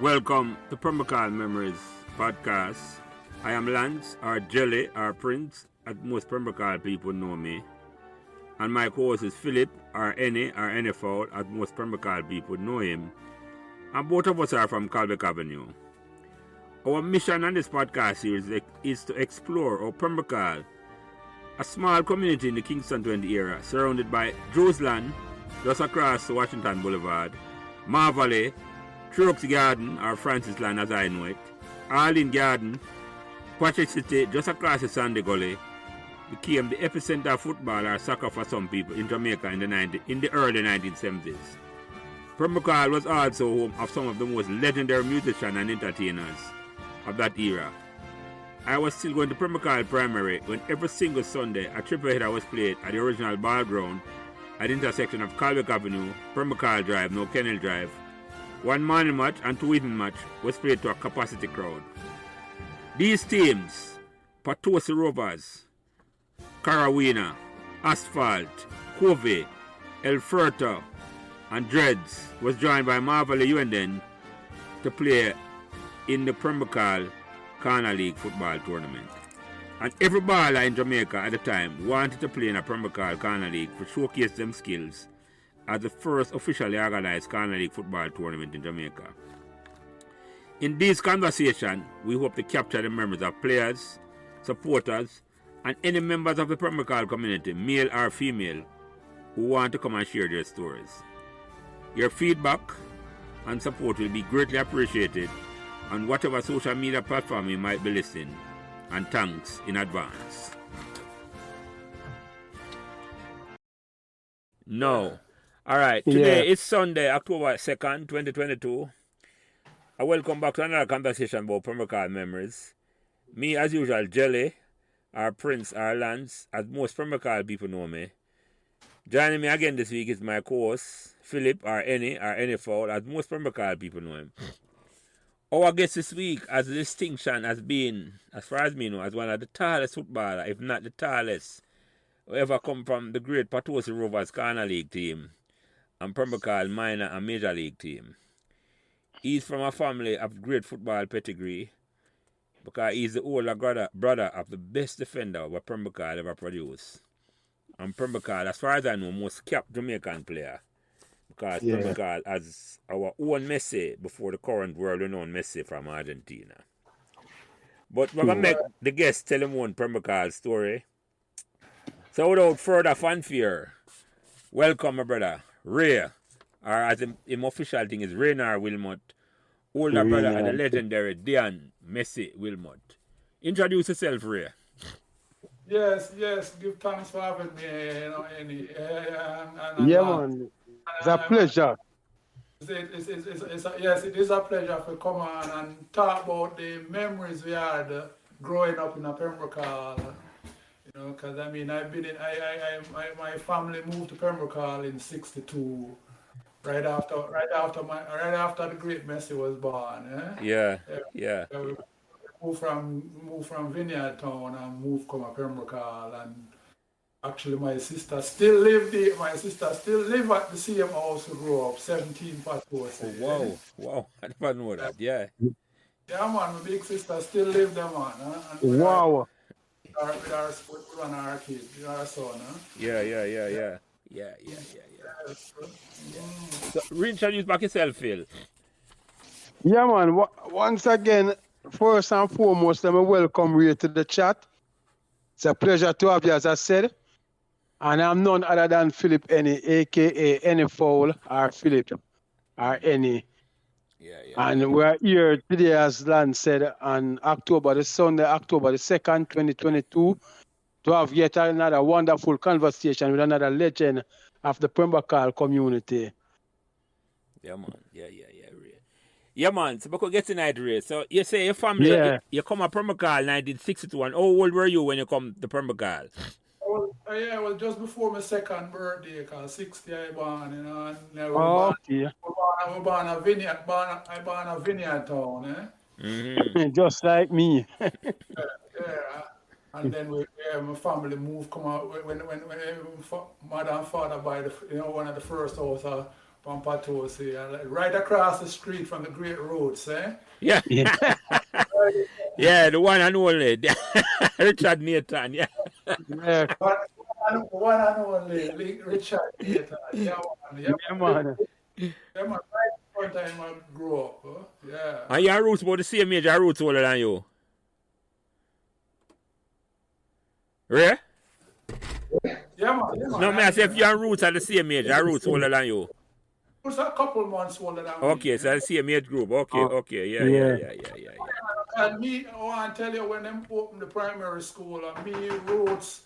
Welcome to Pembroke Hall Memories podcast. I am Lance, or Jelly, or Prince, as most Pembroke Hall people know me. And my co-host is Philip, or Any, or NFL, as most Pembroke Hall people know him. And both of us are from Calbeck Avenue. Our mission on this podcast series is to explore how Pembroke Hall, a small community in the Kingston 20 area, surrounded by Joesland, just across Washington Boulevard, Marvally, Trox Garden, or Francis Land as I know it, Arlene Garden, Patrick City, just across the Sandy Gully, became the epicenter of football or soccer for some people in Jamaica in the early 1970s. Pembroke Hall was also home of some of the most legendary musicians and entertainers of that era. I was still going to Pembroke Hall Primary when every single Sunday a triple header was played at the original ball ground at the intersection of Calbeck Avenue, Pembroke Hall Drive, now Kennel Drive. One morning match and two evening match was played to a capacity crowd. These teams, Patosi Rovers, Carawina, Asphalt, Covey, El Furto, and Dreads, was joined by Marvally Uenden to play in the Pembroke Hall Corner League football tournament. And every baller in Jamaica at the time wanted to play in a Pembroke Hall Corner League to showcase them skills as the first officially organized Corner League football tournament in Jamaica. In this conversation, we hope to capture the memories of players, supporters, and any members of the Pembroke Hall community, male or female, who want to come and share their stories. Your feedback and support will be greatly appreciated on whatever social media platform you might be listening, and thanks in advance. No. All right, today is Sunday, October 2nd, 2022. I welcome back to another conversation about Pembroke Hall memories. Me, as usual, Jelly, our Prince, our Lance, as most Pembroke Hall people know me. Joining me again this week is my co-host, Philip, or Any, or NFL, as most Pembroke Hall people know him. Our guest this week has a distinction as being, as far as me know, as one of the tallest footballers, if not the tallest, who ever come from the great Patosi Rovers Corner League team and Pembroke Hall minor and major league team. He's from a family of great football pedigree because he's the older brother of the best defender that Pembroke Hall ever produced. And Pembroke Hall, as far as I know, most capped Jamaican player. Because Pembroke Hall has our own Messi before the current world-renowned Messi from Argentina. But we're going to make the guest tell him one Pembroke Hall story. So without further fanfare, welcome my brother, Ray, or as him official thing is Raynor Wilmot, older brother of the legendary Dian Messi Wilmot. Introduce yourself, Ray. Yes, give thanks for having me, man. It's a pleasure. It is a pleasure to come on and talk about the memories we had growing up in a Pembroke Hall. Because I've been in. My family moved to Pembroke Hall in '62, right after the great Messi was born. Yeah. We moved from Vineyard Town and moved to Pembroke Hall, and actually my sister still live at the same house we grew up, 17 Patosi. Oh, wow! I never know that. Yeah. Yeah, man, my big sister still live there, man. Wow. With our kid, with our son, Yeah. So, reintroduce back yourself, Phil. Yeah, man. Once again, first and foremost, let me welcome you to the chat. It's a pleasure to have you, as I said. And I'm none other than Philip Any, a.k.a. Any Fowl, or Philip, or Any. Yeah. And we're here today, as Lan said, on Sunday, October the 2nd, 2022, to have yet another wonderful conversation with another legend of the Pembroke Hall community. Yeah, man. Yeah, man. So, because get tonight, Ray. So, you say your family, you come to Pembroke Hall 1962. And how old were you when you come to Pembroke Hall? Well, just before my second birthday, because 60 I born, and I was born a Vineyard Town, Mm-hmm. Just like me. And then my family moved, come out when mother and father buy one of the first house Pampatosi, right across the street from the Great Roads, eh? Yeah. Yeah, the one and only. Richard Nathan, yeah. Yeah, One and only Richard Nathan. Yeah, man. yeah, man. Yeah, man. Right before time I grew up. Huh? Yeah. And your roots about the same age, your roots older than you. Right? Yeah, man. Yeah, man. No, man, I say if your roots are the same age, your roots older than you. It was a couple months older than me. Okay, so the same age group. Okay, yeah. And me, I want to tell you, when them opened the primary school, and me, Roots,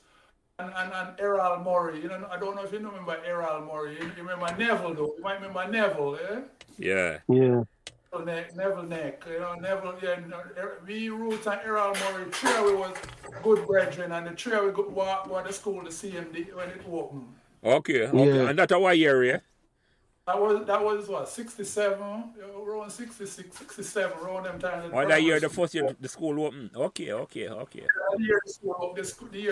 and Errol Murray, you know, I don't know if you remember Errol Murray. You remember Neville, though. You might remember Neville, eh? Yeah. Yeah. Neville Neck, you know, Neville, yeah, me, Roots, and Errol Murray, three of we was good brethren, and the three of we go to school the same day when it opened. Okay. Yeah. And that's a what year, yeah? That was what, 67, around 66, 67, around them times. Oh, that year, the first year the school opened. Okay. The year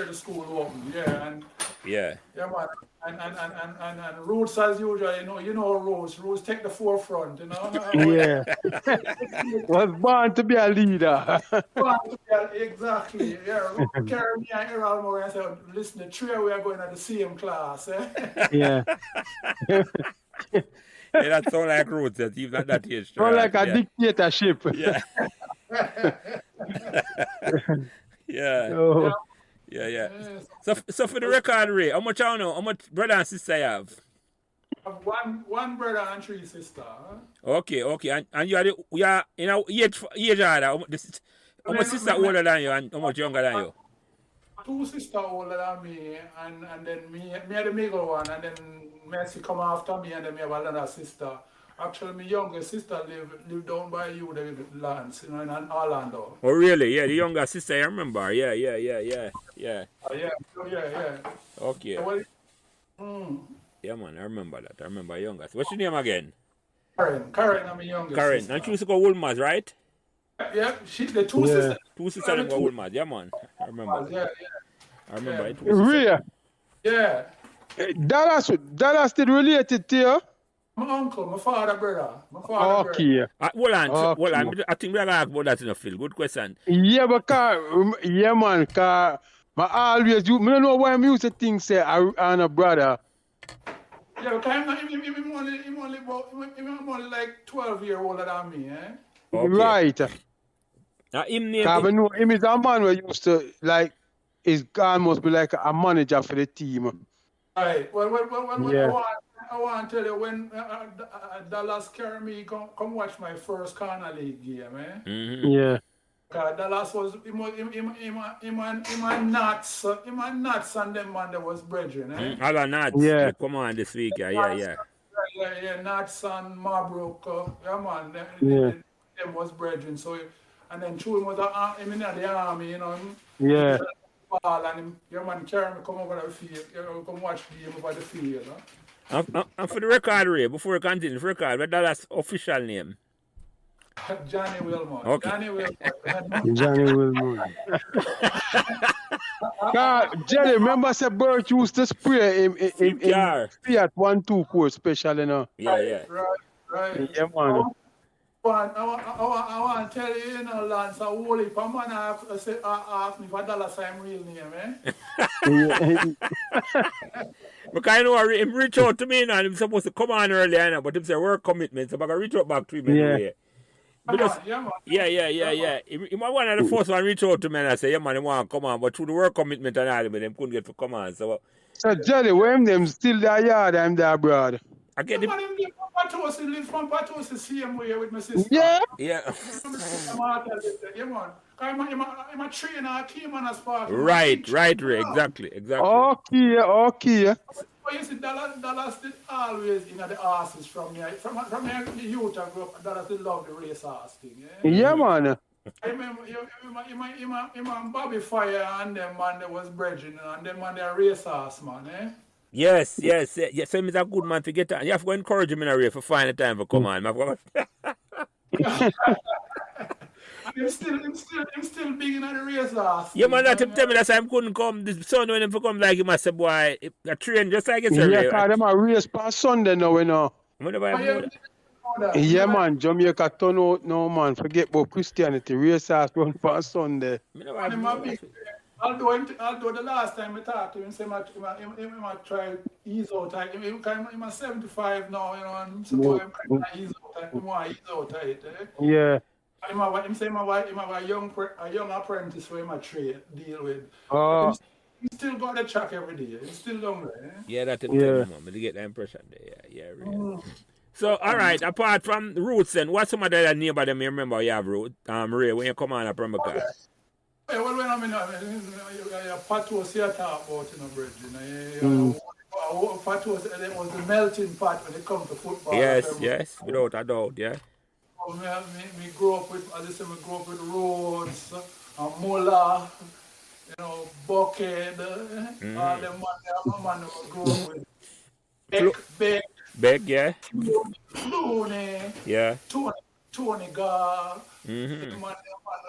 the school opened, yeah, and Yeah. yeah, man, and Roots as usual, you know Roots take the forefront, you know. Yeah. Was born to be a leader. Exactly, yeah. Carry me and Errol Moore and said, listen, the three we are going at the same class, eh? Yeah. Yeah, that sound like roots, that even at that age. Not like a dictatorship. Yeah. Yeah. Oh. Yeah. So for the record, Ray, how much brother and sister you have? I have one brother and three sisters. Okay. And you are in a age order. How much sister older than you and how much younger than you? Two sisters older than me, and then me are the middle one, and then Mercy come after me, and then me have another sister. Actually, my youngest sister live down by you, the lands, you know, in Orlando. Oh, really? Yeah, the younger sister, I remember. Yeah. Yeah. Okay. Yeah, man, I remember that. I remember youngest. What's your name again? Karen, I'm my youngest Karen. sister. And she used to go Wilmot, right? Yeah, the two sisters. Two sisters that go Wilmot. Yeah, man. I remember. Yeah. I remember it. Rhea, Yeah. Dallas did related to you? My uncle, my father, brother. Okay. Hold on. I think we're going to ask about that in a field. Good question. Yeah, yeah, man, cause I always, I don't know why I used to think, say, I'm a brother. Yeah, because I'm only like 12 years older than me, eh? Okay. Right. Him Because I know him is a man who used to, like, his guy must be like a manager for the team. Right. Well, Yeah. I want to tell you, when Dallas carried me, come watch my first Corner League game, eh? Mm-hmm. Yeah. Because Dallas was, him and Nats, and them man that was brethren, eh? Other Nats. Yeah. Come on this week. Yeah. Yeah, Nats and Pembroke, yeah, man. Them was brethren. So, and then Chewin was him in the army, you know. Yeah. And him, your man carry me come over the field, come watch the game over the field, you know. And for the record, Ray, before we continue, for the record, what that's official name? Johnny Wilmot. Okay. Johnny Wilmot. Jelly, remember say Bert used to spray in Fiat 1-2 course special, you know? Yeah. Right. Yeah, man. I want to tell you, you know, Lance, a whole heap of man ask me for Dallas I'm real name, eh? Because I know him reach out to me now, and he's supposed to come on earlier, but him say work commitment, so I can reach out back to him anyway. Because, yeah. He might one of the first one reach out to me and I say, yeah man, he want to come on, but through the work commitment and all, them couldn't get to come on. So Jelly, when them still there yard, I'm there, brother. I get the... He lives from Patos the same way with my sister. Yeah. Yeah, man. I'm a trainer, I came on a spark. Right, Ray, exactly. Okay. But you see, Dallas did always, you know, the horses from me. From the youth I grew up, Dallas did love the race horse thing. Yeah, man. I remember him and Bobby Fire and them man that was brethren and them man they are race horse man, eh? Yes. So he's a good man to get on. You have to encourage him in a way for find a time for come on. I'm still big in the race horse. Yeah, man, that tell me that I couldn't come. This son when him come like him, I say, boy, a train just like it's Yeah, because them a race past Sunday now, you know. I never But even you know know that. that. Yeah, man, Jamaica turn out no, man. Forget about Christianity. Race ass run for Sunday. I never And even him know a that. big, although the last time I talked to him, say him a try ease out. Him a 75 now, you know, and him say, boy, him kind of ease out. Him want ease out, eh? Yeah. Him say him have a young apprentice who him a deal with. But Oh, he still got the track every day. He's still down there, eh? Yeah, that him tell me, yeah. man. But you get the impression there. Yeah, real. Mm. So, all right. Apart from the roots, then, what's some of the other neighbor them you remember you have root? Ray, when you come on a Pembroke? Yeah, well, when I Patos here talk about, you know, Mm. Bridget, Patos, it was the melting pot when it comes to football. Yes, yes, without a doubt, yeah. Me grew up with, as I said, we grew up with Rhodes, Muller, you know, Bucket, all them man we grew up with. Flo- Beck, Beg, yeah, Clooney, yeah. Tony Gar, the Mm-hmm. man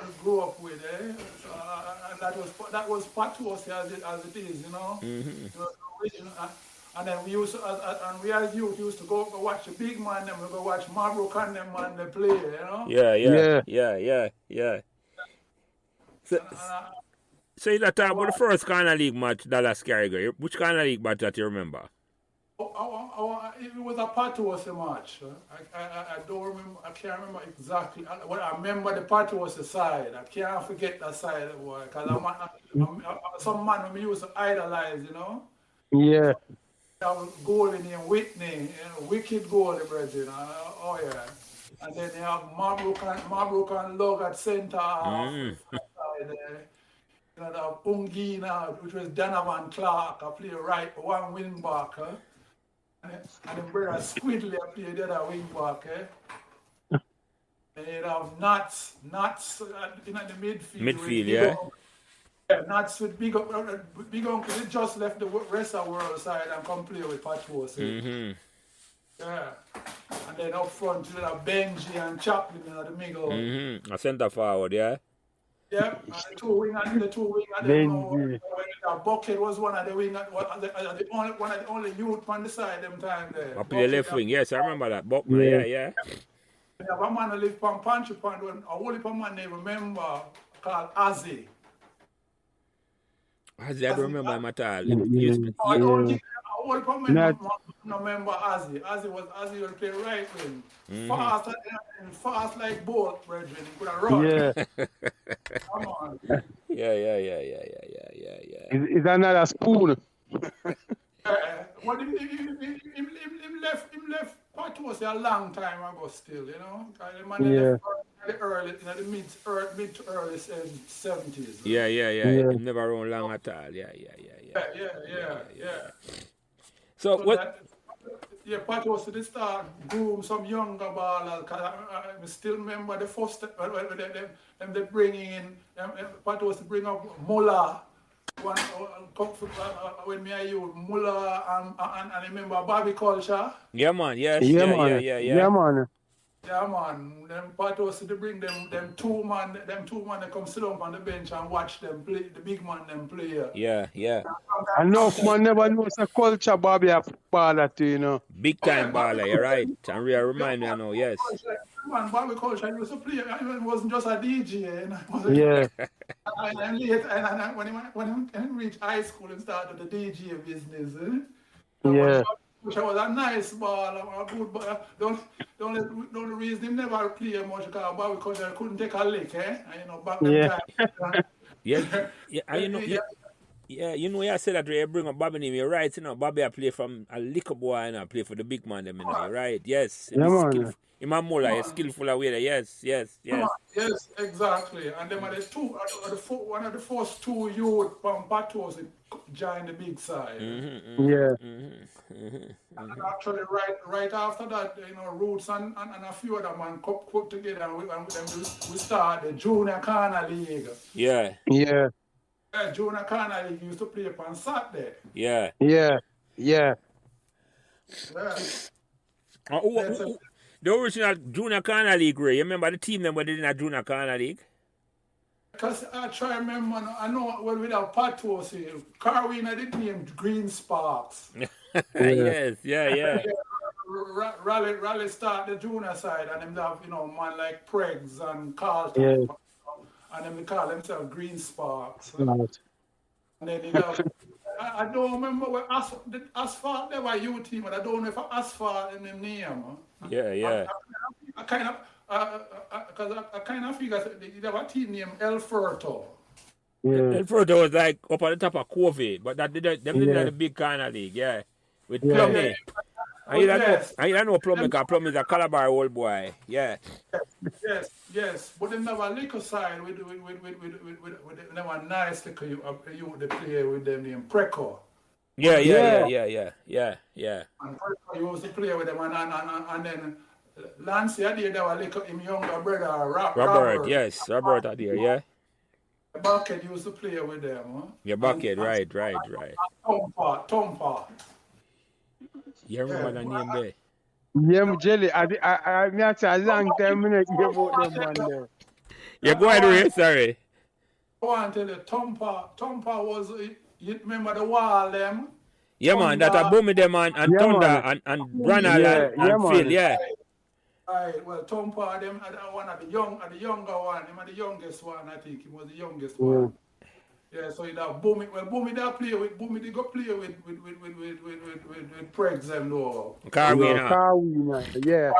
I grew up with, eh? And that was Patos as it is, you know. Mm-hmm. You know, the original, and then we used to, and we as youth used to go watch the big man, then we go watch Pembroke and them man they play, you know. Yeah, yeah, Yeah. yeah, yeah, yeah. So, And so you talk about the first kind of league match, Dallas Carriger. Which kind of league match that you remember? it was a Patos match. I don't remember. I can't remember exactly. I remember the Patos side. I can't forget that side, boy. Because I'm some man who used to idolize, you know. Yeah. That was goalie named Whitney, you know, wicked goalie, brethren. Oh yeah. And then you have Mabrook and Lug at centre half. Mm. Side there. You know, they have Ungina, which was Donovan Clark. I play right, one wing back. And then brother Squidley I play the other wing back. And you'd have Nuts in the midfield. Midfield, yeah. Nuts with big uncle. He just left the rest of the world side and come play with Patos. Mm-hmm. Yeah. And then up front, you have Benji and Chaplin in the middle. Mm-hmm. A centre forward, yeah. Yeah, and the two wing, I don't know. Benji. Bucket was one of the wing, one of the only youth on the side them time there. I play left wing, yes, I remember that. Buckman, Yeah. yeah, yeah. We have a man who live from Pancho Pond, a whole heap of man they remember called Azzy. I don't remember him at all. Yeah. I don't Yeah. think a whole heap of men Not- don't remember Azzy. Azzy will play right wing. Mm-hmm. Fast like bolt, brethren. He could have run. Yeah. Come on. Yeah. Is another spoon. Well, him left Patos a long time ago still, you know. The man Yeah. left in the mid to early 70s. Yeah. Yeah. He never run long at all. Yeah. Yeah. So So what? Patos did start groom some younger ballers. I still remember the first them they bring in Patos to bring up Muller. One when me and you Muller and I remember Bobby Culture. Yeah, man. Yes. Yeah, Yeah. man. Yeah, man. Yeah, man. Them Patos to bring them two man they come sit up on the bench and watch them play, the big man them play. Yeah. Enough man never knows a culture Bobby a footballer too, you know. Big time baller, you're right. And we remind me now, yes. Man, Bobby Culture used to play. It wasn't just a DJ. You know? Yeah. And later, and when he reached high school and started the DJ business, Yeah. which was a nice ball, a good ball. The only reason he never played much because Bobby Culture couldn't take a lick, eh? And, you know, back then Yeah. time. Yeah. And you know, you know, you said that you bring up Bobby name, you're right, you know, Bobby I play from a little boy and I play for the big man, them, you know, you're right, yes. Yeah, man. In my mola, you're skillful away there, yes. Yes, exactly. And then one of the first two youth from Patos joined the big side. Yeah. And actually, right after that, you know, Roots and a few other man put together and we start the Junior Corner League. Yeah. Yeah. Junior Corner League used to play on Saturday. Yeah. Yeah. Yeah. Yeah. The original Junior Corner League, Ray, you remember the team them were in a Junior Corner League? Because I try to remember, I know when we have Patos here, Carwin, I did name Green Sparks. Yes, yeah. Raleigh start the junior side, and them have, man like Pregs and Yeah. Carlton, and them they call themselves Green Sparks. Right. And then you have, I don't remember what the Asphalt they were youth team, but I don't know if Asphalt in them name. Yeah. I kind of, because I kind of figure they have a team named El Furto. Yeah. El Furto was like up at the top of COVID, but them did Yeah. the big kind of league, yeah. With Yeah. Plummy. Oh, yes. I don't know Plummy, because Plummy is a Calabar old boy. Yeah. Yes. But them have a little side with them a nice little you they play with them named Preco. Yeah. And Preco used to play with them, and then Lance there they were little him younger brother Robert, yes. Robert out there, yeah. Bucket used to play with them. Huh? Yeah, Bucket, right. Tompa. You remember the name there? Yeah, Jelly. I met a long time when I hear about them man there. Yeah, go ahead, Ray, sorry. I want to tell you, Tompa was, you remember the wall them? Yeah, man, that a Boomy them and Yeah, Thunder man. and Branagh and man. Phil, yeah. Right, well, Tompa, them one of the younger one, him are the youngest one, I think. He was the youngest one. Yeah, so you have Boomy. Well, Boomy they play with Boomy. They go play with Pregs them though. Carwina. Yeah.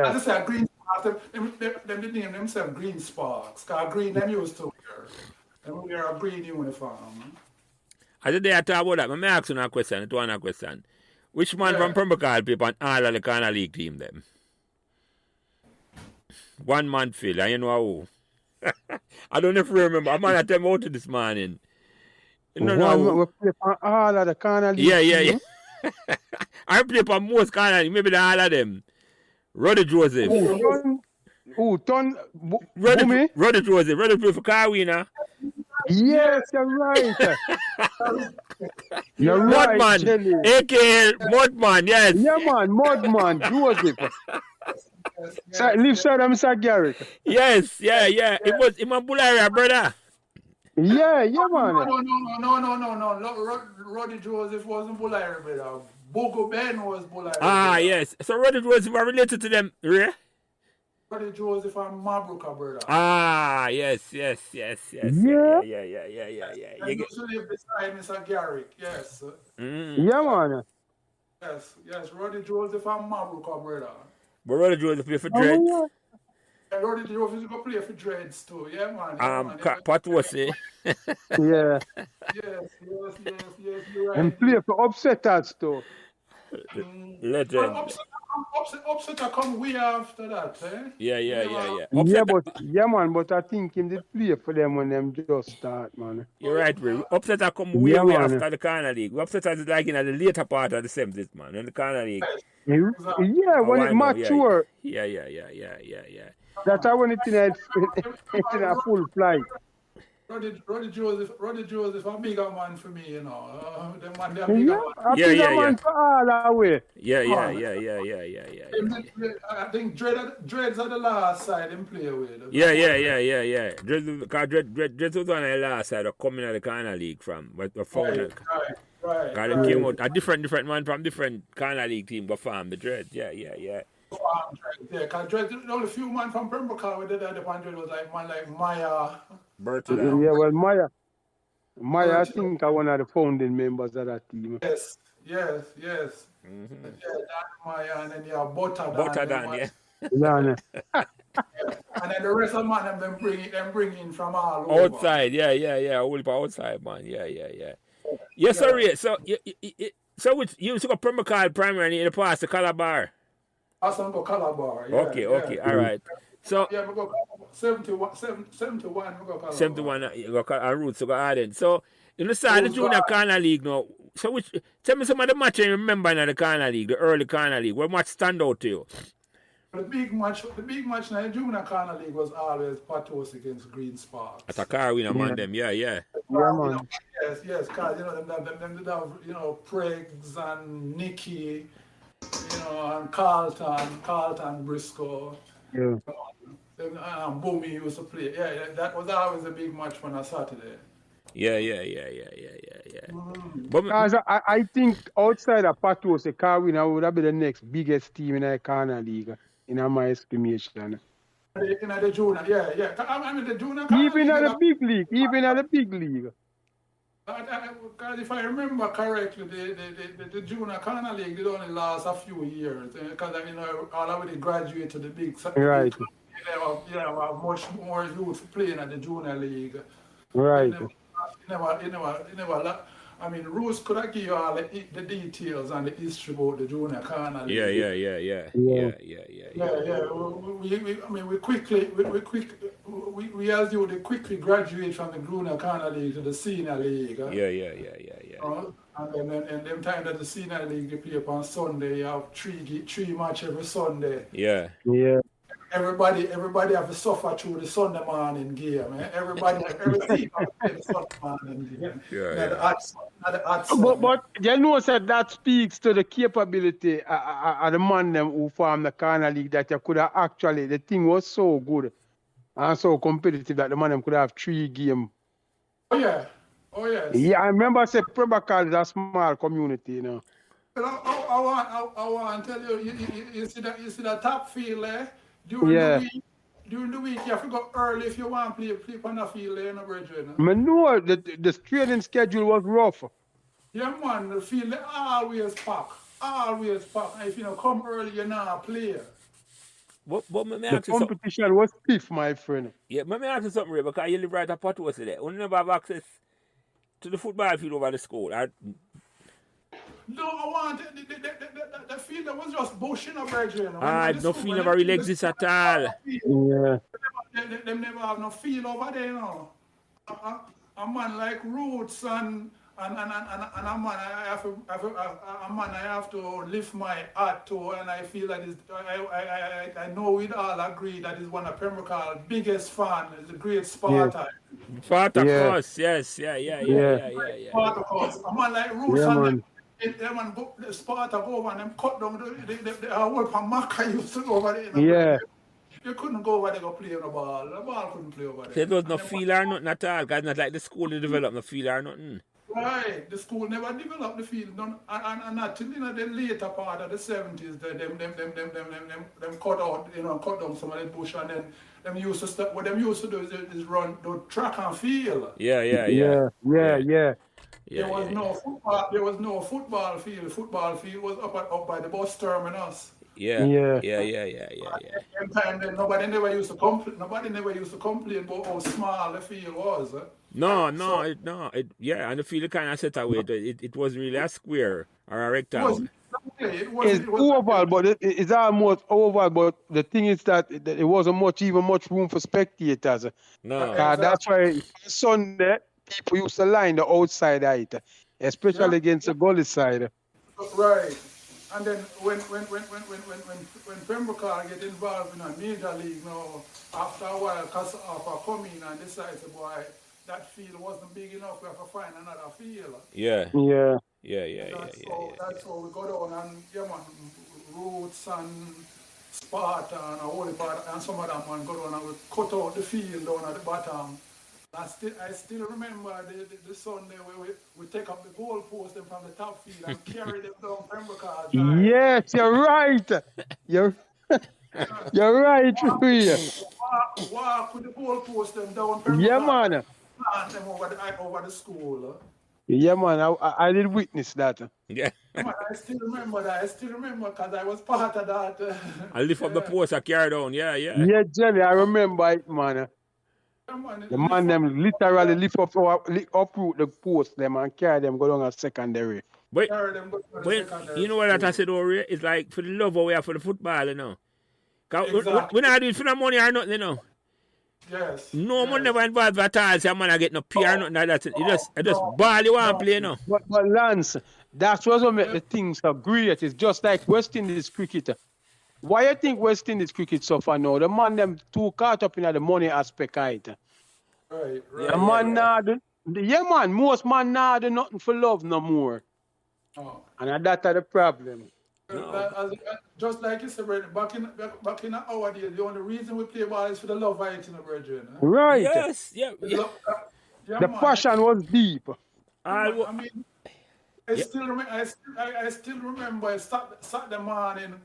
As I said, Green Sparks. Them they name themselves Green Sparks. Cause green them used to wear. Them wear a green uniform. I said they are talking about that. Let me ask you a question. Which man from Pembroke Hall people and all of the kind of league team them? One man Phil, and you know who? I don't know if you remember. I'm going to tell you this morning. You know we play for all of the corner league. Yeah. I play for most corner league, maybe all of them. Roddy Joseph. Roddy Joseph. Roddy play for Carwina. Yes, you're right. You're right, Mudman, Jelly. a.k.a. Mudman, yes. Yeah, man, Mudman, Joseph. Leave side of Mr. Garrett. Yes, yeah. It was a Bularia, brother. Yeah, man. No. Roddy Joseph wasn't Bulairi, brother. Bogo Ben was Bulairi. Ah, yes. So Roddy Joseph are related to them, right? Roddy Joseph and Mabruka, brother. Ah, yes. Yeah. And used to live beside Mr. Garrett, yes. Yeah, man. Yes. Roddy Joseph and Mabruka, brother. But Roddy Joseph play for Dreads. And Roddy Joseph go play for Dreads too, yeah, man. Patuasi. Yeah. Yes, you're right. And play for upsetters too. Legend. Upsetter come way after that, eh? Yeah. But I think him did play for them when them just start, man. You're right, bro. Upsetter come way after the corner league. Upsetter is like in the later part of the 70s, man. In the corner league. Yeah, when it mature. Yeah. That's how when it's in a full flight. Roddy Joseph, a bigger man for me, you know. The man, they're bigger man. A bigger man for all our way. Yeah. I think Dreads are the last side him play with. Yeah. Dreads was on the last side of coming out of the corner league from. But Right. Because they came out a different man from different corner league team but farm the Dreads. Yeah. Yeah, because Dreads, the only few man from Pembroke Hall with the one Dread was like man like Maya. Burton. Yeah, well, Maya, I think, are one of the founding members of that team. Yes. Mm-hmm. Yeah, Maya, and then you have Butterdan, yeah. And then the rest of the man them bring in from all over. Outside, yeah. All for outside, man. Yeah. Yes, sorry. So which you used to go Pembroke Hall primary and in the past to Calabar. I used to go Calabar. Okay, all right. So yeah, we go 71, we go Calabar. 71, you go and roots to go Arden. So in the start the junior corner league now. So tell me some of the matches you remember in the corner league, the early corner league. What match stand out to you? The big match in the junior corner league was always Patos against Green Sparks. At a car winner, man, them, yeah. Yeah, man. Yes, because them did have, Pregs and Nicky, and Carlton Briscoe. Yeah. Boomy used to play. Yeah, that was always a big match on a Saturday. Yeah. But Because I think outside of Patos, the Carwin would have been the next biggest team in the Corner League, in my estimation. In the junior, yeah. I mean, the junior kind of Even league, at the big league, even at the big league. because if I remember correctly, the junior kind of league did only last a few years. Because, you know, all of them graduate to the big Right, club. You have much more youth playing at the junior league. It right. never, I mean, Rose could have give you all the details and the history about the junior corner yeah. league. Yeah. Yeah. I mean, we as you, they quickly graduate from the junior corner league to the senior league. Yeah. And then in them time that the senior league they play up on Sunday, you have three match every Sunday. Yeah. Yeah. Everybody have to suffer through the Sunday morning game. Every team have to play the Sunday morning game. Yeah. Not the hot sun. But you know, said that speaks to the capability of the man them who formed the Corner League, that you could have actually, the thing was so good and so competitive that the man them could have 3 games. Oh yes. Yeah, I remember say Pembroke Hall is a small community, you know. But I want to tell you see that top field there during Yeah. the week. During the week, you have to go early if you want to play on the field there, brethren. I know the training schedule was rough. Yeah, man, the field they always packed. Always packed. And if you don't come early, you're not a player. But let me The ask you something. competition was stiff, my friend. Yeah, let me ask you something, Ray, because you live right at Port there. You never have access to the football field over the school. No, I want the field that was just bush, brethren. No field never really exists at all. Yeah. They never have no field over there, you know. A man like Roots and a man I have to lift my hat to, and I feel that I know we'd all agree that is one of Pembroke Hall's biggest fan, is the great Sparta. Spartacus, yes, yeah. Spartacus. A man like Roots Yeah, and man. them go, the Sparta go over and them cut down the whole Pamaka used to go over there. You know, Yeah. you couldn't go over there go play on the ball. The ball couldn't play over there. There was no field or nothing at all, because not like the school they developed no field or nothing. Right, the school never developed the field, and not till the later part of the 70s, them cut out, cut down some of the bush, and then them used to what them used to do is run the track and field. Yeah. There was no football. There was no football field. The football field was up by the bus terminus. Yeah. At time then nobody never used to complain. Nobody never used to complain about how small the field was. No. And the field kind of set away. It wasn't really a square or a rectangle. It's oval, but it's almost oval. But the thing is that it wasn't even much room for spectators. No. That's why Sunday people used to line the outside of it, especially against the goalie side. Right. And then when Pembroke Hall get involved in a major league now, after a while, Kassafa come in and decide, boy, that field wasn't big enough, we have to find another field. Yeah. That's how we go down and Roots and Sparta and a whole part, and some of them man go down and we cut out the field down at the bottom. I still remember the Sunday where we take up the goalpost from the top field and carry them down Pembroke Hall. Yes, you're right. You're right, Walk with the goalpost them down Pembroke Hall. Yeah, man. Plant them over the school. Yeah, man. I did witness that. Yeah. Man, I still remember because I was part of that. I lift up the post and carry down. Yeah. Yeah, Jelly, I remember it, man. The man them literally uproot the post them and carry them go down a secondary. But you know what I said, Ori? It's like for the love we have for the football, you know. Exactly. We not do it for the money or nothing, you know. Yes. No one never involved at all. Say man I get no PR or nothing like that. You just ball you want to play, you know. But Lance, that's what make the things so great. It's just like West Indies cricket. Why you think West Indies cricket suffer now? The man them too caught up in the money aspect of it. Right. Man, most man now do nothing for love no more. Oh. And that's the problem. No. Just like you said, Brendan, back in our days, the only reason we play ball is for the love of it, brethren. Right. Yes, yeah. Yeah, The man. passion was deep. Yeah, man. All, I mean, yeah, I still remember Saturday morning,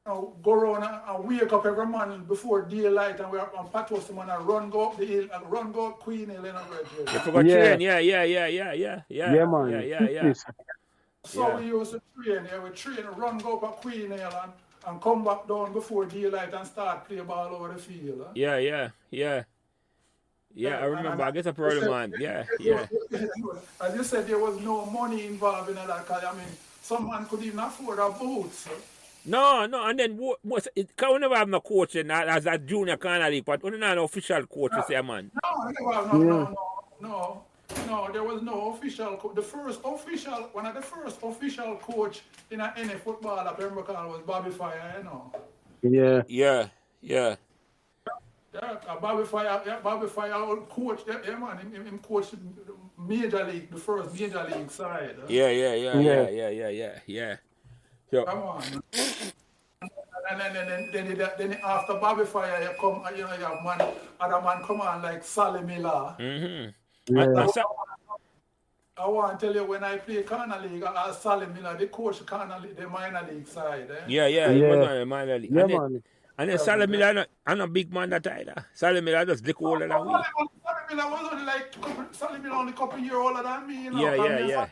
go around and wake up every morning before daylight, and we are on patrols, man, and run go up the hill, and run go up Queen Hill, you Bridge. forgot Yeah, train. Yeah. yeah, Yeah, man. yeah, yeah. Fitness. So Yeah. we used to train, we train, run go up at Queen Hill, and come back down before daylight and start play ball over the field. Yeah. Yeah, I Yeah, remember. I guess I I probably said, man. Yeah. as you said, there was no money involved in that, because I mean, some man could even afford a boat. So. No, and then can we never have no coaching as a junior corner league, but we don't have no official coach to say, man. No, no, there was no official coach. One of the first official coach in any football at Pembroke Hall was Bobby Fire. Yeah. Yeah. Bobby Fire old coach, man, him coached Major League, the first Major League side. Yeah. So, Come on. And then after Bobby Fire, you come, you have other man come on like Sally Miller. Yeah. I want to tell you, when I play Corner League, Sally Miller, they coach Corner League, the minor league side. yeah, he was on the minor league. Yeah, man. And then Salah Miller, I'm a big man that either. Salah Miller just lick older than we. Sally Miller was only Sally Miller only a couple years older than me, Yeah.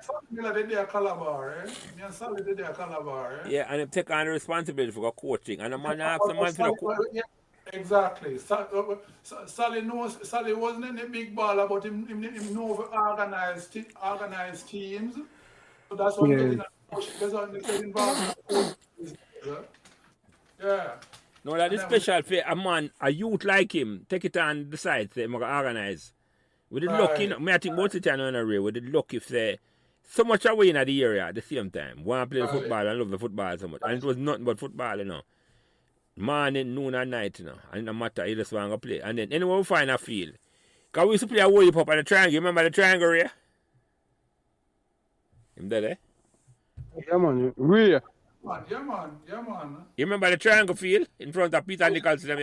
Sally Miller did their Calabar, Me and Sally did their Calabar, Yeah, and him take on the responsibility for coaching. And the man asked the man for the coach. Exactly. Sally wasn't any big baller, but him know organized teams. So that's what getting that's what getting involved in the Yeah. No, that is special for a man, a youth like him, take it on the side, say, I'm going to organize. With the luck, you know, I think most of the time on the real, with the luck if they so much away in the area at the same time. Want to play the football and love the football so much. And it was nothing but football, Morning, noon, and night, And it no matter, you just want to play. And then anyone will find a field. Because we used to play a way up at the triangle. You remember the triangle here? Him there, eh? Yeah, man. Real. Yeah, man. You remember the triangle field in front of Peter Nicholson? In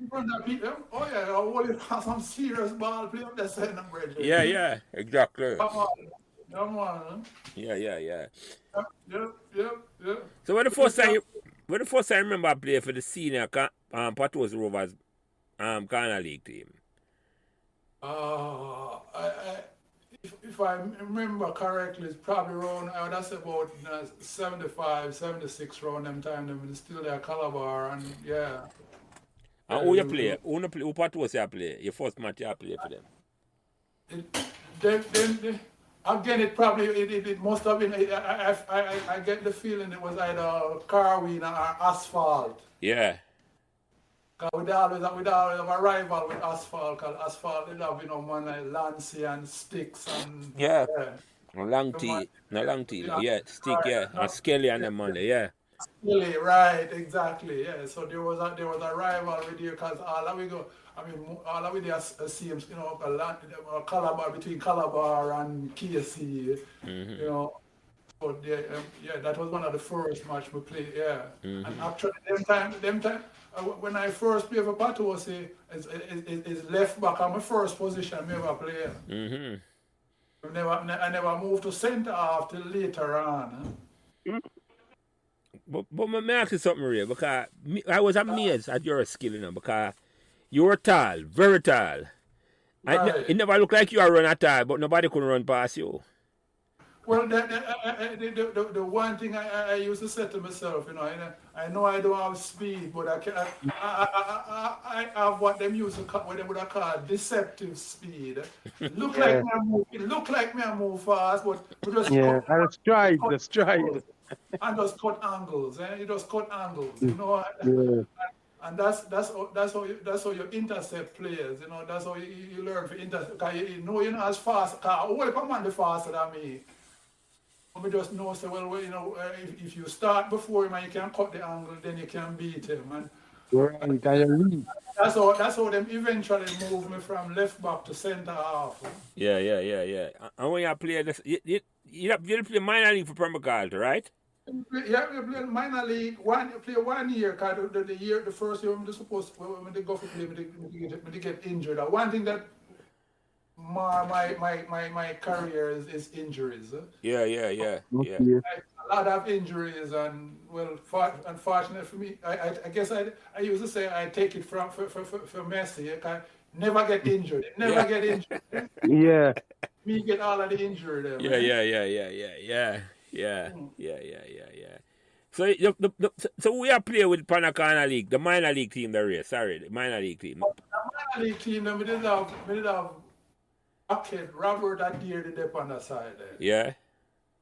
front of people. Oh, yeah. I want to some serious ball play up the center, bridge. Yeah, exactly. Come on. Yeah. Yep. So when the first time I remember I played for the senior Patos Rovers Corner League team. If I remember correctly, it's probably around, that's about 75, 76 around them time. Them still there, Calabar, and yeah. And who you play? Who Patos you play? Your first match you play for them? Again, it must have been. I get the feeling it was either Carwin or Asphalt. Yeah. Cause we'd always have a rival with Asphalt. Cause Asphalt, they'd have man like Lancy and Sticks and Yeah. No long tea. Yeah, Stick. Yeah. And Skelly and them Monday. Yeah. Skelly, right? Exactly. Yeah. So there was a rival with you, cause all of we go. I mean, all of the seems, a Calabar between Calabar and KC, But that was one of the first match we played. Yeah, and actually, them time, when I first played for Patos, is left back on my first position. I never played. I never moved to centre half till later on. But me ask you something, Ray, because I was amazed at your skill, because you were tall, very tall. Right. It never looked like you were running at all, but nobody could run past you. Well, the one thing I used to say to myself, I know I don't have speed, but I have what them used to call, what they would have called deceptive speed. Look like me I move fast, but we just the stride. And just cut angles, You just cut angles, And that's how you intercept players, That's how you learn to intercept. Because you're not as fast. Because all the man faster than me. We just know, if you start before him and you can cut the angle, then you can beat him. And that's how them eventually move me from left back to centre half. Yeah. And when you play this, you play minor league for Pembroke Hall, right? Yeah, we play minor league. Play 1 year, because the first year when they go for play, they get injured. One thing that my career is injuries. Yeah, yeah, yeah, yeah. Okay. A lot of injuries, and well, unfortunately for me, I guess I used to say I take it for Messi. I can never get injured. Never Yeah. get injured. Yeah. Me get all of the injury there, Yeah, man. yeah, yeah, yeah, yeah, yeah, yeah, Hmm. yeah, yeah, yeah, yeah. So so we are playing with Panacana League, the minor league team, the race. Sorry, the minor league team. The minor league team, then we did have okay, Robert Adair did up on that side there. Yeah.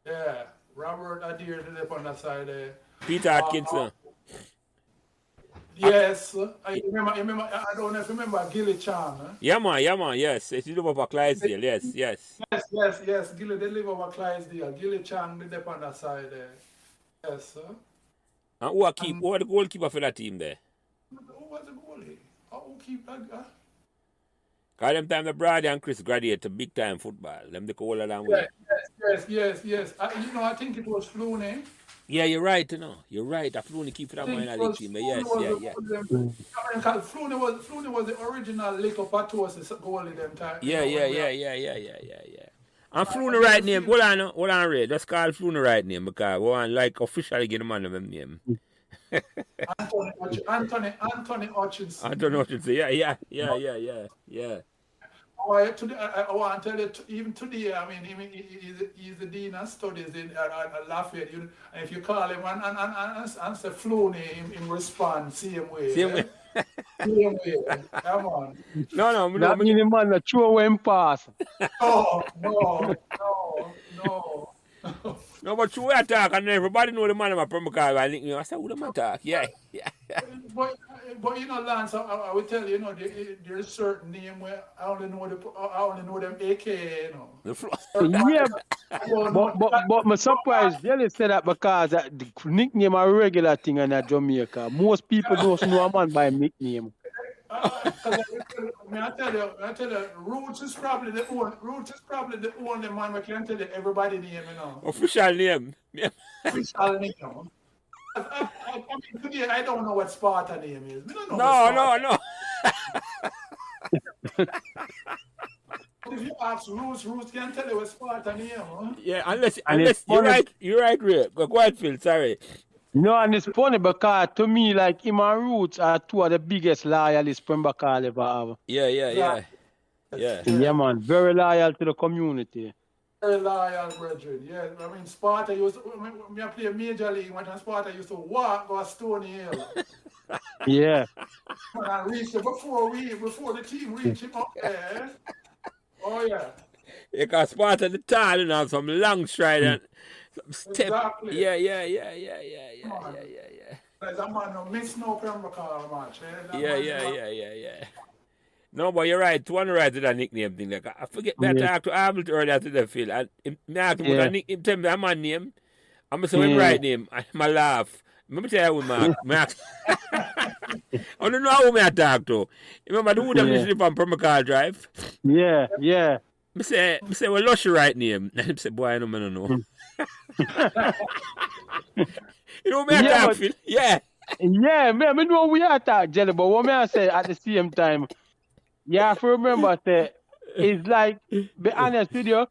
Yeah, Robert Adair did up on that side there. Peter Atkinson. Yes, I remember. I don't know if you remember Gilly Chan. Huh? Yeah, man, yeah, man, yes. It's over for Clydesdale, yes, yes. Yes. Gilly, they live over Clydesdale. Gilly Chan did up on that side there. Yes, sir. And who are the goalkeeper for that team there? Who was the goalie? Who keep that guy? Cause them time the Brady and Chris graduate to big time football. Them the call along with. Yes. I think it was Flooney. Yeah, you're right, you know. You're right. I flew in the keep for that I think minor it league was team. Flooney Yes, was yeah, the yeah. goalie. I mean, 'cause Flooney was the original Lake Patosis goalie them time. Yeah, when yeah, we yeah, are- yeah, yeah, yeah, yeah, yeah. And flew the right name. Hold on, Ray. Just call flew the right name because we want like officially get the man of them name. Anthony Hutchinson. I don't know what to say. Yeah. I want to tell you, even today, I mean, he's the dean of studies at Lafayette. And if you call him and say Flooney, him respond same way. Same way. Same way. Come on. No, That mean the man that throw away him pass. No. No, but you attack and everybody know the man of my Pembroke Hall. I think, I said, who the man attack? Yeah. But Lance, I will tell you, there's certain name where I only know them AKA, The floor. Yeah, but I'm surprised Jelly said that because the nickname a regular thing in Jamaica. Most people don't know a man by nickname. I tell you, Roots is probably the only man we can tell you everybody name, Official name. Yeah. Official name, I mean, today I don't know what Sparta name is. I don't know what Sparta. No. If you ask Roots can tell you what Sparta name, huh? Yeah, unless it's you're right, Ray. Go ahead, Phil. Sorry. No, and it's funny because to me, like him and Roots are two of the biggest loyalists Pembroke Hall ever have. Yeah. Yeah, man, very loyal to the community. Very loyal, brethren. Yeah, I mean, Sparta used to, when I play Major League, when Sparta used to walk go Stony Hill. Yeah. When I reached it before the team reached him up there. Oh, yeah. Because Sparta the tall and have some long stride and some step. Exactly. Yeah. There's a man who miss no Pembroke Hall match. Yeah. No, but you're right. One right to that nickname thing. Like I forget that I talked to Abel earlier today, Phil. And me asked him what him tell me that man name. I'm gonna say him right name. I laugh. Let me tell you what Mark. I don't know who me I talk to. Remember the wood that listening from Pembroke Hall Drive? Yeah. Me say well Lush right name. And him say, boy, I don't know. You know me I talk, Phil? Yeah. Yeah, man, I know we are talking, Jelly, but what I say at the same time, you have to remember that it's like, be honest with you,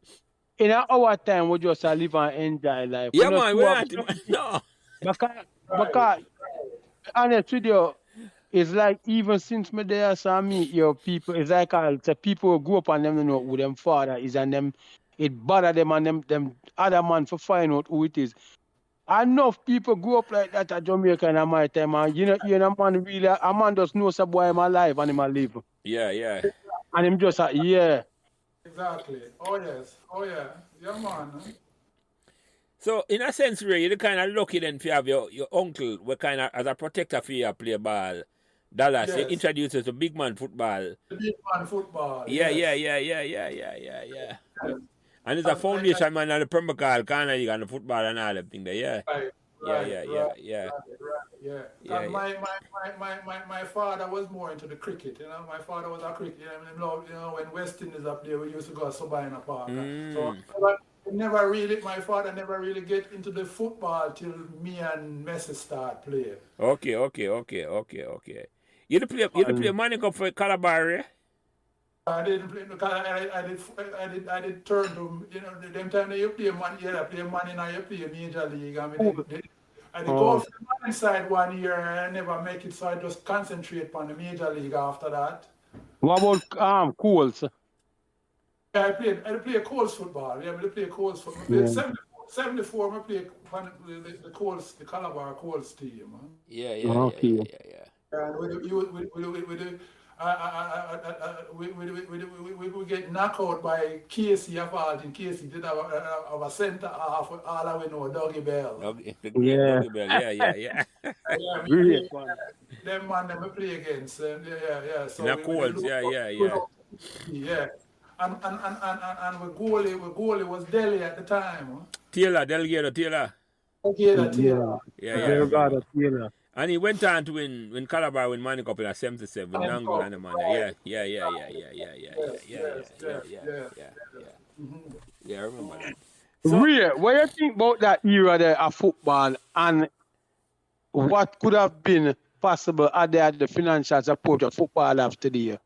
in our time, we just live and enjoy life. Yeah, man, we are no. Because, honest with you, it's like even since me there saw meet your people, it's like the people who grew up and them know who them father is and them, it bother them and them other man for find out who it is. Enough people grew up like that at Jamaica in my time, and you know, man, really, a man just knows a boy I'm alive and him alive. Yeah. And him just Exactly. Oh, yes. Yeah, man. Huh? So, in a sense, Ray, you're kind of lucky then if you have your uncle, who kind of, as a protector for you, play ball. Dallas, Yes. he introduced us to big man football. The big man football. Yeah. Yes. And there's a foundation man on the Pembroke Hall, kind of, and the football and all that thing there, yeah. Right. Yeah. My father was more into the cricket, My father was a cricket, when West Indies up there, we used to go to Sabina Park. So my father never really get into the football till me and Messi start playing. Okay. You to play Money Cup for Calabar, yeah? I didn't play because I did turn to them time that you play man play man in you play major league. I mean I did go Oh, for the man side 1 year and I never make it, so I just concentrate on the major league after that. what about Coles? Yeah, I played Coles football. Yeah, I play Coles football. I played Yeah. 74, I played the Coles, the Calabar Coles team. Huh? Okay. And we get knocked out by Casey of all, and Casey did have a centre half, all I know, Dougie Bell. The great Yeah. Doggy Bell. Yeah. Yeah, Great one. them man them we play against. Yeah. In So a we Colts, look yeah. yeah. And we goalie was Delhi at the time. Huh? Taylor, Delgado Taylor. Okay, that Yeah. Taylor. Yeah, Yeah. I They got remember. it, you know. And he went on to win Calabar win Money Cup in a 77 with And Nangle so, and the man. right. Yeah. Yes. Yeah, I remember that. So, Ray, what you think about that era there of football and what could have been possible had they had the financial support of football of today?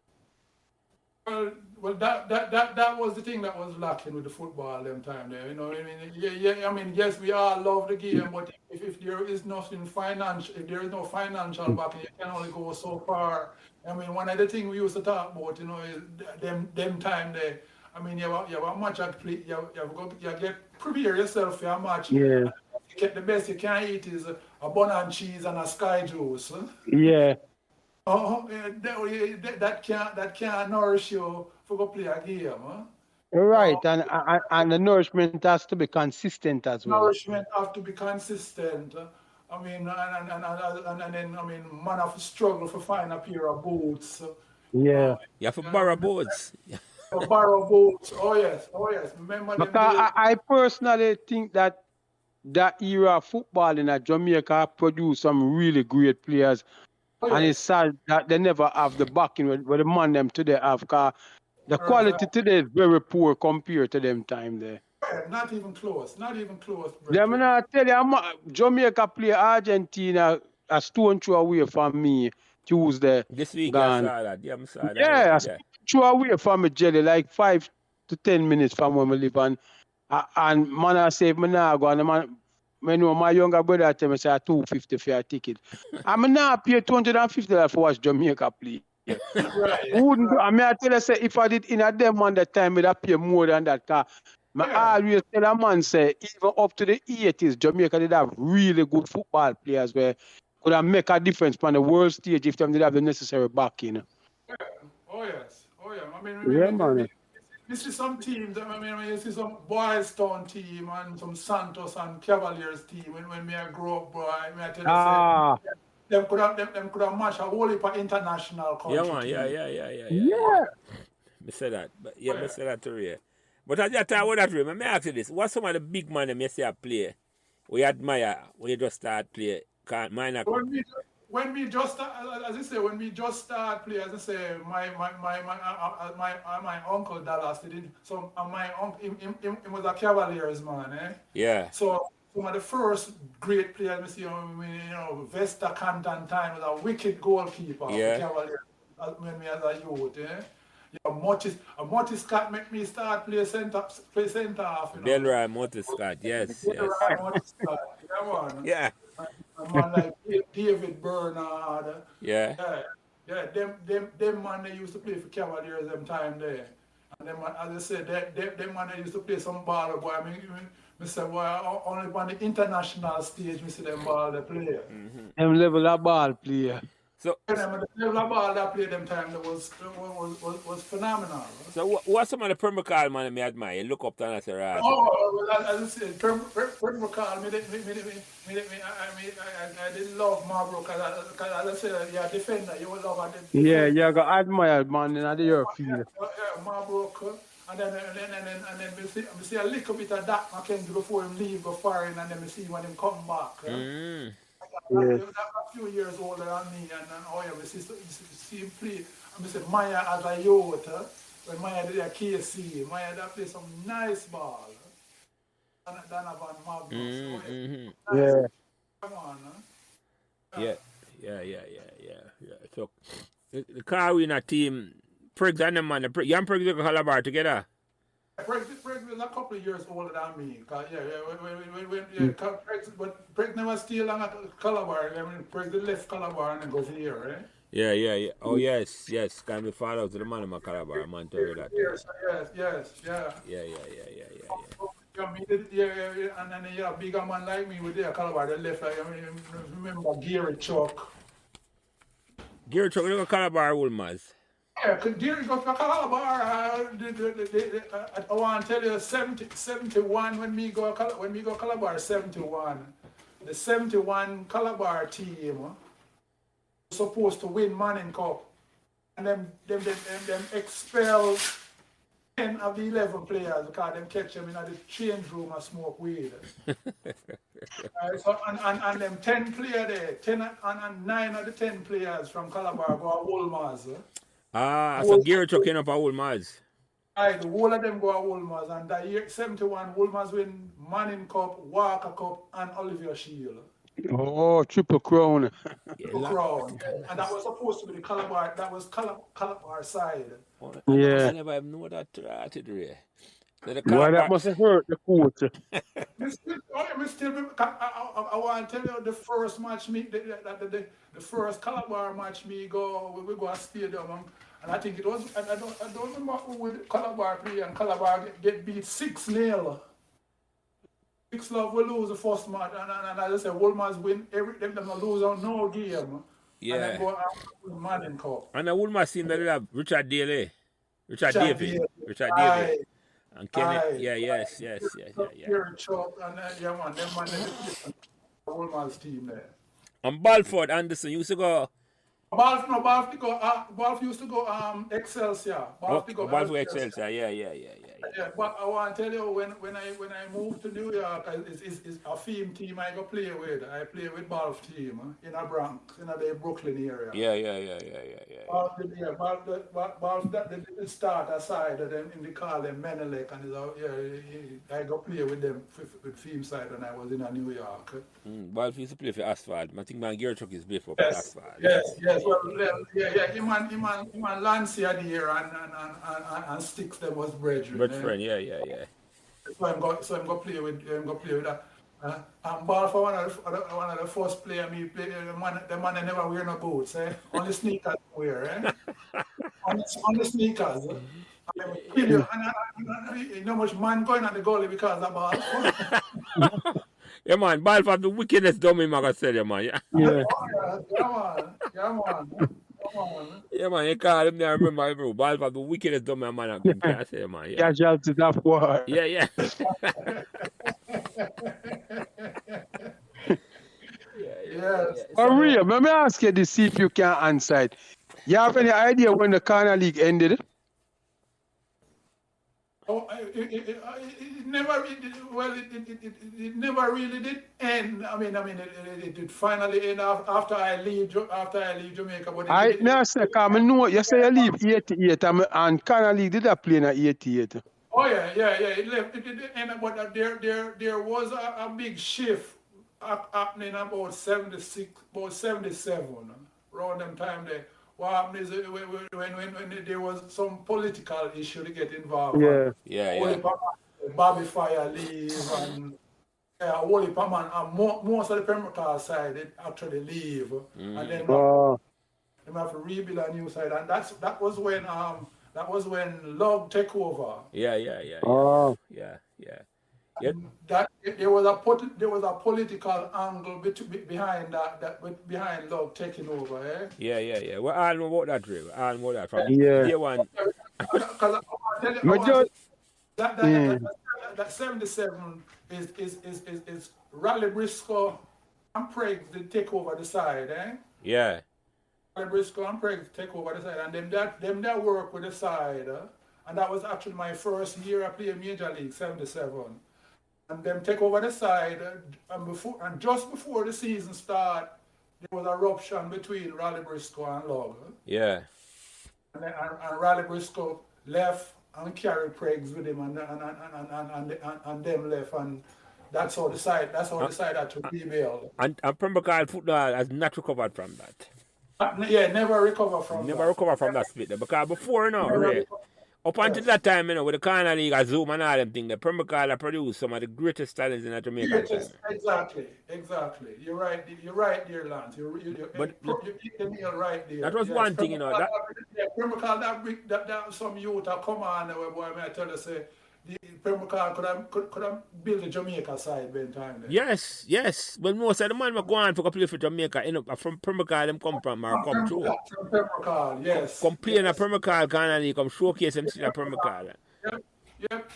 Well, that was the thing that was lacking with the football them time there. You know, I mean, I mean, yes, we all love the game, but if there is nothing financial, if there is no financial backing, you can only go so far. I mean, one of the things we used to talk about, you know, is them time there. I mean, you have a match at play, you get prepare yourself for a match. Yeah. You get the best you can eat is a bun and cheese and a sky juice. Huh? Yeah. Oh, that can't nourish you for go play a game. Huh? Right. And the nourishment has to be consistent as well. Nourishment have to be consistent. I mean, and then I mean, man have to struggle for find a pair of boots. Yeah. you have to borrow boards. Borrow boots. Oh yes. Remember them Because days? I personally think that era of football in Jamaica produced some really great players. Oh And yes. it's sad that they never have the backing where the man them today have. Cause the quality today is very poor compared to them time there. Not even close. Yeah, Brethren. I tell you, Jamaica play Argentina a stone throw away from me Tuesday. This week Gone. I saw that. Yeah, I saw that. Yeah, a Yeah. stone throw away from me, Jelly, like 5 to 10 minutes from where we live. And man, I say, me nah go. And the man, me know my younger brother tell me say $250 for a ticket. I'm not pay $250 for watch Jamaica play. Right. Wouldn't do. I mean, I tell you, say, if I did in a them man that time, I'd pay more than that. Cause I always tell a man, say, even up to the 80s, Jamaica did have really good football players where could have make a difference on the world stage if them did have the necessary backing. Oh yes. I mean, Yeah, man. you see some teams. I mean, you see some Boys Town team and some Santos and Cavaliers team. When me I grow up, boy, I tell you, say, them could have matched a whole heap of international country. Yeah, man. team. Yeah. Me say that. But yeah, me say that to Ray. But I just tell you that, Ray. Let me ask you this. What's some of the big man that you see a play? We admire when you just start play. When we just start, as I say, when we just start play, as I say, my uncle Dallas did some. My uncle, he was a Cavaliers man, eh? Yeah. So some of the first great players we see, you know, Vesta Canton time was a wicked goalkeeper. Yeah. For Cavaliers when we as a youth, eh? Yeah, Morty Scott make me start play center half. You know. Delroy Morty Scott, yes. Morty Scott, yeah, man. Yeah. A man like David Bernard. Yeah. Them man they used to play for Cavaliers them time there. And them, as I said, them man they used to play some ball, boy. I mean, say, boy, only on the international stage, me see them ball they play. Them level of ball player. So, The level of ball they play them time that was phenomenal. So what's some of the Pembroke Hall man me admire? You look up to and I say, right. Oh, well, as I said, Pembroke Hall, I didn't love Marlborough because as I said, you're a defender, you will love it. Yeah, you got admired man in the field. Yeah, Marlborough, and then we see a little bit of that Mackenzie before him leave, go foreign, and then we see when him come back. Yes. A few years older than me, and oh yeah, we see him play. And we said Maya as a youth, when Maya did a KC, Maya that play some nice ball. Donovan Magnus. Yeah. Come on, Yeah. So the car in a team Prigs and them, man. You and Prigs go Calabar together. Prigs was a couple of years older than me. But Prigs never stayed long at Calabar. I mean, Prigs left Calabar and then go here, right? Yeah. Oh, yes. Can be fall out to the man in my Calabar. Man, tell you that. Yes. Yeah. And then a bigger man like me with their Calabar, they left. I remember Gary Chuck. Gary Chuck, you go Calabar, Wilmot. Yeah, Gary got to Calabar. I want to tell you, 71 when me go Calabar, 71. The 71 Calabar team was supposed to win Manning Cup, and them expelled 10 of the 11 players because them catch them in the change room and smoke weed. And them 10 players there, 10 and 9 of the 10 players from Calabar go to Wilmot. So Gary Chuck came up at Wilmot. Aye, the whole of them go to Wilmot, and that year 71, Wilmot win Manning Cup, Walker Cup, and Olivier Shield. Oh, triple crown. Triple crown. And that was supposed to be the Calabar, that was Calabar side. Yeah. I never even know that today. Well, that must have hurt the coach. I want to tell you the first match the first Calabar match we go to stadium, and I think it was I don't remember who with Calabar play, and Calabar get beat 6-0. 6-0 we lose the first match, and as I said, Wilmot win them lose on no game. Yeah. And then go out to the Manning Cup. And the Wilmot team that have Richard Daly. Richard David. And Kenny, yes. Gary Chuck and them Wilmot's team there. And Balford Anderson used to go. Balf used to go Excelsior. Balford Excelsior, yeah. Yeah, but I want to tell you, when I moved to New York, it's a theme team I go play with. I play with Balf team in a Bronx, in the Brooklyn area. Yeah. Balf that they didn't start aside, and then they call them Menelek, and I go play with them with theme side when I was in New York. Balf used to play for Asphalt. I think Gary Chuck is before Asphalt. Yes. Well, him and Lancy are there, and Sticks them was brethren. Yeah. So I'm going to play with that. And Ball for one of the first player me play. The man never wear no boots, eh? Only sneakers wear, eh? Only sneakers. You know much man going at the goalie because of Ball. Yeah, man, Ball for the wickedest dummy, man, I tell you, man. Yeah. Come on. Yeah, man, you call him there, remember, bro. Ball for the wickedest dummy, man, I can say, man. Yeah. Casualty that war. Yeah. Yes. Maria, let me ask you this, see if you can answer it. You have any idea when the Corner League ended? Oh, it never really, well, it never really did end. I mean, it did finally end after I leave Jamaica. But I know you say you leave 88 and Corner League did that play in 88. Oh yeah. It left. It did end, but there was a big shift happening about 76, about 77, around them time there. What happened is when there was some political issue to get involved. Yeah. Bobby Fire leave and Wally Paman and most of the Pembroke Hall side they actually leave. And then they have to rebuild a new side, and that was when Log take over. Yeah. That there was a political angle behind behind Log taking over, eh? Yeah. Well, I know about that, Ray. I know that from day one. Because that 77 is Raleigh Briscoe and Prague they take over the side, eh? Yeah. Raleigh Briscoe and Prague take over the side, and them that work with the side, and that was actually my first year I played Major League, 77. And them take over the side, and just before the season start, there was a rupture between Raleigh Briscoe and Log. Yeah. And Raleigh Briscoe left and carried Prags with him, and them left, and that's how the side had to rebuild. And Pembroke Hall football has not recovered from that. Never recover from Never that. recover from that split there. Because before, you know, Never Ray, recover. up until that time, you know, with the Corner League, Zoom and all them things, the Pembroke Hall produced some of the greatest talents in Jamaica at the time. Exactly. You're right there, Lance. You But hit the nail right there. that was one thing, you know. Pembroke Hall, that some youth that come on, boy, may I tell you, say, the Pembroke Hall could have built a Jamaica side by time. Yes. But most of the man were going for play for Jamaica, you know, from Pembroke Hall, them come from or come through. From Pembroke Hall, yes. Come play in a Pembroke Hall Corner League, come showcase them in a Pembroke Hall. Yep.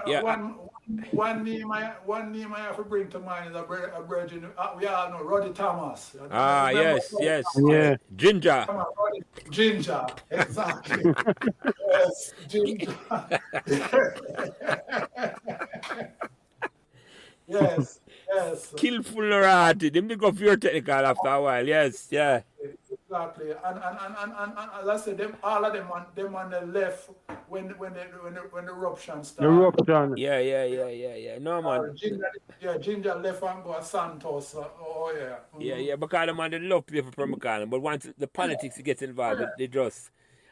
Yeah. One name I have to bring to mind is a virgin. We all know Roddy Thomas. Yes. Yeah. Ginger. Ginger, exactly. Yes, Ginger. yes. Skillful Narati. Them they go for your technical after a while. Yes, yeah. Exactly. And as I said, all of them on the left when the eruption started. Eruption. Yeah. No man. Ginger left and go Santos. Yeah, because the man they love play for Pembroke Hall, but once the politics gets involved, they just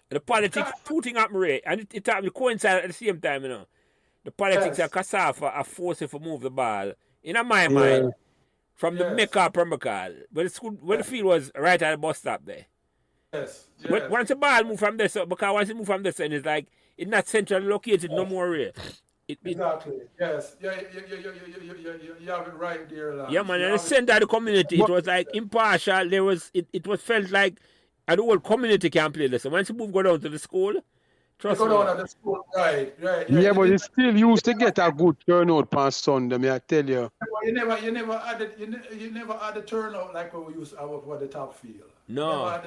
the politics two things happen, Ray, and it coincide at the same time, you know. The politics of Kasafa are forced to move the ball. In my mind, from the Mecca of Pembroke Hall, but it's good when the field was right at the bus stop there. Yes. Once the ball move from there, so because once it move from there, so it's like it's not centrally located no more. Ray. Exactly. Yes. You have it right there, Lance. Yeah, man. And the center of the community, it was like impartial. There was it was felt like the whole community can play this. So once you go down to the school, trust me. Go down to the school, right. Yeah, but it still used to get a good turnout on Sunday, may I tell you. You never had the turnout like what we used to have for the top field. No. I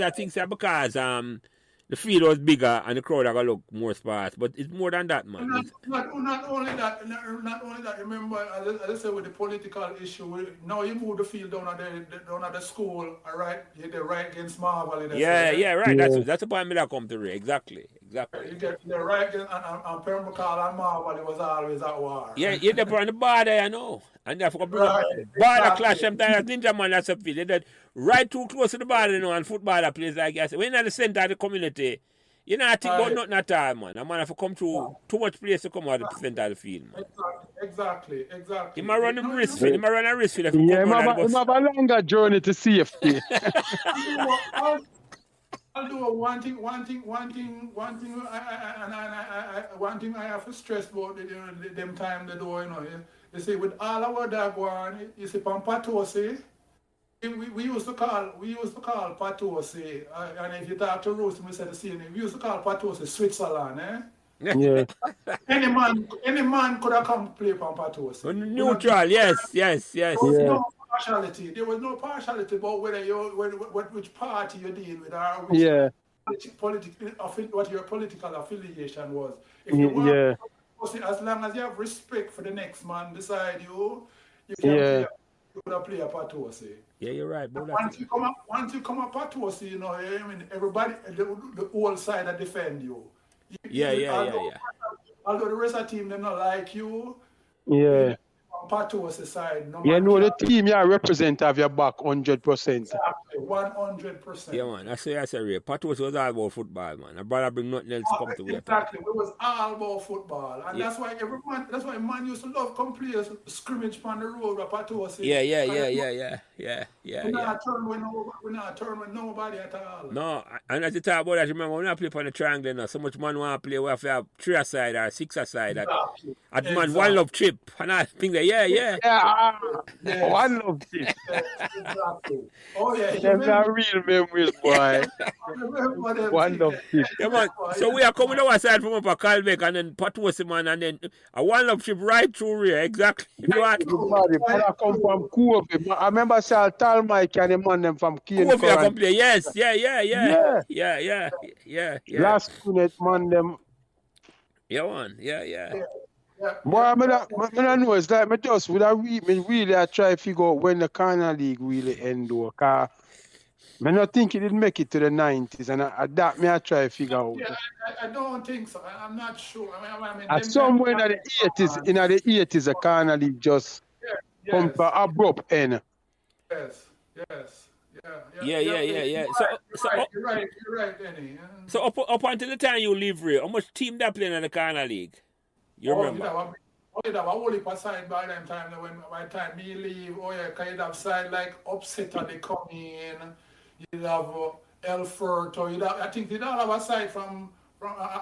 think so because the field was bigger and the crowd are gonna look more sparse. But it's more than that, man. Not only that. Remember, as I said, with the political issue, now you move the field down at the school, all right? You're right against Marvel. Yeah, right. Yeah. That's the point I come to, Ray. Exactly. You get the right against and Pembroke Hall and Marvel, it was always at war. Yeah, you're on the border, you know. And therefore, border clash sometimes. Ninja man, that's a field. They're right too close to the border, you know, and football plays like I said. When you're at the center of the community, you know, I think about nothing at all, man. A man have to come through too much place to come out of the center of the field, man. Exactly. He might run a risk field. He might run a risk field. Yeah, he have a longer journey to safety. I'll do one thing I have to stress about them time they do, you know. You see, with all our dog one, you see, from Patosi, we used to call Patosi, and if you talk to Rose, we said the same name. We used to call Patosi Switzerland, eh? Yeah. Any man could have come play from Patosi. Neutral, yes. There was no partiality. There was no partiality about which party you deal with or which what your political affiliation was. If you want, as long as you have respect for the next man beside you, you can play a Patosi. Yeah, you're right. Once you come up Patosi, you know, I mean, everybody, the whole side that defend you. Although the rest of the team, they not like you. Yeah. Patosi side. The team you represent have your back 100%. Exactly, 100%. Yeah, man. That's a real. Patosi was all about football, man. I brother bring nothing else come to Exactly. It was all about football. And that's why man used to love come play scrimmage on the road with Patosi. Yeah. We're not turn with nobody at all. No, and as you talk about that, remember when I play on the triangle now, so much man want to play, we have to have 3 aside or 6 aside. At man, one love trip. And I think that, one love trip. Exactly. Oh, yeah. That's a real memories, boy. One love trip. Yeah, man. So we are coming our side from up a Calbeck and then Patosi, man, and then a one love trip right through here. Exactly. I come from Kobe. I remember Tal Mike and the man them from Kingston. Yes. Yeah. Last minute man them. Yeah, man. Yeah. Boy, I know it's like I try to figure out when the Corner League really end though. Cause I don't think it did make it to the 90s, and I try to figure out. Yeah, I don't think so. I'm not sure. I mean somewhere in the 80s, the Corner League just come to an abrupt end. Yes. Yeah. You're right, Danny. So up until the time you leave Ray, how much team that playing in the Corner League? You remember? You'd have a whole heap of side by the time by the time me leave. Oh yeah, cause you'd have side like Upsetter they come in. You'd have Elford, or I think they don't have a side from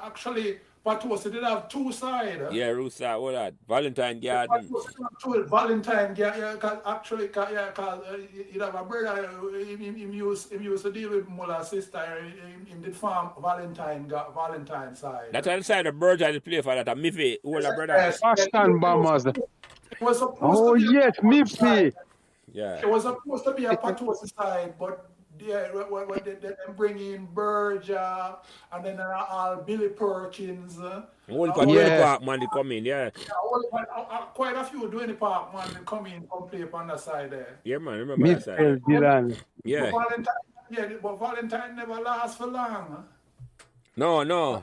actually Patosi did have two sides. Yeah, Rooster, all that. Valentine Garden. Valentine, yeah, cause actually, cause you have a brother, him used to deal with Muller's sister, him did farm Valentine side. That's on the side of Birds I play for that, a Miffy, older brother. Yes, Boston Bombers. It was supposed to be yes, Miffy. Yeah. It was supposed to be a Patosi side, but when they bring in Berger, and then all Billy Perkins. Park man, they come in, yeah. Quite a few doing the park man, they come in and play on the side there. Yeah, man, remember that side. Yeah. But Valentine never lasts for long. No. No,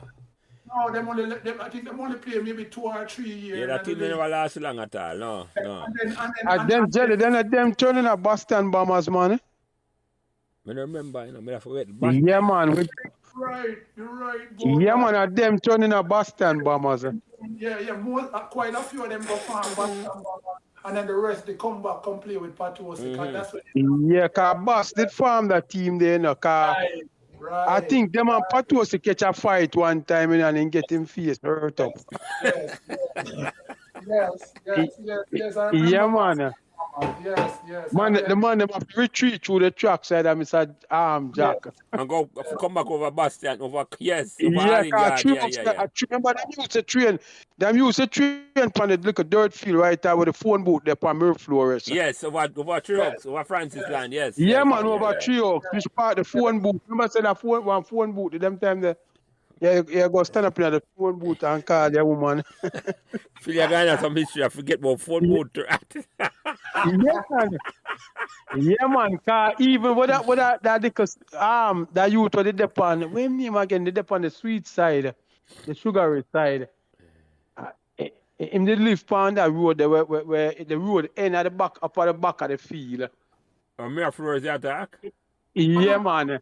I think they only play maybe 2 or 3 years. Yeah, that team never last long at all. No. And then Jelly, them turning a Boston Bombers, man. I don't remember, I forget. Yeah, man. You're right. Yeah, man, them turning a Boston Bombers. Yeah, quite a few of them go farm Boston Bombers. And then the rest, they come back and play with Patosi. That's what because Boss did farm that team there, Right. I think them and Patosi catch a fight one time and then get him face hurt up. Yes. Yeah, man. Yes. Man, the man them have to retreat through the track side of Mr. Jack. And come back over Boston, over remember them used to train. Them used to train on the little dirt field right there with the phone booth there on Murph Flores. Yes, over Three Oaks, over Francis Land, yes. Yeah, man, over Three Oaks. Which part the phone booth. Remember said that phone booth at them time there. Yeah, go stand up in the phone booth and call the woman. Feel you're going to have some history. I forget about phone booth. Yeah, man. Cause even with that because that youth was the on when name again they on the sweet side, the sugary side. Him did live on that road there where the road end at the back up at the back of the field. Mere Flores attack? Yeah, man.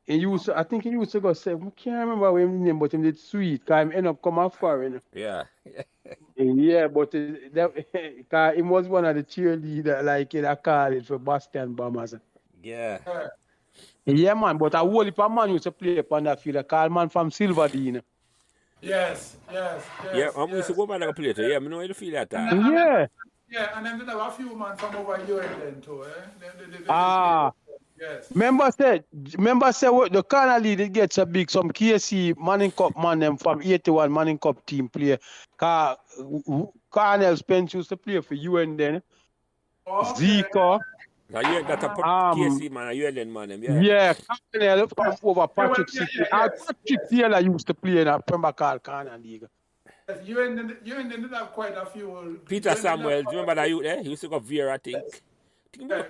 I think he used to go say, I can't remember what his name, but him did sweet, because he ended up coming foreign. Yeah. Yeah, but he was one of the cheerleaders, like I call it, for Boston Bombers. Yeah. Yeah, man, but a whole heap of man used to play upon that field, a call man from Silverdine. Yes. Yeah, we used to go back and play too. Yeah, I know how to feel that time. Yeah, and then there were a few man from over here then too, Yes. Remember said the Corner League it gets a big some KC Manning Cup man them from 81 Manning Cup team player. Cornell Spence used to play for UN then. Zico. Now you ain't got a KC man, you then man them, yeah. Yeah, Cornell from over Patrick City. Patrick Taylor used to play in a Pembroke Hall Corner League. Yes, you did have quite a few. Peter Samuel, do you remember that youth there? He used to go Vera, I think. Yeah.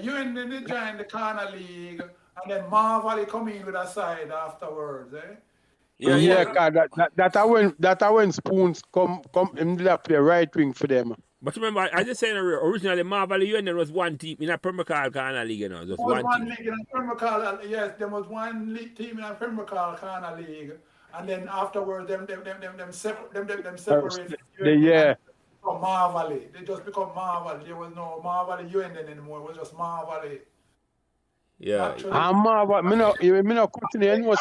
You and then they joined the Corner League, and then Marvel come in with a side afterwards, eh? Yeah. That when Spoons come and did play right wing for them. But remember, I just saying originally Marvel Union was one team in a Pembroke Hall Corner League, just there was one league in Pembroke Hall. Yes, there was one team in a Pembroke Hall Corner League, and then afterwards them separate. Yeah. Marvel. They just become Marvel. There was no Marvel UN anymore. It was just Marvel. Yeah. Actually, Marvel. Me no continue. You know,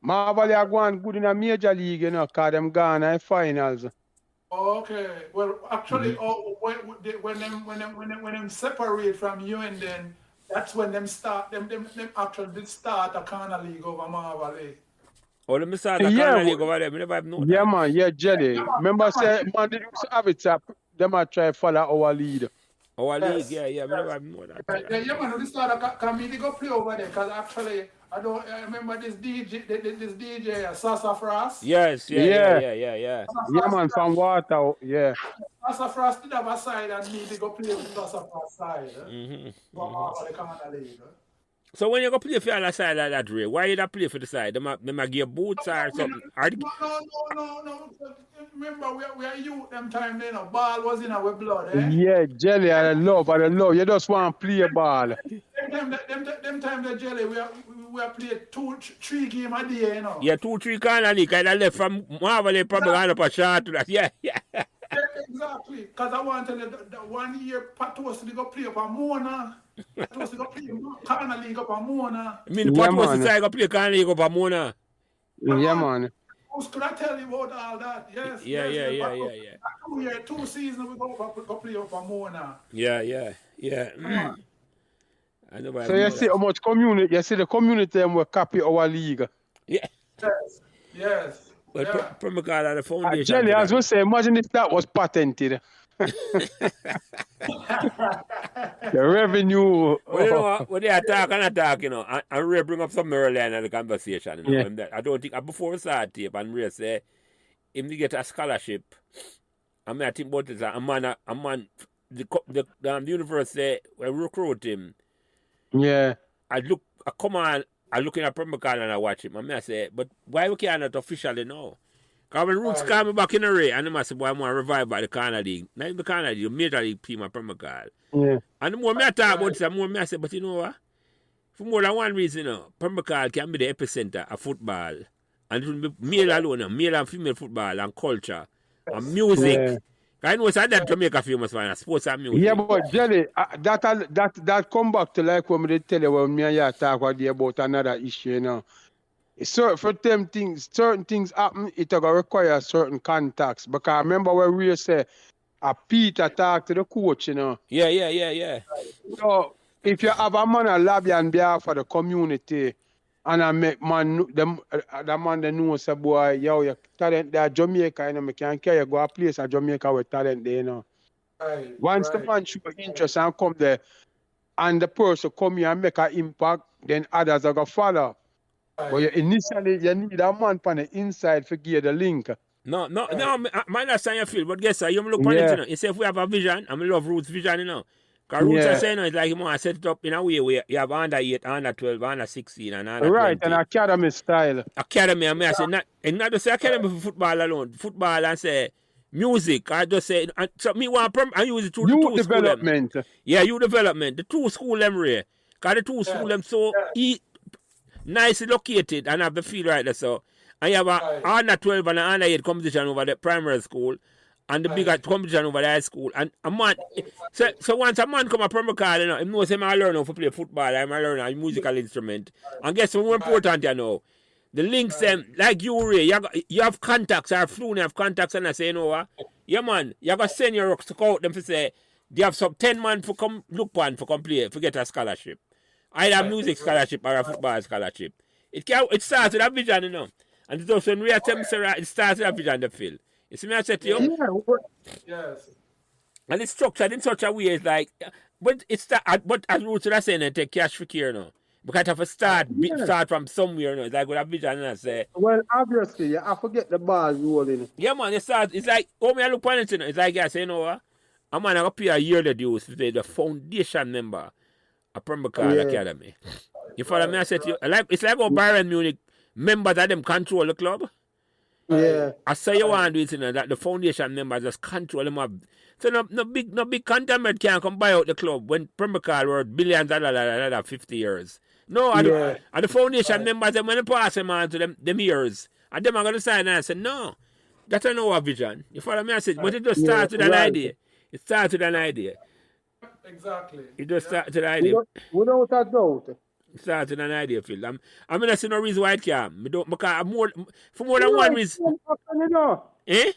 Marvel are going good in a major league, because them gone in finals. Okay. Well, actually, when them separate from UN, then that's when them start. Them actually did start a Corner League over Marvel. Oh, let me start the Corner League over there. I never know that. Yeah, man. Yeah, Jelly. Remember, say, man, they used to have it. Them might try to follow our lead. Our league, yeah. I never know that. Yeah, man. This start a comedy go play over there because actually, I remember this DJ, Sasa Frost. Yes, yeah. Yeah, man, from Water, yeah. Sasa Frost did have a side and me to go play with Sasa Frost side. For the Corner League. So when you go play for the other side like that, Ray, why you not play for the side? They might give you boots or something. No. Remember, we are youth them time, you know. Ball was in our blood, eh? Yeah, Jelly, I love. You just want to play a ball. Them time the Jelly, we are play 2-3 game a day, you know. Yeah, 2-3 corner league. I left from Marvel, they probably got up a shot to that. Yeah. Yeah, exactly. Because I want to tell you, the 1 year Patos to go play up a Mona. Patos to go play corner league up a Mona. I mean, Patos to go play corner league up a Mona. Yeah, man. Could I tell you about all that? Yes. Yeah. 2 seasons we go play up a Mona. Yeah. I know. So you see how much community, the community will copy our league. Yeah. Yes. Well, Pembroke Hall had the foundation. Jelly, as we say, imagine if that was patented. The revenue. Well, you know what? When they attack, you know, and Ray bring up something earlier in the conversation. You know, I don't think, before we start tape, and Ray say, if they get a scholarship, I mean, I think about it, a man, the university will recruit him. Yeah. I come on, I look in a Pembroke Hall and I watch him. And I say, but why we can't not officially know? Because when Roots call me back in the Ray, and I say, boy, I want to revive by the corner league. Not even the corner league, the major league team at Pembroke Hall. Yeah. And the more I talk about it, the more I say, but you know what? For more than one reason, you know, Pembroke Hall can be the epicenter of football. And it will be male alone, male and female football and culture and music. Yeah. I know it's that Jamaica famous for sports and music. Yeah, but Jelly, that come back to like when they tell you when me and you talk about another issue, you know. So for them things, certain things happen, it will require certain contacts. Because I remember when we say Peter talk to the coach, you know. Yeah. So if you have a man a lobby on behalf of the community, and I make man the man they know say boy, your talent there Jamaica, you know, me can carry you go a place at Jamaica with talent there, you know. Once the man show interest and come there, and the person come here and make an impact, then others are gonna follow. But initially you need a man on the inside to give the link. No, I might not say you feel, but guess what? You look on it, you know. You say if we have a vision, and we love Roots' vision, you know. Because Roots are saying, it's like you want to set it up in a way where you have under 8, under 12, under 16, and under 20. An academy style. Academy, I mean, I say, and not just say academy for football alone. Football and say music. I just say, and so me want I use it through the two development. School. Yeah, youth development. The two school them, Ray. Because the two school them so nicely located and have the feel right there. So, and you have a under 12 and an under 8 competition over the primary school. And the bigger competition over the high school. And a man, so once a man come a Pembroke Hall, you know, he knows him I learn how to play football, I learn a musical instrument. And guess what more important, you know? The links them, like you, Ray, you have contacts, or fluent have contacts, and I say, you know what? Yeah, man, you got to send your rocks to out them to say, they have some 10 man for come look on for come play, for get a scholarship. Either a music scholarship or a football scholarship. It starts with a vision, you know. And it's also when we attempt it starts with a vision to fill. You see me, I said to you? Yes. And it's structured in such a way, it's like, but as Roots are saying, they take cash for care now. Because you have to start from somewhere, you know. It's like with a vision, and I say. Well, obviously, I forget the ball rolling. Yeah, man, it's like, oh, me, I look on it, you know. It's like I say, you know what? I'm going to pay a yearly dues to be the foundation member of Pembroke Hall Academy. You follow me? I said to you, it's like how Bayern Munich members of them control the club. Yeah. I say you want to do it, you know, that the foundation members just control them up. So no big conglomerate can come buy out the club when Pembroke Hall worth billions of dollars another 50 years. No, and the foundation members, when they pass them on to them years, and them are going to sign and I say, no, that's not our vision. You follow me? I said, but it just starts with an idea. It starts with an idea. Exactly. It just starts with an idea. Without a doubt. It starts with an idea, Phil. I mean, I see no reason why it can't. Because for more than one reason. Eh?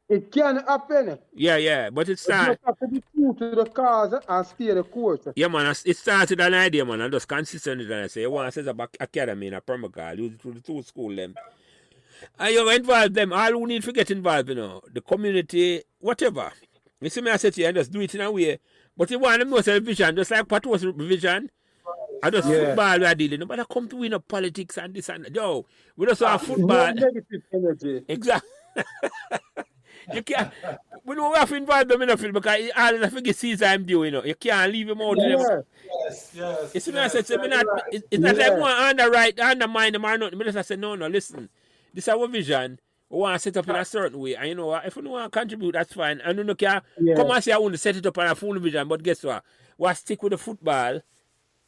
It can happen. Yeah, but it starts. You have to be true to the cause and stay the course. Yeah, man, it starts with an idea, man, and just consistent with it. And I say, you want to set up an academy in a Pembroke Hall, use it through the two school them. And you involve them, all who need to get involved, you know, the community, whatever. You see me, I said to you, and just do it in a way. But you want them to know vision, just like what was vision. I just football we are dealing. Nobody come to win up politics and this and that. Yo, we just have football. Negative energy. Exactly. You can't. We know we have to involve them in the field because all the forget sees I'm doing. You can't leave him out. Yeah. Yes. It's me I said, so me not, Right. it's not like Yeah. one undermine them or nothing. But I said, no, listen. This is our vision. We want to set up in a certain way. And you know what? If you want to contribute, that's fine. And you know, can come and say I want to set it up on a full vision. But guess what? We stick with the football.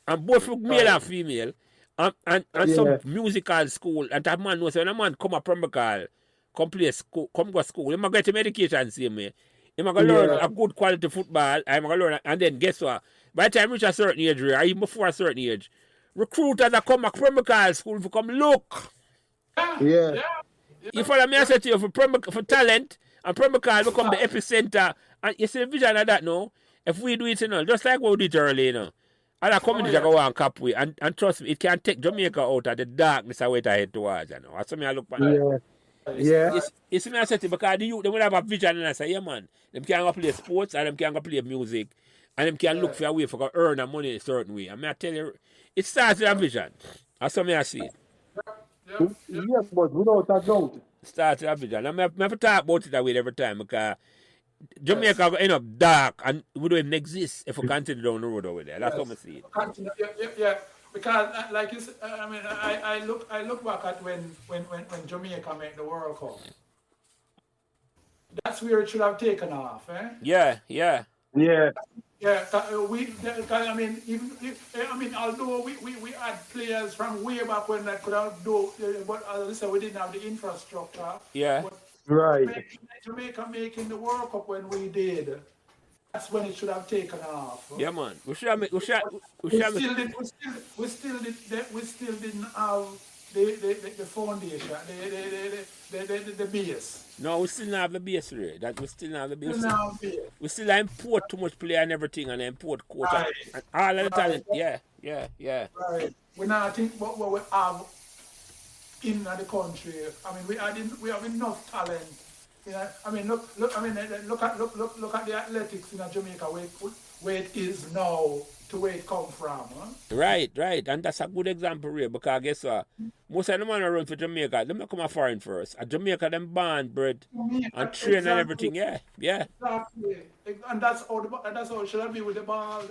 And both male and female. And some musical school. And that man knows when a man come up from Pembroke, come play school, come go to school. He might get him education same way. He might learn a good quality football. And he might learn. And then guess what? By the time you reach a certain age, or even before a certain age, recruiters that come back from Pembroke school to come look. Yeah. You follow me? I said to you for talent, and Pembroke become the epicenter. And you see the vision of that now. If we do it, you know, just like what we did earlier, you know. Other communities go on cap with, and trust me, it can take Jamaica out of the darkness away to head towards, you know. That's something I look back. You see me? I said to you, because the youth, they will have a vision, and I say, yeah, man, them can go play sports, and them can go play music. And them can look for a way for earn a money a certain way. I mean, I tell you, it starts with a vision. That's something I see. Yeah, but without a doubt. It starts with a vision. I have to talk about it that way every time because Jamaica will end up dark and we don't even exist if we continue down the road over there. That's how I see it. Yeah. Because like you said, I mean, I look back at when Jamaica made the World Cup. That's where it should have taken off, eh? Yeah. Yeah. Yeah, I mean, although we had players from way back when that could have do, but as I said, we didn't have the infrastructure. Yeah. But Right. Jamaica making the World Cup when we did, that's when it should have taken off. Yeah, man. We still didn't have the foundation, the base. No, we still don't have the base rate. We still don't have the base. Now, base. We still import too much player and everything and import coach and all of the talent. Yeah. Right. We now think what we have in the country. I mean, we have enough talent. You know, I mean, look at the athletics in Jamaica where it is now to where it come from. Huh? Right. And that's a good example, Ray, because guess what? Most of the men who run for Jamaica, them not come foreign first. At Jamaica, them born, bred, and train and everything. Yeah. Exactly. And that's how it should be with the ball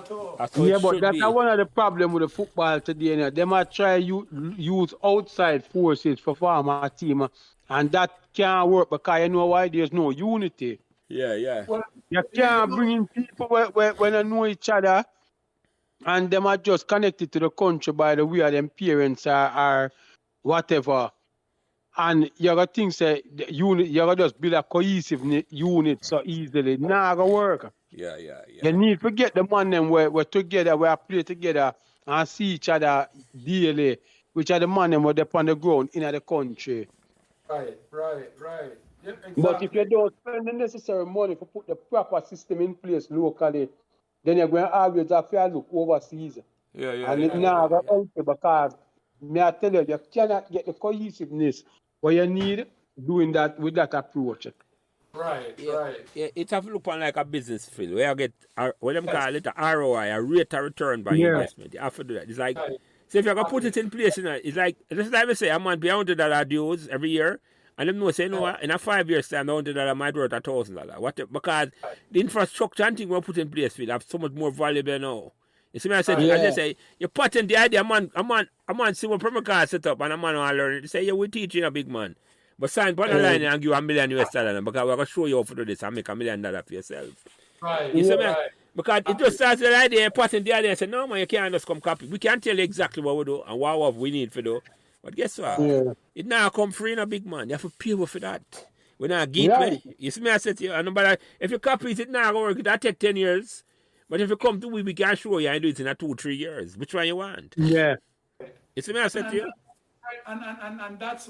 too. Yeah, but that's one of the problems with the football today. You know. They might try use outside forces for form a team, and that can't work because you know why? There's no unity. Yeah. Well, you can't bring in people when they know each other, and them are just connected to the country by the way of them parents or whatever. And you got things say unit, you got just build a cohesive unit so easily. Nah, gonna work. Yeah. You need to get the man them we're together, we play together and see each other daily, which are the man them were on the ground in the country. Right. Yep, exactly. But if you don't spend the necessary money to put the proper system in place locally, then you're going to always have to look overseas. Yeah. And it's not going to help you because, may I tell you cannot get the cohesiveness what you need doing that with that approach. Right. Yeah, it have to look on like a business field where you get what them call it a ROI, a rate of return by investment. You have to do that. It's like so if you're gonna put it in place, you know, it's like just like I say, I'm on $100 dues every year. And them know say, you know what, in a 5 years time, the $100 might worth $1,000. Because the infrastructure and thing we put in place will have so much more valuable now. You see me, I said, I just say, you patent the idea, a man see what Pembroke set up and a man want to learn it. They say, yeah, we're teaching a big man. But sign on the line and give you $1 million US because we're going to show you how to do this and make $1 million for yourself. Right. You see me? Because it just starts with the idea, patent the idea and say, no man, you can't just come copy. We can't tell you exactly what we do and what we need to do. But guess what? Yeah. It now come free in a big man. You have to pay for that. We're not gateway. You see me, I said to you, and nobody, if you copy it now going to work, it'll take 10 years. But if you come to we can show you and do it in 2-3 years. Which one you want? Yeah. You see me, I said to you? And that's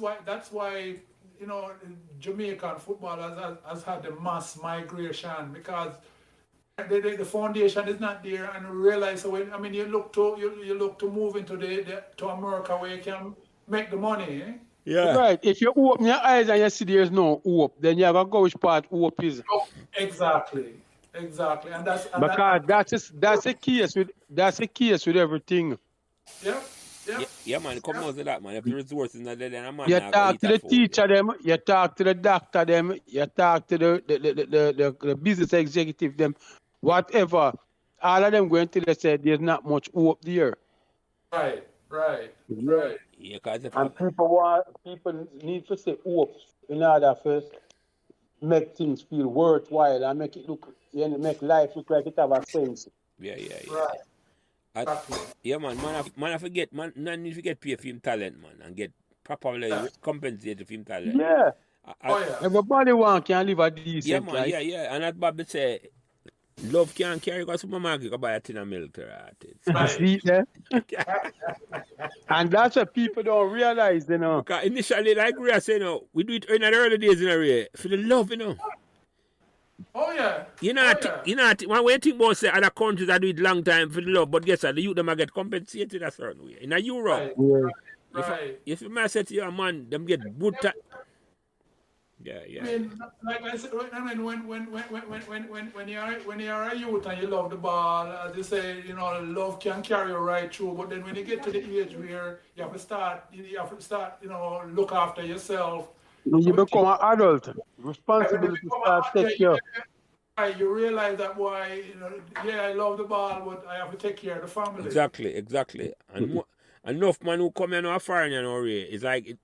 why you know Jamaican football has had the mass migration because the foundation is not there and you realize when you look to move into to America where you can make the money. Eh? Yeah. Right. If you open your eyes and you see there's no hope, then you have to go which part hope is. Oh, exactly. And that's the case with everything. Yeah. Yep. Yeah, man, come out of that, man. If the resources not there, then a man You not go talk eat to a the food. teacher them, you talk to the doctor them, you talk to the business executive them, whatever. All of them going to they say there's not much hope there. Right. Yeah. Yeah, cause if And people need to say hope in order for make things feel worthwhile and make it look make life look like it have a sense. yeah. Right. I, Exactly. yeah, man, I forget, man need to get paid for him talent, man, and get properly Yeah. compensated for him talent. Yeah. I, Oh yeah. Everybody can live a yeah, decent man, life. yeah. And that Bobby say, love can't carry go supermarket, go buy a tin of milk to You Right. see there? And that's what people don't realize, you know. Because initially, like we are saying, we do it in the early days in a way, for the love, Oh yeah. You know, when we think about say other countries that do it long time for the love, but guess what, the youth them a get compensated a certain way. In a Europe, Right. Yeah. Right. if you say to you, man, them get good time. Yeah. I mean, like I said, I mean, when you're a youth and you love the ball, as you say, love can carry you right through. But then when you get to the age where you have to start, look after yourself. You become an adult. Responsibility start take care. You realize that boy, I love the ball, but I have to take care of the family. Exactly. And enough man who come here now foreign, Ray, it's like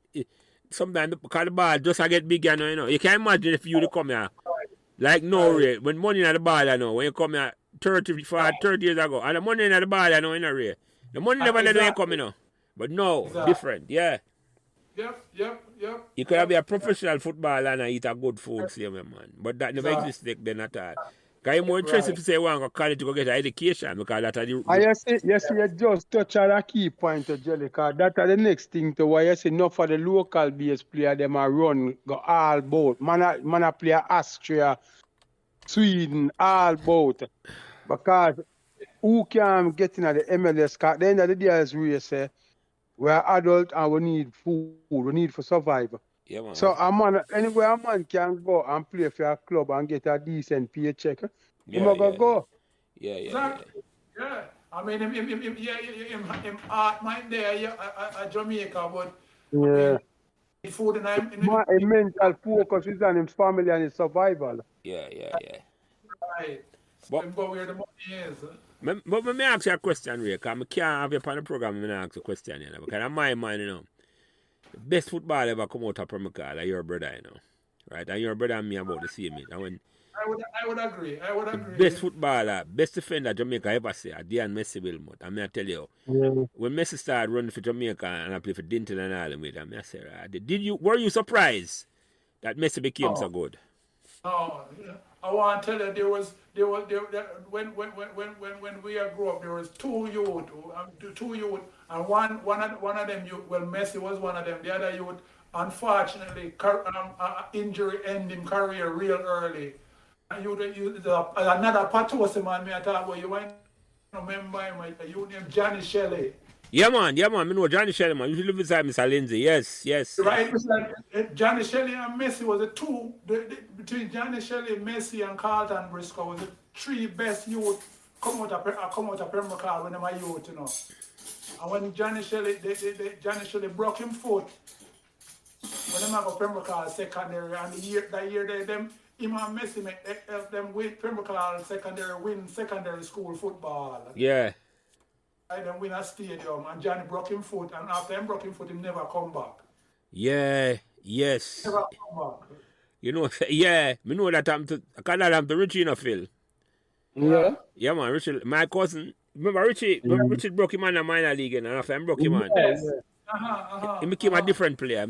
sometimes because the ball just a get bigger, you can't imagine if you to come here. Like no Ray, when money in the ball, when you come here 30 years ago, and the money in the ball, in a Ray. The money never let you come, But no, different, yeah. Yep. You could be a professional footballer and eat a good food, same way, man. But that never exists then at all. Because you're more interested to say, well, go college to go get an education because that's the... Yes, you just touch on a key point, Jelly, because that's the next thing to why you say enough for the local base player, them a run, go all boat. Man a play Austria, Sweden, all boat. Because who can get in the MLS? Because at the end of the day, as we say, we're adult and we need food, we need for survive. Yeah, man. So anywhere a man can go and play for a club and get a decent paycheck, go. Yeah. Yeah. I mean, him art might there at Jamaica, but Yeah. food and His mental focus is on his family and his survival. Yeah. Right. But Go where the money is. But let me ask you a question, Ray, because I can't have you on the program and ask you a question, because in my mind, the best football ever come out of Pembroke Hall is your brother, right? And your brother and me about the same age. And when I would agree. the best footballer, best defender Jamaica ever say, Dian Messi Wilmot. And I tell you, when Messi started running for Jamaica and I played for Dinton and all them with him, I say, were you surprised that Messi became so good? No, I want to tell you, there was when we grew up, there was two youth, and one of them youth, well, Messi was one of them. The other youth, unfortunately, injury ended his career real early. And another Patosi man, me I talk about, you might remember him, a youth named Johnny Shelley. Yeah, man. Me know Johnny Shelley, man. You live beside Mr. Lindsay. Yes. Right, Johnny Shelley and Messi was the two, between Johnny Shelley, Messi, and Carlton Briscoe was the three best youth come out of Pembroke Hall when they were youth, And when Johnny Shelley broke his foot, when they go Pembroke Hall secondary, and that year him and Messi helped them win Pembroke Hall secondary school football. Yeah. I then win a stadium, and Johnny broke his foot, and after him broke his foot, he never come back. Yes. Never come back. Me know that I'm to Richie, Phil. Yeah. Yeah, man, Richie, my cousin. Remember Richie broke him in the minor league, and after him broke him on. Yes. He became a different player.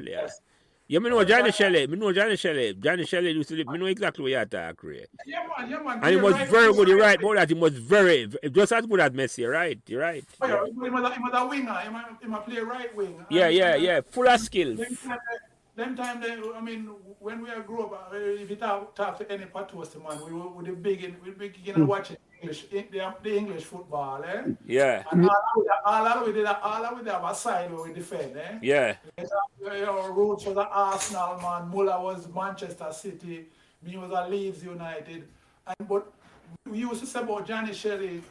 Yes. Yeah, me know Johnny Shelley. Johnny Shelley used to live. Me know exactly what you're talking, Ray. Yeah, man. And he was very good. You're right about that. He was just as good as Messi. You're right. He was a winger. He might play right wing. Yeah. Full of skills. Them time, when we grew up, if you talk to any Patosi man, we would be beginning watching the English football, eh? Yeah. And all of we have a side where we defend, eh? Yeah. Roots was Arsenal, man. Muller was Manchester City. Me was a Leeds United. But we used to say about Johnny Shelley,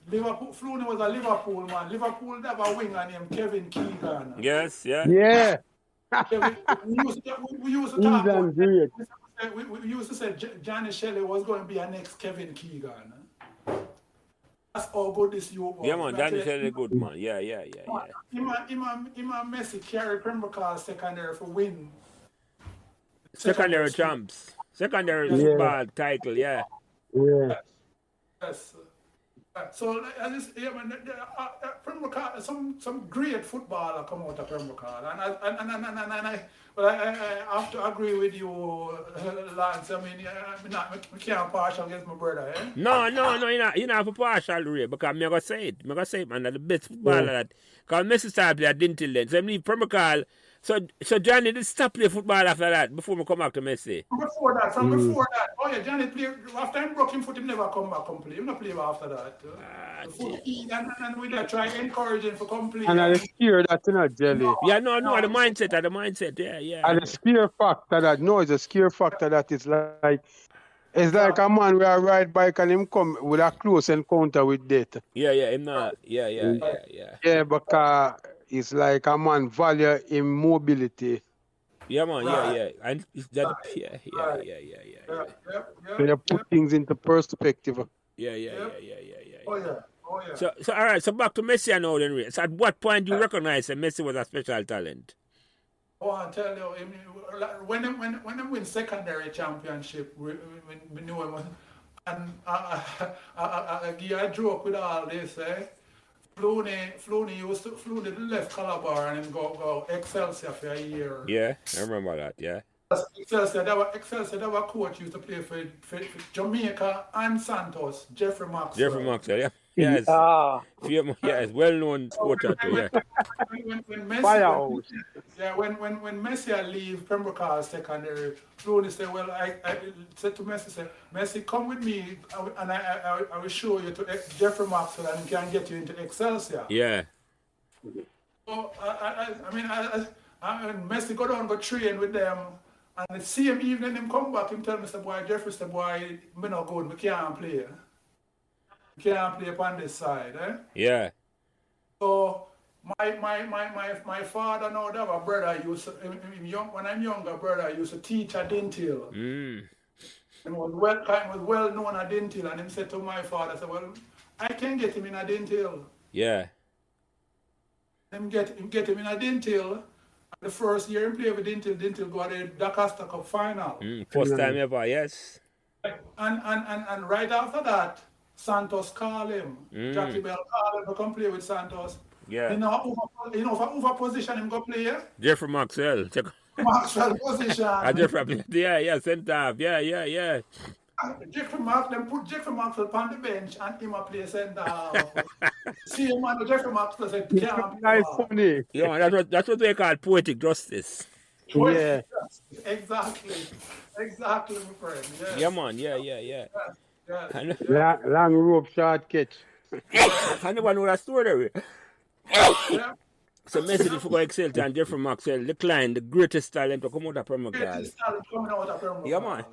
Liverpool, Flooney was a Liverpool man. Liverpool have a winger named Kevin Keegan. Yes, yeah. Yeah. We used to talk England about. great. We used to say Johnny Shelley was going to be our next Kevin Keegan. That's how good this youth was. Yeah, man, Danny said a good man. Yeah. Him and Messi carry Pembroke Hall secondary for win. Secondary champs. Secondary Yeah. football title, yeah. Yeah. Yes. So I just Pembroke Hall, some great footballer come out of Pembroke Hall, and I have to agree with you, Lance. I mean, I can't partial against my brother. Eh? No, you're not for partial, Ray, because I'm going to say it, man, that the best footballer that, because Messi started play at Dintil then, so I leave Pembroke Hall. So Johnny did stop play football after that, before we come back to Messi. Before that, oh yeah, Johnny played, after he broke him foot, he never come back and play. He not play after that. And we try to encourage him to come play. And I scare that, Jelly. Yeah, no, the mindset, yeah. And the scare factor that, it's a scare factor that it's like a man where I ride bike and him come with a close encounter with death. Yeah, him not, yeah. Yeah, because it's like a man value in mobility. Yeah, man, yeah. And it's that, yeah. So you put things into perspective. Yeah. Oh yeah. So all right, so back to Messi now then, Ray. So at what point do you recognize that Messi was a special talent? Oh, I tell you, when I win secondary championship, we knew him, and I give a joke with all this, eh? Flooney left Calabar and him go Excelsior for a year. Yeah, I remember that, yeah. Excelsior, that was coach used to play for Jamaica and Santos, Jeffrey Maxwell. Yeah. Yes. Yes, well-known sporter too, yeah. When Messi, Firehouse. When Messi leave Pembroke Hall secondary, Flooney said, well, I said to Messi, Messi, come with me and I will show you to Jeffrey Maxwell and can get you into Excelsior. Yeah. So, Messi go down, go train with them, and the same evening him come back, him tell me, boy, Jeffrey, boy, me not good, me can't play. Can't play upon this side, eh? Yeah. So my father now that a brother used to, when I'm younger brother used to teach at Dintil. And was well known at Dintil, and him said to my father, well, I can get him in a Dintil. Yeah. Get him in a Dintil. The first year he played with Dintil go to the D'Costa Cup final. First time ever, yes. And right after that, Santos call him. Jackie Bell call him to come play with Santos. Yeah. You know for over position him go play, yeah? Jeffrey Maxwell. Maxwell position. Jeffrey, yeah, center half. Yeah. Jeffrey Maxwell on the bench and him a play center half. See him man, Jeffrey Maxwell said, can't Nice funny. Yeah, that's what they call poetic justice. Yeah. Exactly, my friend. Yes. Yeah, man, yeah. Long rope, short catch. I never know that story. Yeah. So Messi did for Excelsior and Jeffrey Maxwell declined the greatest talent to come out of Pembroke Hall. Greatest talent coming out of Pembroke Hall. Yeah, man.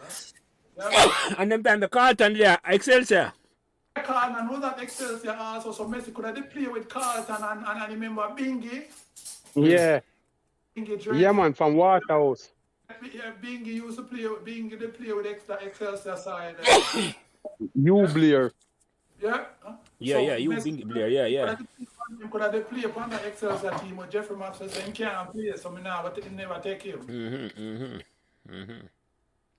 Yeah. And them time the Carlton there, Excelsior. Carlton was at Excelsior also, so Messi could have play with Carlton and I remember Bingy. Yeah. Yeah, man, from Waterhouse. Yeah, Bingy used to play with Excelsior side. You Blair. Yeah. Yeah, you Bingy Blair, yeah. Could have play upon the Excelsior team with Jeffrey Maxwell saying he can't play, so me never take him.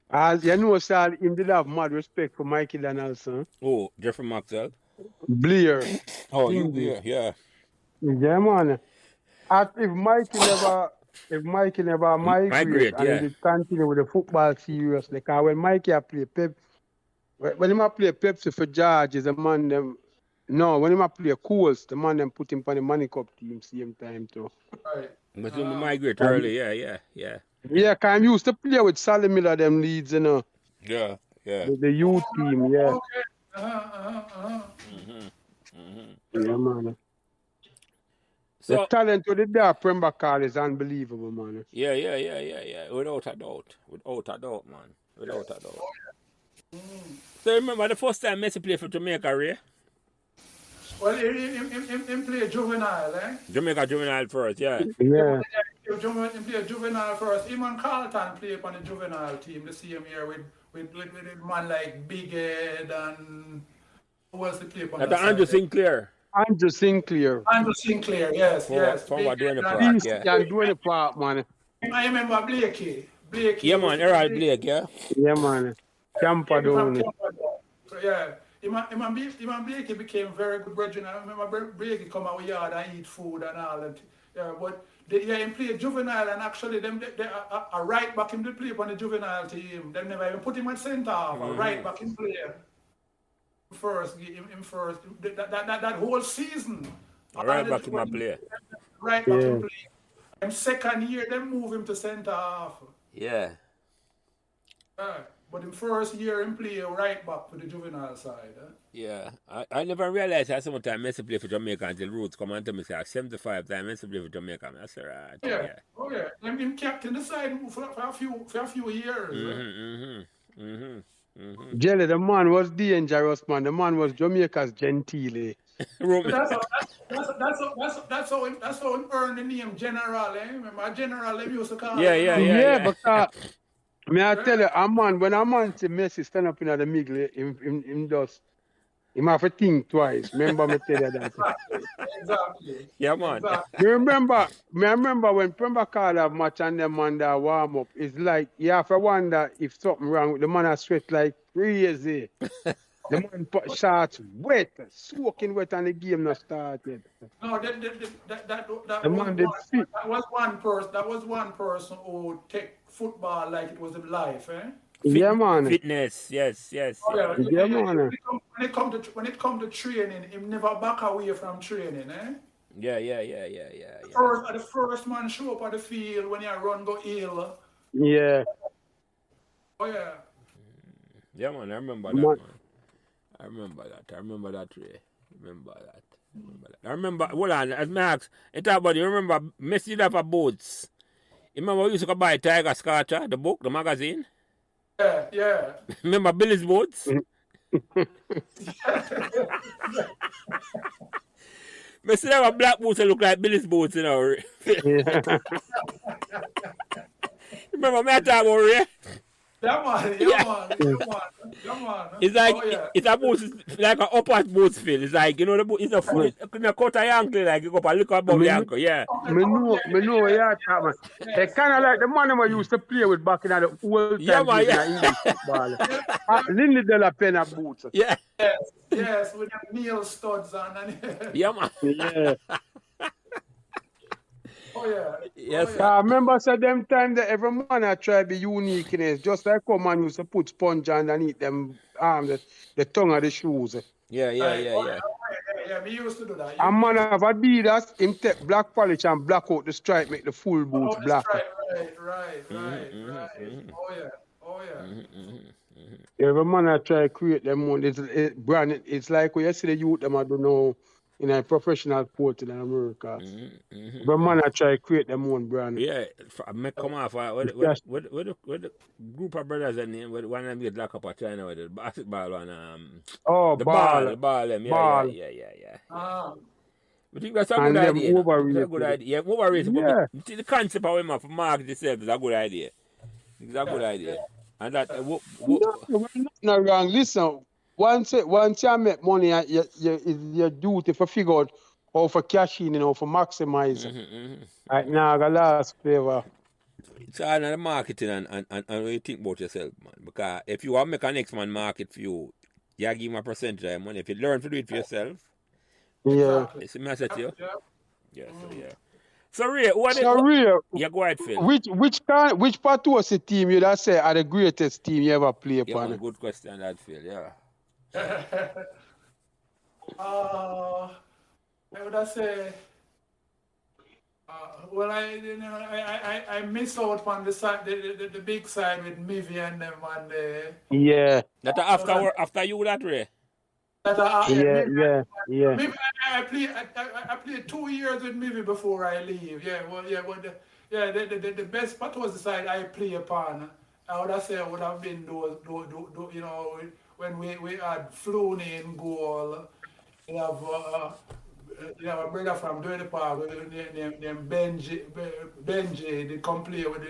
As you know, sir, him did have mad respect for Mikey Donaldson. Oh, Jeffrey Maxwell. Blair. Oh, you Blair, yeah. Yeah, man. If Mikey never migrate and he continue with the football seriously, because when Mikey play when he play Pepsi for George, the man them. No, when he play Coles, the man them put him on the Money Cup team same time too. Right. But he migrate early, yeah. Yeah, because I used to play with Sally Miller, them leads, you know. Yeah. The youth team, yeah. Okay. Yeah, man. So, the talent with the there Pembroke Hall is unbelievable, man. Yeah. Without a doubt, man. So remember the first time Messi played for Jamaica, Ray? Well, him play juvenile, eh? Jamaica juvenile first, yeah. Yeah. Him play juvenile first. Him and Carlton play on the juvenile team the same year with man like Big Ed and who else they play on That's that Andrew side? Sinclair. Andrew Sinclair. Andrew Sinclair, yes, yes. From Big what doing the Ed park, East yeah. and doing the part, man. I remember Blakey. Yeah, man, Errol Blake, yeah. Yeah, man. Campadone. So, yeah. Him and Blakey became very good brethren. I remember Blakey come out yard and eat food and all that. Yeah, but him play juvenile and actually they a right back him to play on the juvenile team. They never even put him at centre half. A right back him play. First, him first. That whole season. Right back him a play. Right back him play. And second year, they move him to centre half. Yeah. But in first year, him play right back for the juvenile side. Yeah. I never realized that sometimes I used to play for Jamaica until Roots come and tell me, say, 75 times I used to play for Jamaica. I said, right. Yeah. Oh, yeah. Him captain the side for a few years. Jelly, the man was dangerous, man. The man was Jamaica's Gentile. That's how him earned the name General, eh? Remember, General, they used to call him. Yeah, because, may I tell you, when a man see Messi stand up in the middle, him just, him have to think twice. Remember me tell you that. Exactly. Yeah, man. Exactly. I remember when Pembroke Hall have match and them man that warm up, it's like, you have to wonder if something wrong with the man that sweat like crazy. The man put shots wet, soaking wet, and the game not started. No, that was one person. That was one person who take football like it was a life, eh? Yeah, man. Fitness, yes. Oh, yeah. Yeah, man. When it come to training, him never back away from training, eh? Yeah. The first man show up at the field when you run go ill. Yeah. Oh yeah. Yeah, man. I remember that, man. I remember that, Ray. I remember, hold on, as Max, you remember Messi that for boats? You remember we used to go buy Tiger Scorcher, the book, the magazine? Yeah. Remember Billy's boats? Messi that have black boots that look like Billy's boats, you know. Remember me I talk about Ray? Yeah, man. It's like, it's a boat, like an upper boat feel. It's like, you know, the boat, it's a foot, it's a cut of your ankle, like you go up and look above the ankle, yeah. Me know what you're talking about. They kind of like the man I used to play with back in the old times in English football. Lindy de la Pena boots. Yes, with the nail studs on. Yeah, man. Yeah. Oh, yeah. Yes. I remember them time that every man I try to be unique in it. Just like how man used to put sponge underneath them the tongue of the shoes. Yeah, we used to do that. A man have Adidas, him take black polish and black out the stripe, make the full boots black. Right. Oh, yeah. Every man I try to create them one. It's like when you see the youth them I don't know in a professional sport in America. Every man I try to create them one brand. Yeah, I make come off with the group of brothers and name with one of them get locked up at China with the basketball and the ball them. Yeah. I think that's a good idea. That's a good idea. Yeah, overrated. Yeah. The concept of him for market itself is a good idea. It's a good idea. And that no wrong. Listen, once you make money, it's your duty for figure out how for cash in and how for maximize. Right now, the last flavor. It's all in the marketing and what you think about yourself, man. Because if you want to make a next man market for you, you give him a percentage of money. If you learn to do it for yourself, it's a message to you. So Ray, yeah, go ahead, Phil. Which part was the team you'd say are the greatest team you ever played upon? Yeah, good question, that Phil. Yeah. I would say. Well, I miss out on the side, the big side with Mivy and them and That after you that Ray. Yeah. Maybe I played 2 years with Mivy before I leave. The best part was the side I play upon. I would say would have been those you know, when we had Flooney in goal, You have a brother from Dirty Park named Benji. They come play with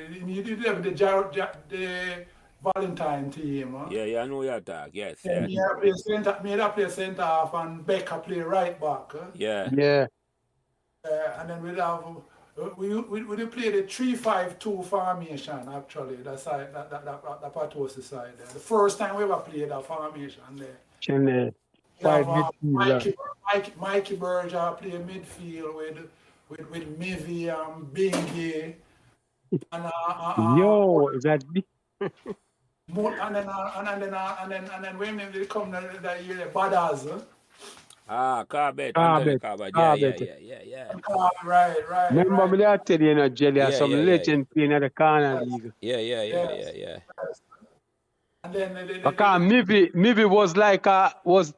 the Valentine team. Huh? Yeah, I know your talk. Yes, And yes. me that play centre half and Becca play right back. Huh? Yeah. Yeah. And then we'll have we play the 3-5-2 formation actually. That side that part was the side there. The first time we ever played that formation there. Chennai. We have Five midfielder. Mikey Berger play midfield with Mivy and Bingy and Yo, is that big? and then when they come that year the Badas. Carbet. Carbet. Yeah. Right. Remember me that tell you, Jelly, Yeah, some yeah. legend playing at the corner league. Yeah. And then Because Mivy was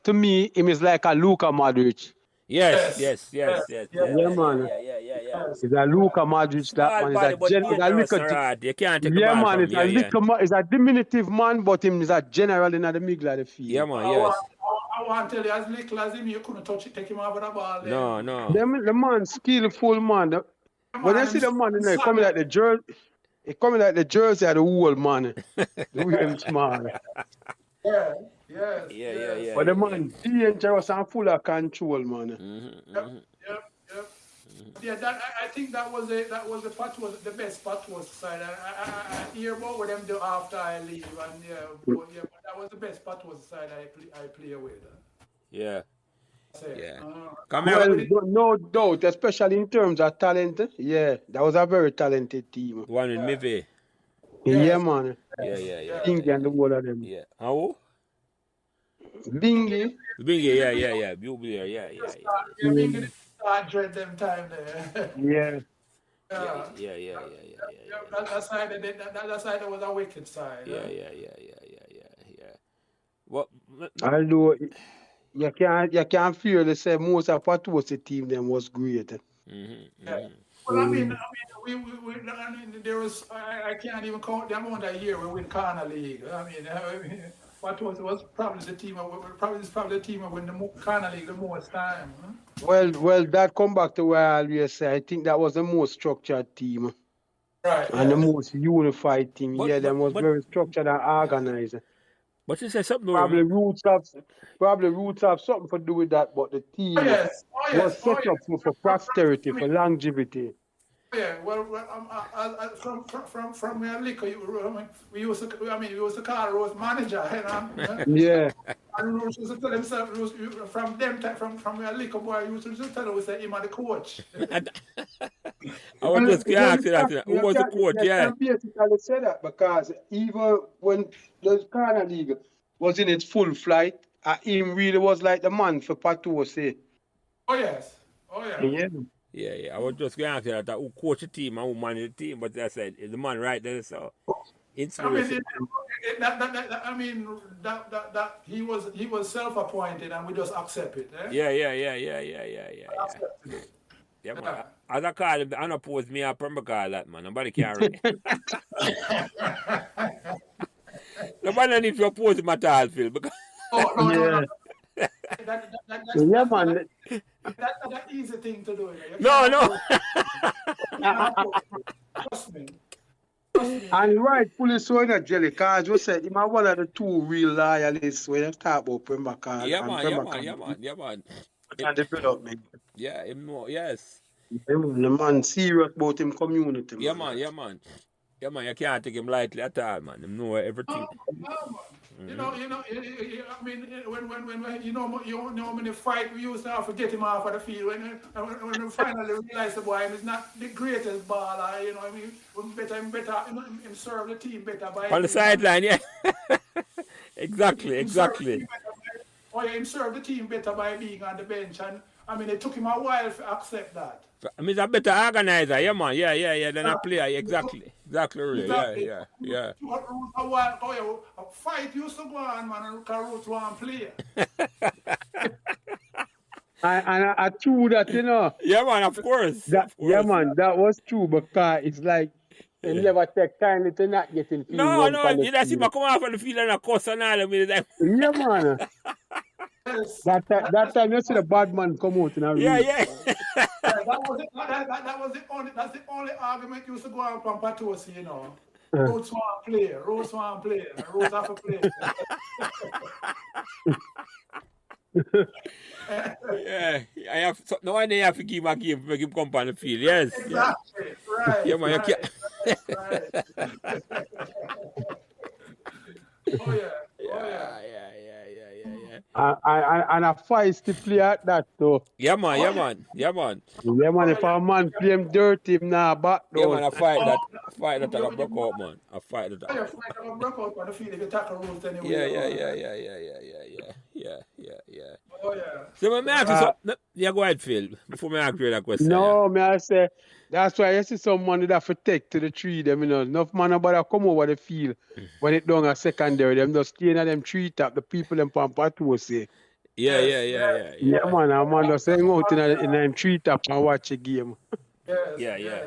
to me, him is like a Luka Modric. Yes. Yeah, man. Yeah. It's a Luka Modric, that Small man. body, but dangerous, alright. You can't take a Yeah, ball man. from It's him. it's a diminutive man, but him is a general in the middle of the field. Yeah, man, yes. I want to tell you, as little as him, you couldn't touch it, take him over the ball. No. The man skillful, man. When I see the man, he coming like the jersey. He coming like the jersey of the whole man. The way him small. Yeah. But the man dangerous and full of control, man. Yep. Yeah, I think that was the best patois side. I hear about what them do after I leave, and but that was the best patois side I play with. Yeah. Well, no doubt, especially in terms of talent. Yeah, that was a very talented team. One with Mivy. Yeah, man. Yeah. Bingy and the whole of them. Yeah. How? Bingy. Yeah. Bubblier, yeah. Bingy start dread them time there. Yeah. Yeah. That side was a wicked side. Yeah. What? Although you can't feel the say most of what was the team them was great. Well, I mean, we there was I can't even count the amount of year we win Corner League. I mean, what was probably the team the team that win the Corner League the most time. Huh? Well, that come back to where I always say I think that was the most structured team. Right. And the most unified team. Them was very structured and organized. But you said something. Probably roots have something to do with that, but the team was set up for prosperity, for longevity. Yeah, well, from where liquor, we used to call Rose manager, Yeah. And Rose used to tell himself, from where liquor boy, used to tell us that him and the coach. I was just asking that. Who was the coach? Yeah. I basically say that because even when the Corner League was in its full flight, him really was like the man for Patois say. Oh yes. Yeah. I was just going to ask that who coach the team and who manage the team, but I said is the man right there. So inspiration. That he was self-appointed and we just accept it. Eh? Yeah. Yeah, man. As I call him, the unopposed me, I Pembroke Hall that man. Nobody can ring. Nobody need to oppose him at all, Phil. Because No. Yeah, man. That's not an easy thing to do. No. Trust me. And rightfully so in a Jelly, because you said him one of the two real loyalists when you talk about Pembroke Hall. Yeah, man. And development. Yeah, him know, yes. The man serious about him community. Yeah, man. You can't take him lightly at all, man. Him know everything. You know, I mean, when you know how many fight we used to have to get him off of the field. When we finally realized the boy is not the greatest baller, you know, I mean, better him serve the team better by on the sideline, yeah. Exactly. Him serve the team better by being on the bench, and I mean, it took him a while to accept that. I mean, he's a better organizer, yeah, man. Yeah, than a player, exactly, really. Yeah. A fight used to go on, man, and Root one player. And I true that, you know. Yeah, man, of course. Yeah, man, that was true, because it's like, they never take kindly to not getting field. No, you don't see me come off on the field and a cuss and all of me. Yeah, man. Yes. That time you see the bad man come out in a Yeah, ring. yeah. That was it. That was the only. That's the only argument used to go on from Patosi, you know. Uh, Roots want play. Roots want play. Roots have to play. Yeah, I have no one have to give him a game, make him come on the field. Yes, yes. Exactly. Right. Yeah, man, you can't. Right. Oh yeah. Oh yeah. Yeah. and a feisty player at that though. Yeah, man, Oh yeah, yeah. man, yeah, man. Yeah, man, Oh if a man play him dirty, him nah back Yeah, man, down. a fight yeah. that I got broke out, man. A fight that Oh, you're fighting a break out on the field if you tackle Roots anyway. Yeah. Oh yeah. So, when I ask you something, yeah, go ahead, Phil, before I ask you that question. No, me I say that's why you see some man that for take to the tree them, you know. Enough man about come over the field when it down a secondary, them just staying at them tree top, the people them pampat will say. Yeah. Yeah, man, a man just hang out in them tree top and watch a game. Yes. Yeah. Yes.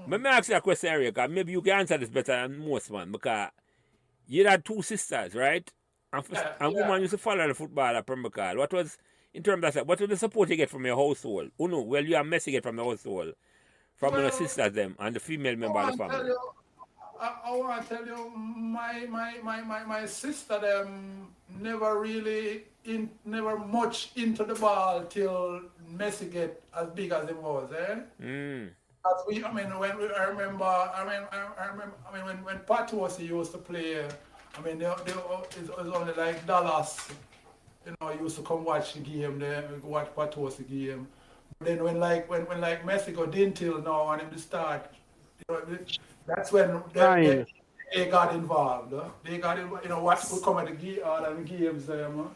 Let me ask you a question, Eric, because maybe you can answer this better than most, man, because you had two sisters, right? And woman used to follow the football at Pembroke Hall. What was, in terms of that, what was the support you get from your household? Oh, no, well, you have Messi get from the household, from your sisters, them, and the female member of the family. I want to tell you, my sister them never much into the ball till Messi get as big as it was, eh? As I remember, when Patosi used to play, it was only like Dallas, you know, used to come watch the game, watch Patosi game. But then when Messi go Dintil now and him start, you know, that's when they got involved. They got involved, you know, what would come at the games. You know,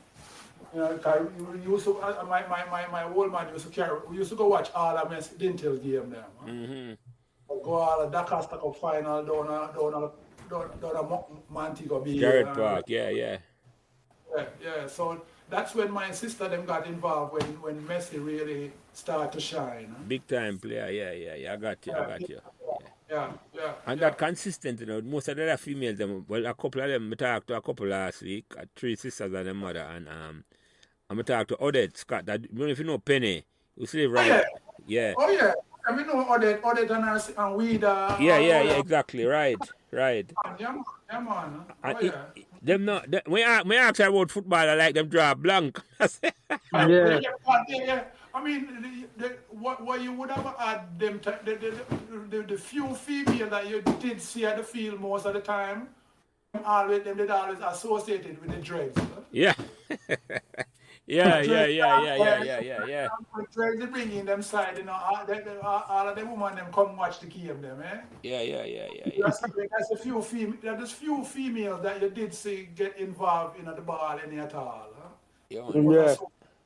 we used to, my old man used to carry, we used to go watch all of Messi Dintil game there. Go all the Dakar Cup final down a Montego Bay. Garrett Park, yeah. Yeah. So that's when my sister them got involved when Messi really started to shine. Big time player, yeah. I got you. Yeah. And that consistent, you know, most of the other females, them, well, a couple of them, I talked to a couple last week, 3 sisters and their mother, and I talked to Odette Scott, that, you know, if you know Penny, you see right? Yeah. Oh yeah. I mean, know Odette and Weeda. Yeah, exactly, right. Yeah, man. And them not, when I ask her about football, I like them draw blank. Yeah. I mean, what you would have had them, the few female that you did see at the field most of the time, them did always associated with the dreads. Yeah. Yeah. The dreads they bring in them side, you know, all of the women them come watch the game, them, eh? Yeah. That's a few females that you did see get involved in the ball any at all. Huh? Yeah.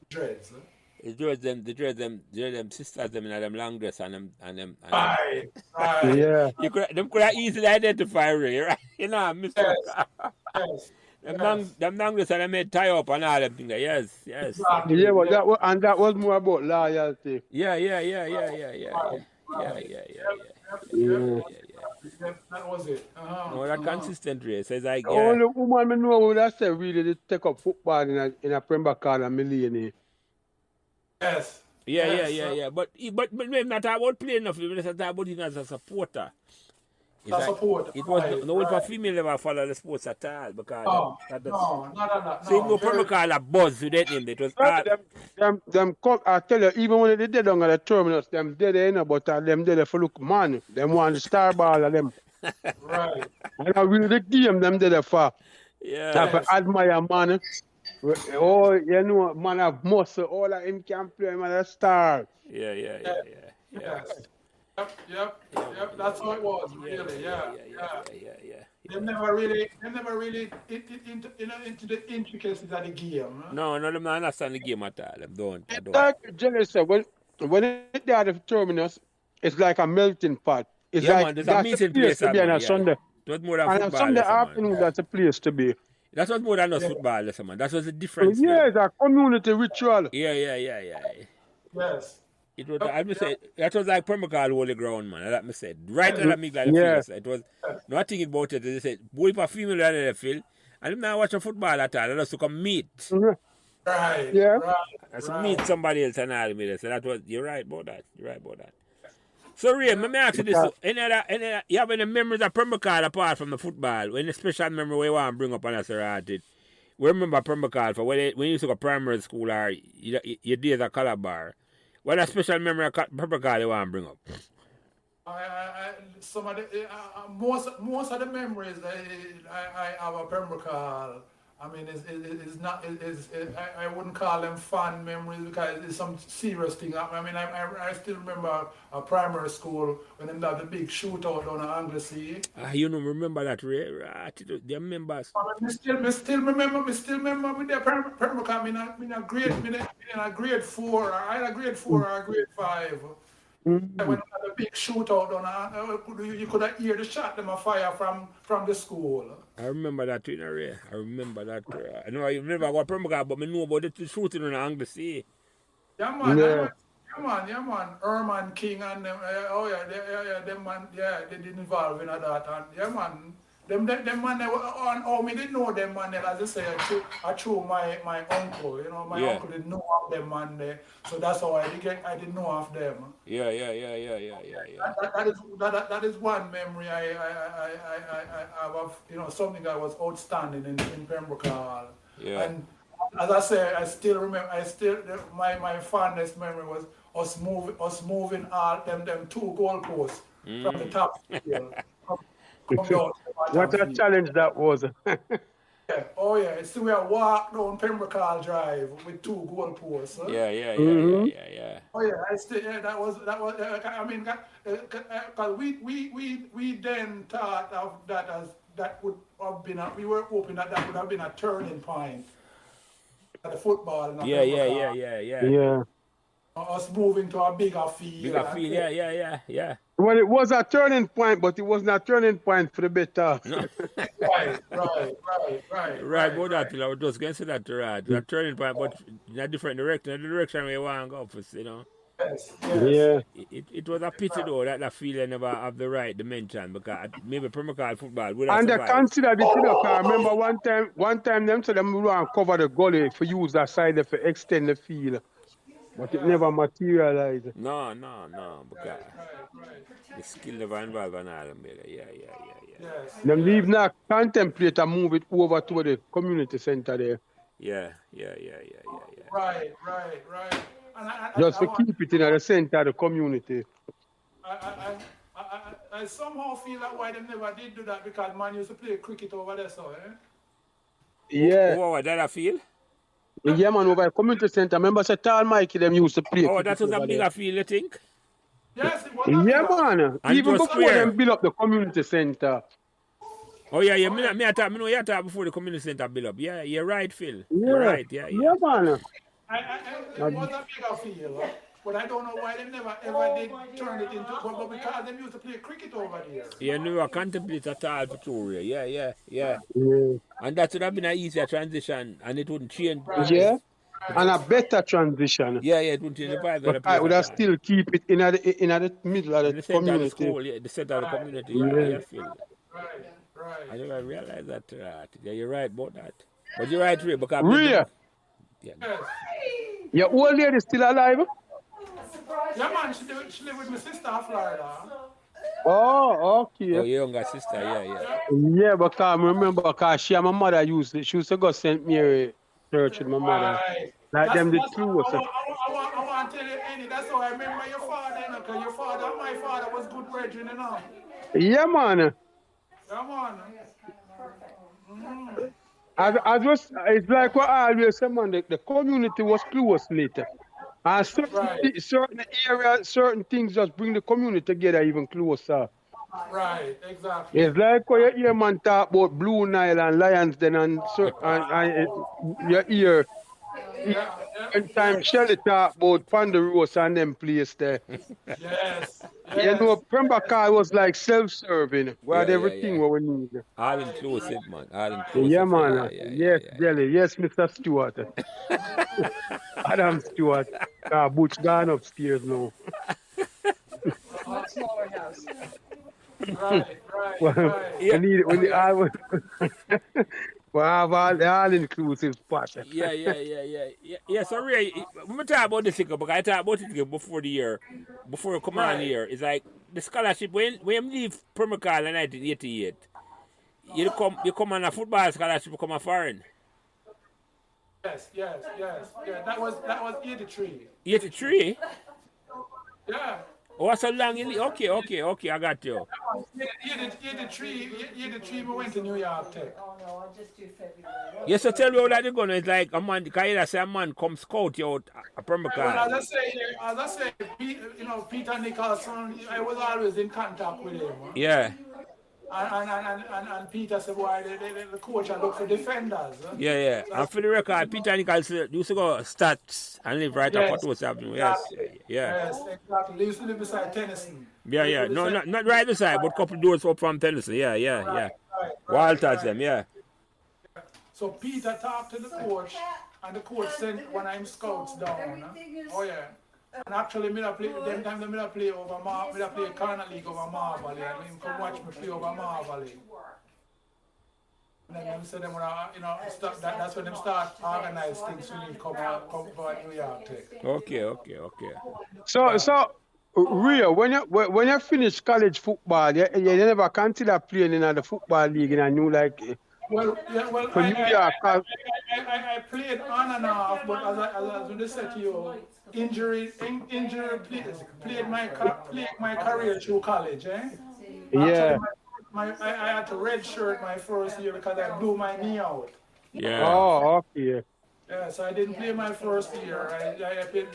Dreads. Huh? The dread them sisters them in them long dress and them. Right. Yeah. Them could have easily identify Ray, right? You know, Mr. Yes. Them long dress and them made tie up and all them things. Yes. Exactly. Yeah, but that was more about loyalty. Yeah. That was it. No, that consistent race. It's like, The only woman I know who that say really did take up football in a Pembroke Hall and millionaire. Yes. Yeah. But maybe not about playing enough. Maybe not about him as a supporter. It was no one for female never follow the sports at all because no. So even though Pembroke Hall a buzz with that name, it was Them come, I tell you, even when they did on the terminus, them dead there, you know, but them dead for look man. Them want the star ball of them. Right. And I really the game them dead for. Yeah. I admire man. Oh, you know, man have muscle, all that him can play, man, a star. Yeah. Yes. Yep. That's how it was, really. Yeah. They never really into the intricacies of the game. Huh? No, them not understand the game at all. Them don't. It's like jealous. When it at the terminus, it's like a melting pot. It's yeah, like man, there's a meeting place to be on a Sunday. It was more than and football. On Sunday afternoon, that's a place to be. That was more than just football, man. That was a difference. Yeah, it's a community ritual. Yeah. Yes. It was. I must say that was like Pembroke Hall holy ground, man. That me said right at me like it was. No thinking about it. They said boy for female in the field, and them now watch football at all. They just to come meet. Right, Yeah. right, I should meet right. somebody else and all me there. So that was, you're right about that. You're right about that. So Ray, let me ask you this. Because, So, you have any memories of Pembroke Hall apart from the football? Any special memory where you want to bring up on us around it? We remember Pembroke Hall for when you used to go primary school or your days at Calabar. What a special memory of Pembroke Hall you want to bring up? Some of the most of the memories that I have of Pembroke Hall, I mean, is not I wouldn't call them fun memories because it's some serious thing. I mean, I still remember a primary school when they had the big shootout down at Anglesey. You don't remember that, Ray? Right, the members. Me still remember with the Pembroke Hall. In a grade, in a grade 4, either grade 4 or grade 5. When we mm, had a big shootout on, you could hear the shot them a fire from the school. I remember that, Ray. I remember that. I know I remember what Pembroke Hall, but I know about the shooting on Anglesey. Yeah, man. yeah. Yeah, man. Herman King and them. Oh yeah, them man. Yeah, they did involve in that. And yeah, man. Them man. They were on. Oh, me didn't know them man. As I say, I threw my uncle. You know, my Yeah. uncle didn't know of them man. There. So that's how I didn't know of them. Yeah. That is one memory I have of, something that was outstanding in Pembroke Hall. Yeah. And as I say, I still remember. My fondest memory was us moving all them 2 goalposts from the top field. Come down to the What bottom a field. challenge that was. Yeah. Oh yeah. See, we walk down Pembroke Hall Drive with 2 goalposts. Huh? hmm Oh yeah, I mean, because we then thought of that as that would have been we were hoping that would have been a turning point at the football in the Pembroke Hall. Yeah. Yeah. Us moving to a bigger field. Bigger feel, yeah. Well, it was a turning point, but it wasn't a turning point for the better. No. Right. Right, about that, I was just going to say that, right. That turning point, but in a different direction, the direction where you want to go, Yes. Yeah. It was a pity, though, that the field never have the right dimension, because maybe Pembroke Hall football would have And they survived. considered it, you know, 'cause I remember one time them said them want to cover the gully for use that side to extend the field. But it never materialized. No, because Right. the skill never involved in all them, yeah. Yes. Them leave now contemplate and move it over to the community center there. Yeah. Right. And Just to keep it in the center of the community. I somehow feel like why they never did do that because man used to play cricket over there, so Yeah. Oh, what that I feel? Yeah, man, over the community center. Remember, say Tall Mikey, them used to play. Oh, that was a over bigger there. field, you think? Yes, it was Yeah, man. And Even it was before square. them build up the community center. Oh, yeah, me know you talk before the community center build up. Yeah, you're right, Phil. Yeah. You're right, yeah. Yeah, man. It was a bigger field, but I don't know why they never ever did turn it into. But because they used to play cricket over there. You never contemplate at all for Victoria. Yeah. Yeah. And that would have been an easier transition, and it wouldn't change. Yeah. And a better transition. Yeah, it wouldn't change the vibe of the But place I would at have all. still keep it in the middle of In the the center of the community. school, yeah, the center of the community. Yeah. Yeah, Phil. Right. I never realized that. Yeah, you're right about that. But you're right, Ray, because Rhea, yeah. Yes. your old lady still alive? Yeah, man, she live with my sister in Florida. Oh, okay. Oh, your younger sister, yeah. Yeah, because I remember, because she and my mother she used to go St. Mary Church with my mother. Right. Like them the That's two. I want to tell you, Annie, that's how I remember your father, because your father and my father was good brethren, Yeah, man. Come on. It's like what I always say, man, the community was close later. And certain areas, certain things just bring the community together even closer. Right, exactly. It's like when you hear man talk about Blue Nile and Lions then and you hear in time Shelley talk about Ponderosa and them place there. Yes. You know, Pembroke Hall was like self-serving. We had Yeah, everything what we need. All inclusive, man. All inclusive. Yeah, man. Yes, yeah. Jelly. Yes, Mr. Stewart. Adam Stewart. Butch gone upstairs now. Smaller house. Right. We need We have all inclusive spot. Yeah. So Ray, when we talk about this because I talked about it before the year, before you come on Right. here. It's like the scholarship when you leave Pembroke Hall in 1988, you come on a football scholarship, become a foreign. Yeah. That was 83. 83. Yeah. Oh, so long you leave. Okay. I got you. 83, we went to New York Tech. Yes, so tell me how that you gonna. It's like a man. Can you say a man come scout you out a Pembroke Well, Hall? as I say, Peter Nicholson, I was always in contact with him. Yeah. And Peter said, why the coach I look for defenders. Yeah. And for the record, Peter Nichols used to go stats and live right up at West Avenue. Yes. Exactly. Yeah. Yes, exactly. They used to live beside Tennyson. Yeah. No, not right beside, but couple doors up from Tennessee. Yeah. Right, Walters them, yeah. So Peter talked to the coach, and the coach sent one of him scouts down. Oh yeah. And actually, me play them time me play over me play Corner League over Marvel, and him come watch me play over Marvel. And then them say them that's when them start organize things when you come for New York Tech. Okay. So Rio, when you finish college football, you never consider playing in the football league in a new Well, for New York. I played on and off, but as I said to you, injury played my career through college. Yeah. Actually, I had to redshirt my first year because I blew my knee out. Yeah. Oh, okay. Yeah, so I didn't play my first year. I played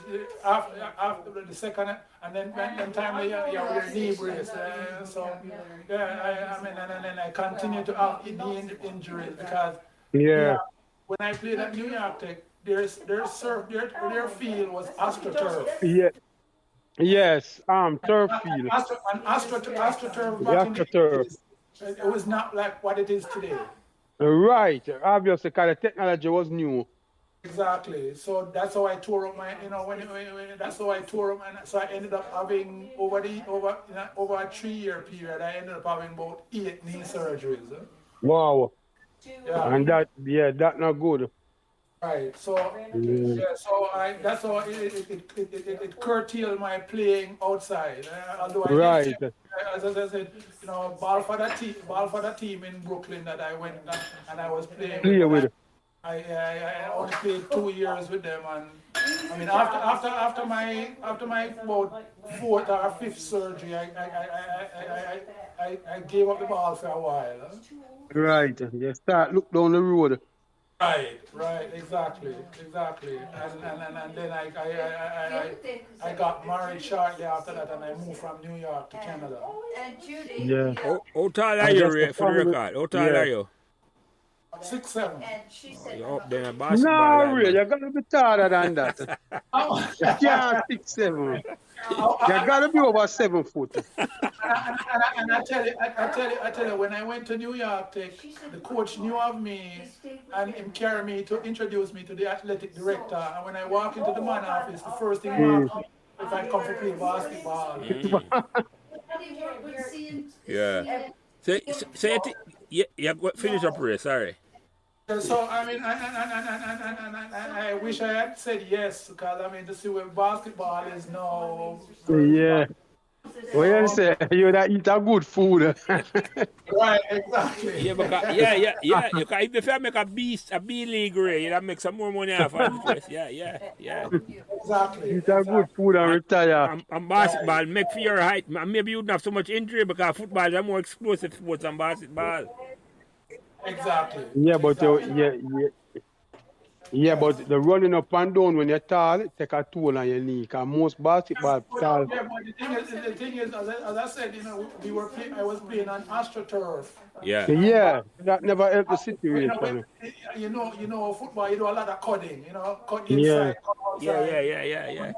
after the second, and then time with your knee brace. And then I continued to have knee injuries because when I played at New York Tech, their field was AstroTurf. Yeah. Yes, turf field. AstroTurf back in the days, it was not like what it is today. Right. Obviously, because the technology was new. Exactly. So that's how I tore up my, that's how I tore up, and so I ended up having over a 3-year period, I ended up having about 8 knee surgeries. Wow. Yeah. And that's not good. Right. So that's how it curtailed my playing outside. Although I did, as I said, ball for the team in Brooklyn that I went and I was playing with. I only played 2 years with them, and I mean after my about 4th or 5th surgery, I gave up the ball for a while. Right. You start look down the road. Right, exactly. And then I got married shortly after that, and I moved from New York to Canada. Yeah. How tall are you, Ray, for the record? How tall are you? 6'7". You're up there in basketball. No, Ray, you gotta be taller than that. You can't 6'7". You gotta be over 7 foot. And I tell you, when I went to New York Tech, the coach knew of me and him carried me to introduce me to the athletic director. And when I walk into the man office, the first thing he asks me if I come to play basketball. Yeah. So finish up, Ray. Sorry. So I mean, I wish I had said yes, because I mean, to see where basketball is now. Yeah. Well, you say you that eat a good food. Right, exactly. Yeah, because, you can, if you make a B league, Ray, you make some more money off of this. Yeah. Exactly. Eat a good food and retire. And basketball make for your height. Maybe you don't have so much injury because football is a more explosive sport than basketball. Exactly. Yeah, but but the running up and down when you're tall, it take a toll on your knee. Because most basketball tall. Yeah, but the thing is, as I said, I was playing on AstroTurf. Yeah, that never helped the situation. You know, football, you do a lot of cutting, cut inside, cut outside. Yeah.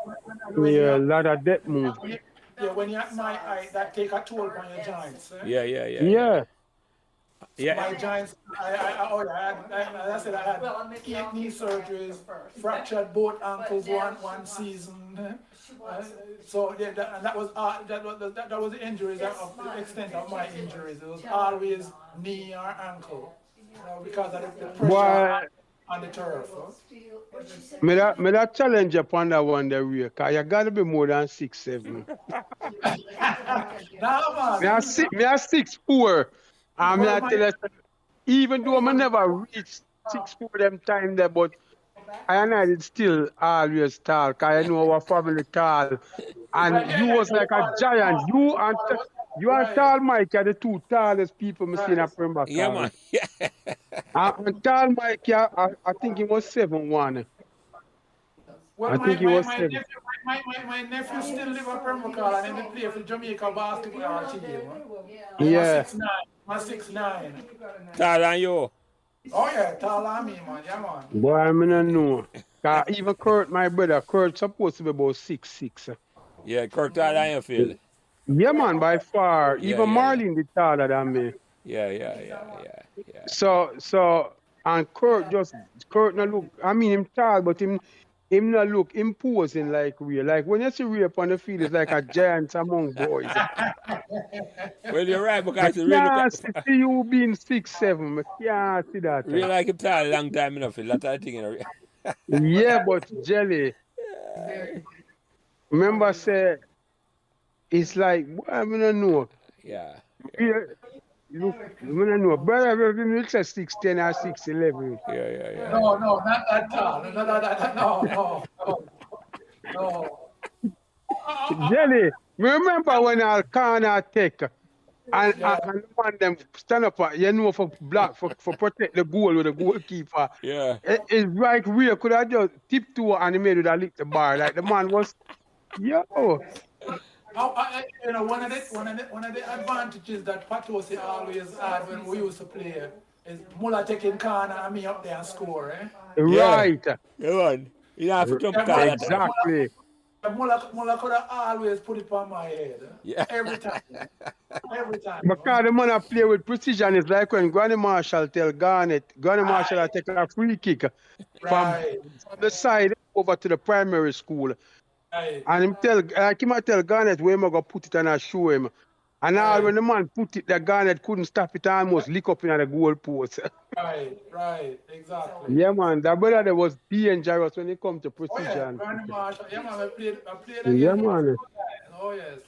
Yeah, a lot of depth move. Yeah, when you're at my height, that take a toll on your joints. Yeah. My joints, I said I had 8 knee surgeries, fractured both ankles one season. So yeah, that was the injuries, of the extent of my injuries. It was always knee or ankle. because of the pressure Boy, on the turf. me that challenge upon that one there, because you got to be more than 6'7". Nah, Me a, man. six, me a 6'4". And me Well, a tell you, even though I never reached 6'4" them time there, but I did still always tall, because I know our family tall. And you was your like a father, giant. was You and right, Tall Mike are the two tallest people me seen at Pembroke Yeah, Hall. man. Yeah. And Tall Mike, yeah, I think he was 7'1". Well, I think he was 7. my nephew still live at Pembroke and he play for Jamaica basketball team. I'm a Yeah. 6'9". I'm a 6'9". Taller than you. Oh yeah, tall on me, man. Yeah, man. Boy, I don't know. 'Cause even Kurt, my brother, Kurt supposed to be about 6'6". Yeah, Kirk taller than you, Phil. Yeah, man, by far. Yeah, Even yeah, yeah. Marlene did taller than me. Yeah, yeah, yeah, yeah, yeah. And Kurt no look, I mean, him tall, but him no look imposing like Ray. Like when you see Ray upon the field, it's like a giant among boys. Well, you're right, I because he really look can't see you being 6'7". I can't see that. really like him tall a long time enough, Phil. That's the thing, you know. Yeah, but Jelly, remember say, it's like, I don't know. Yeah. Yeah, look, I don't know. Brother, it's a 6'10" or 6'11". Yeah, yeah, yeah. No, not that tall. No. Jelly, remember when I corner take and Yeah, the man them stand up, you know, for block, for protect the goal with the goalkeeper. Yeah. It's right real. Could I just tiptoe and he made with a little bar? Like the man was, yo. you know, one of the advantages that Patosi always had when we used to play is Muller taking corner and me up there and score, eh? Yeah. Right. Yeah, man. You have to jump Yeah, call that time. Exactly. Muller could have always put it on my head. Yeah. Every time. Every time. Because the man I play with precision is like when Granny Marshall tell Garnett, Granny Marshall I take a free kick from Right. the side over to the primary school. Right. And him tell Garnett where him go put it and I show him. And now when the man put it, the Garnett couldn't stop it, almost lick up in the goal post. Right. Exactly. Yeah, man, that brother there was dangerous when it come to Oh yeah, precision. Granny Marshall. Yeah, man, I played Yeah, against him. man. Oh yes.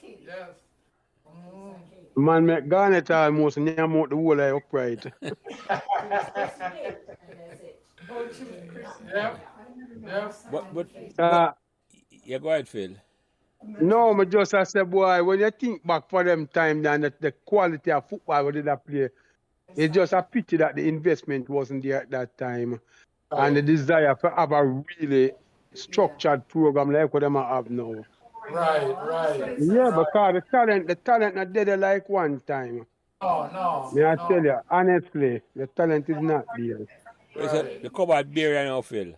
Man, make Garnett almost name out the whole eye upright. Yeah. But yeah, go ahead, Phil. No, I say, boy, when you think back for them time, then the quality of football we did that play, it's just a pity that the investment wasn't there at that time. And the desire to have a really structured program like what them have now. Right. Yeah, because the talent not there like one time. No. May I tell you, honestly, the talent is not there. The cupboard bare now, Phil.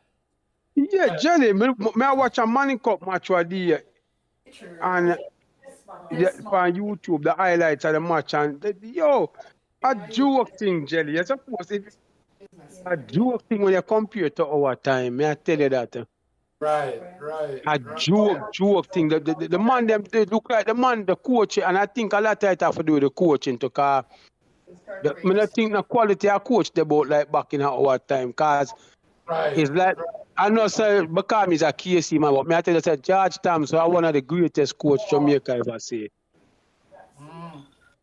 Yeah, Jenny, me I watch a Manning Cup match one day, and on YouTube, the highlights of the match, and a joke thing, Jelly. I suppose it's a joke thing when you compare to our time. May I tell you that? Right. A joke thing. The man, them, they look like the man, the coach, and I think a lot of it have to do with the coaching, because I don't think the quality of coach they both like back in our time, because it's like, I know, sir, because he's a KC man, but I tell you, sir, George Thompson is one of the greatest coach Jamaica ever see.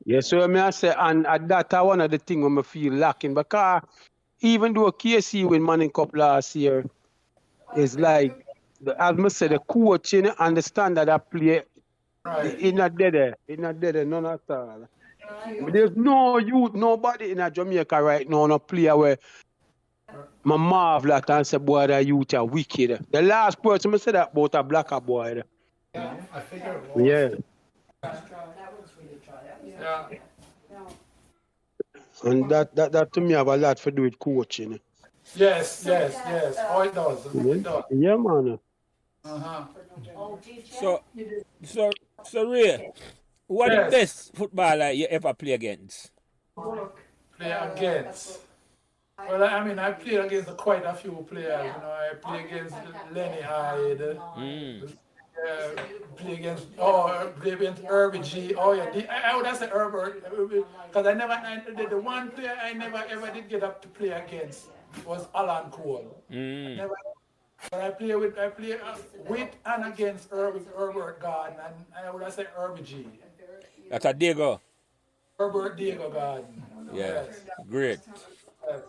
Yes, so I say, and that's one of the things I feel lacking, because even though KC win Manning Cup last year, it's like, as I said, the coaching and the standard of play, it's not there. It's not there, none at all. But there's no youth, nobody in Jamaica right now, no player where I marvel at and say, boy, the youth are wicked. The last person I said that about a blacker boy. Yeah, I figure it was. Yeah. And that to me have a lot to do with coaching. Yes. Oh, it does. Yeah, man. So Ray, what the best footballer you ever play against? Play against? Well, I mean, I played against quite a few players. You know, I played against Lenny Hyde. Play play against, play against Herbie G. Oh yeah, I would have said Herbert, because the one player I never ever did get up to play against was Alan Cole. Never, but I play with and against Herbert Garden, and I would have said Herbie G. That's a Diego. Herbert Diego Garden. Yeah, Yes. great. Yes,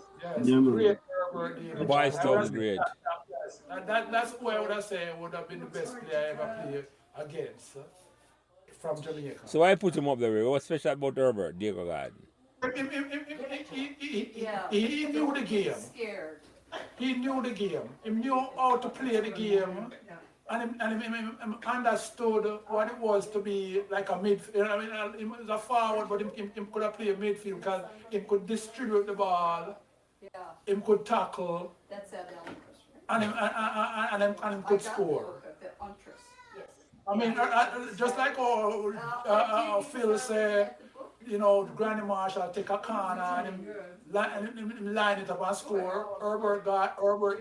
great Herbert Diego. Boy, still great. That's who I would have said would have been the best player I ever played against from Jamaica. So why put him up there? What's special about Herbert Diego Garden? He knew the game. He knew the game. He knew how to play the game. And he understood what it was to be like a midfield. I mean, he was a forward, but he could have played midfield because he could distribute the ball. He could tackle. And he could score. I mean, just like Phil said, you know, Granny Marshall take a corner and him line it up and score. Herbert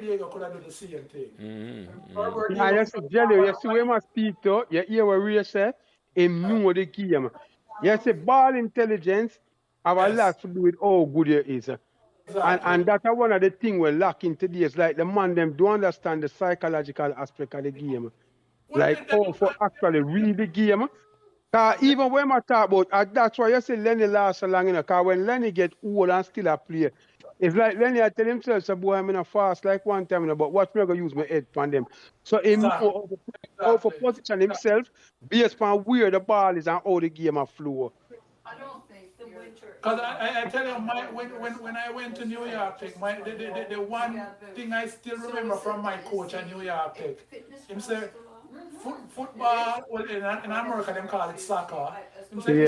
Diego could have done the same thing. Yeah, you see, Jelly, you see when I speak to, you hear what Ray said, he knew the game. You see, ball intelligence have a lot to do with how good you is. Exactly. And that's one of the things we're lacking today. Is like the man them don't understand the psychological aspect of the game. Like how for actually read the game. Even when I talk about, that's why you say Lenny lasts so long, you know, because when Lenny get old and still a play, it's like Lenny I tell himself, so boy, I'm in a fast like one time, you know, but watch me go use my head on them. So he know how to position himself based on where the ball is and how the game a flow. I don't think the winter. Because I tell you, when I went to New York Tech, the one thing I still remember from my coach at New York Tech, he said, football, well, in America, they call it soccer. He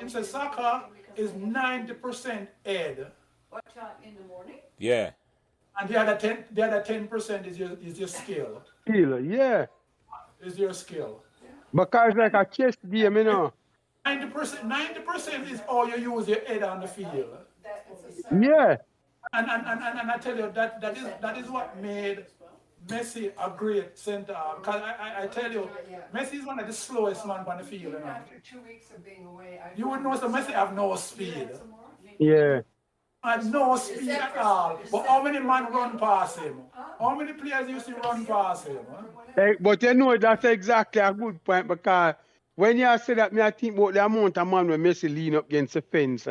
said soccer is 90% head. What time in the morning? Yeah. And the other 10% is your skill. Skill, yeah. Is your skill. Because it's like a chess game, you know. 90% is all you use your head on the field. Yeah. And I tell you that is what made Messi a great centre. Because I tell you, Messi is one of the slowest man on the field. You know? After 2 weeks of being away, You would know that Messi have no speed. Yeah. And no speed at all. But how many men run past him? How many players you see run past him? Hey, but you know that's exactly a good point because when you say that, I think about the amount of man when Messi lean up against the fence.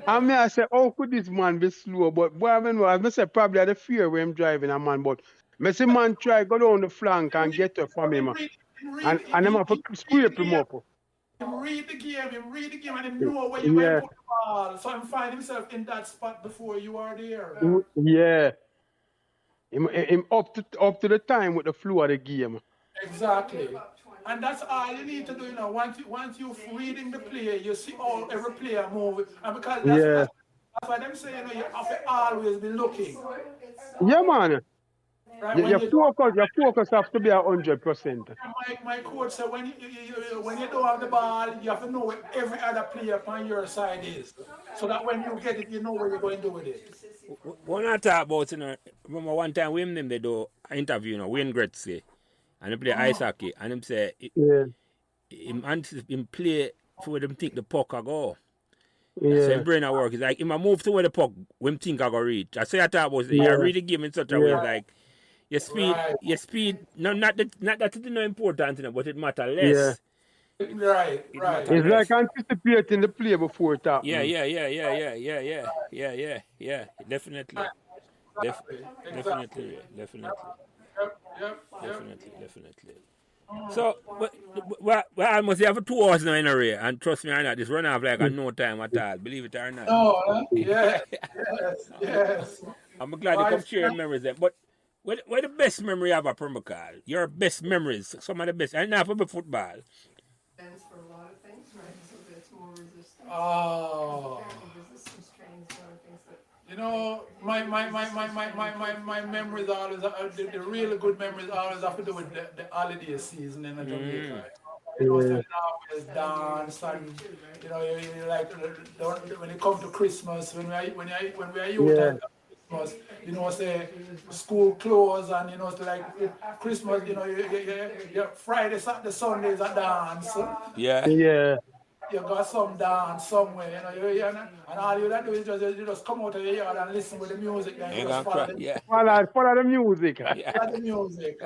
I say, how could this man be slow? But boy, I know, I say probably the fear when I'm driving a man, but Messi man try go down the flank and get up from him. And them have to scrape him up. He read the game, and he know where you want to put the ball. So he find himself in that spot before you are there. Yeah. Him up to the time with the flow of the game. Exactly. And that's all you need to do, you know. Once you're reading the play, you see every player move. And because that's why them say, you know, you have to always be looking. Yeah, man. Right? Your focus has to be 100%. My coach said when you don't have the ball, you have to know where every other player on your side is. So that when you get it, you know what you're going to do with it. When I talk about, you know, remember one time with them, they do an interview, you know, Wayne Gretzky, and they play ice hockey, and him say, him play for where them think the puck will go. Yeah. So him brain at work. It's like, if I move to where the puck, when think I go reach. I say I talk about, you read the game in such a way, like, your speed, not that it's no important, you know, but it matters less. Right. It's like anticipating the play before it happens. Yeah. Definitely. Definitely. So, we almost have 2 hours now in a race, and trust me or not, this run off like a no time at all, believe it or not. Oh, yes. I'm glad you come share memories then. But what the best memory you have of Pembroke Hall? Your best memories, some of the best, and not for the football. Stands for a lot of things, right? So it's more resistant. Oh. Resistance trains, one of the things that. You know, my memories always, the really good memories always have to do with the holiday season in Jamaica. You know, so you always dance and, you know, you like, when it comes to Christmas, when we are youth, Christmas, say school clothes and say like Christmas, Friday, Saturday, Sundays a dance. Yeah. Yeah. You got some dance somewhere, and all you do is you just come out of your yard and listen with the music, then you Ain't just gonna cry. follow the, Yeah. Follow the music. Yeah. follow the music.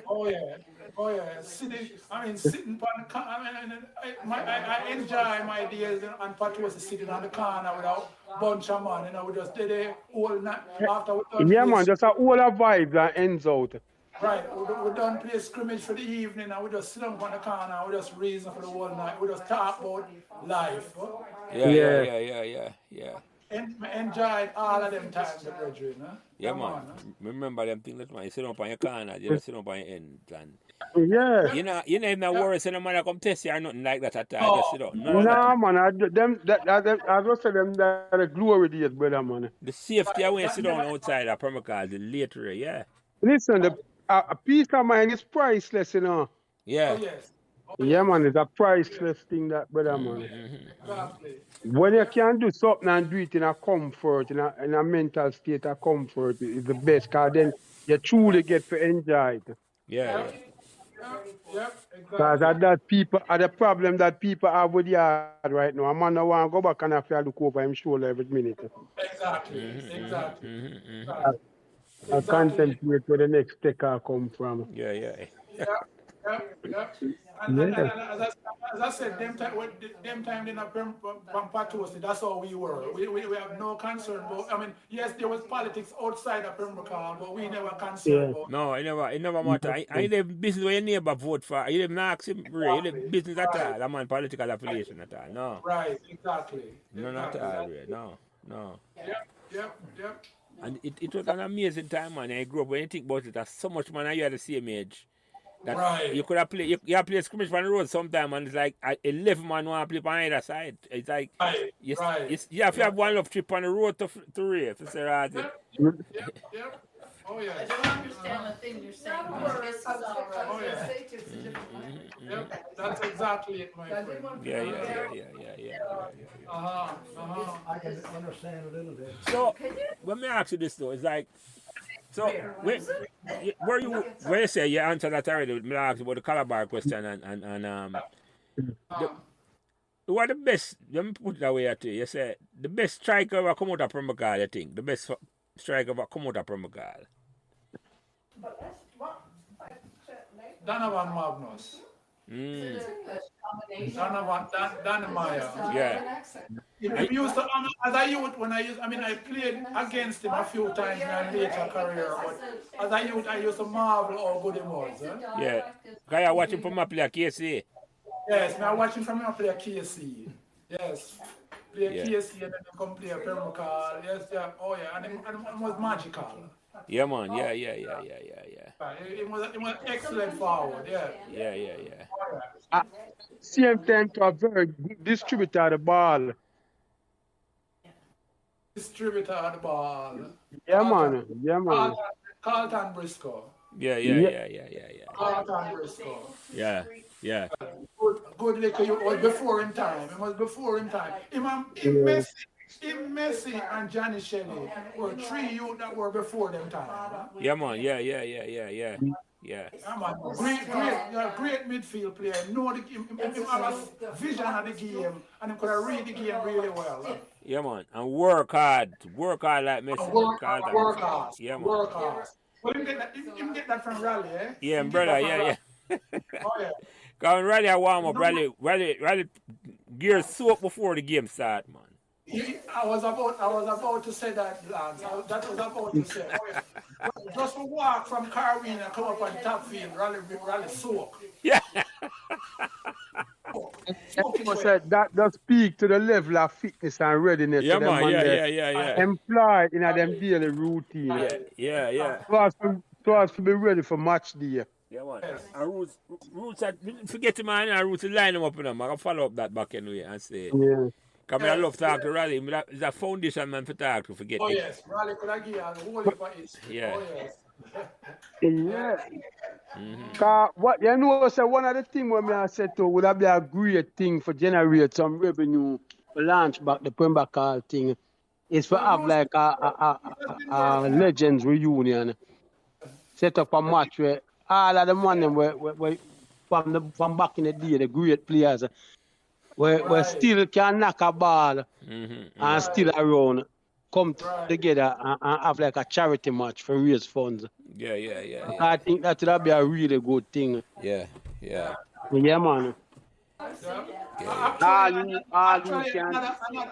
Oh yeah, oh yeah. Sitting on the corner. I enjoy my days on Patos sitting on the corner with a bunch of man. We just did it all night after we done Yeah, play. man, just a whole of vibes that ends out. Right, we done play scrimmage for the evening and we just sit down on the corner and we just reason for the whole night. We just talk about life. Yeah. And enjoyed all of them times, the brethren. Yeah, Come man. on. Remember them things that man, you sit up on your corner, you just sit up on your end. And Yeah. you know even not worry, so no matter come test you or nothing like that at all. Just sit up. None of Nah, that. man, I just say them that the glory days, brother, man. The safety I went sit down outside at Pembroke, the later, yeah. Listen, a peace of mind is priceless, Yeah. Oh, yes. Yeah, man, it's a priceless thing, that, brother, man. Exactly. When you can do something and do it in a comfort, in a mental state of comfort, is the best, because then you truly get to enjoy it. Yeah. Yep, Because the problem that people have with yard right now. A man don't want to go back and have to look over him shoulder every minute. exactly. I contemplate where the next taker come from. Yeah. Yep. And as I said, them time in a Patos, that's how we were. We have no concern about, yes, there was politics outside of Pembroke Hall, but we never concerned about. No, it never matter. I live business where your neighbor vote for. You didn't ask him, you live business at all. I'm on political affiliation at all. No. Right, exactly. No, not all, Ray. No. Yep. And it was an amazing time, man. I grew up, when you think about it, there's so much, man, you had the same age. That Right. You could have played, you have played scrimmage on the road sometime, and it's like 11 man want to play on either side. It's like, Right. you have to have one love trip on the road to Ray, to say right. Yep. Oh, yeah. I don't understand the thing you're saying. Oh, yeah. Yep. That's exactly it, my friend. Yeah. I can understand a little bit. So, let me ask you this though, it's like, so, where you say you answered that already, me ask you about the Calabar question and who are the best, let me put it that way at you say, the best striker ever come out of Pembroke, you think? The best striker ever come out of Pembroke? Donovan Magnus. Donovan Meyer. Yeah. He used to, as a youth, I played against him a few times in my later career, but as a youth, I used to marvel how good he was. Yeah. Because you watch him from a play at KC. Yes, I watch him from him play at KC. Yes. Play at KC and then come play at Pembroke. Yes, yeah. Oh, yeah. And it was magical. Yeah, man. Yeah. It was an excellent forward, yeah. Yeah. Same time to a very good distributor of the ball. Distributor of the ball. Yeah, man. Carlton Briscoe. Yeah. Carlton Briscoe. Yeah. Good liquor. It was before in time. Him, Messi and Johnny Shelley were three youth that were before them time. Yeah, man. Yeah. Great midfield player. Know the game. Him have a vision of the game and he could read the game really well. Yeah, man. And work hard like Messi. Work hard. Yeah, man. Work hard. Well, him get that from Raleigh, eh? Yeah, brother. Yeah. Oh yeah. Because Raleigh I warm up, Raleigh gear soap before the game start, man. I was about to say that, Lance. That was about to say. Oh, yeah. Just to walk from Carwin and come up on top field, Raleigh soak. Yeah. That does speak to the level of fitness and readiness. Yeah, man. Yeah. Employed in them daily routine. Yeah. So as to be ready for match day. Yeah, man. And Roots, forget him, man. And Roots line him up in them. I can follow up that back anyway and say. Yeah. Because I love talk to Raleigh. It's a foundation man for talk to forget. Oh, yes. Raleigh could have given a whole heap of it. Yeah. Oh, yes. Yeah. So one of the things when I said to would have been a great thing for generate some revenue to launch back the Pembroke Hall thing is to have like a legends reunion. Set up a match where all of the man them were from back in the day, the great players, where still can knock a ball and still around, come together and have like a charity match for raise funds. Yeah. I think that would be a really good thing. Yeah. Yeah, man. Actually,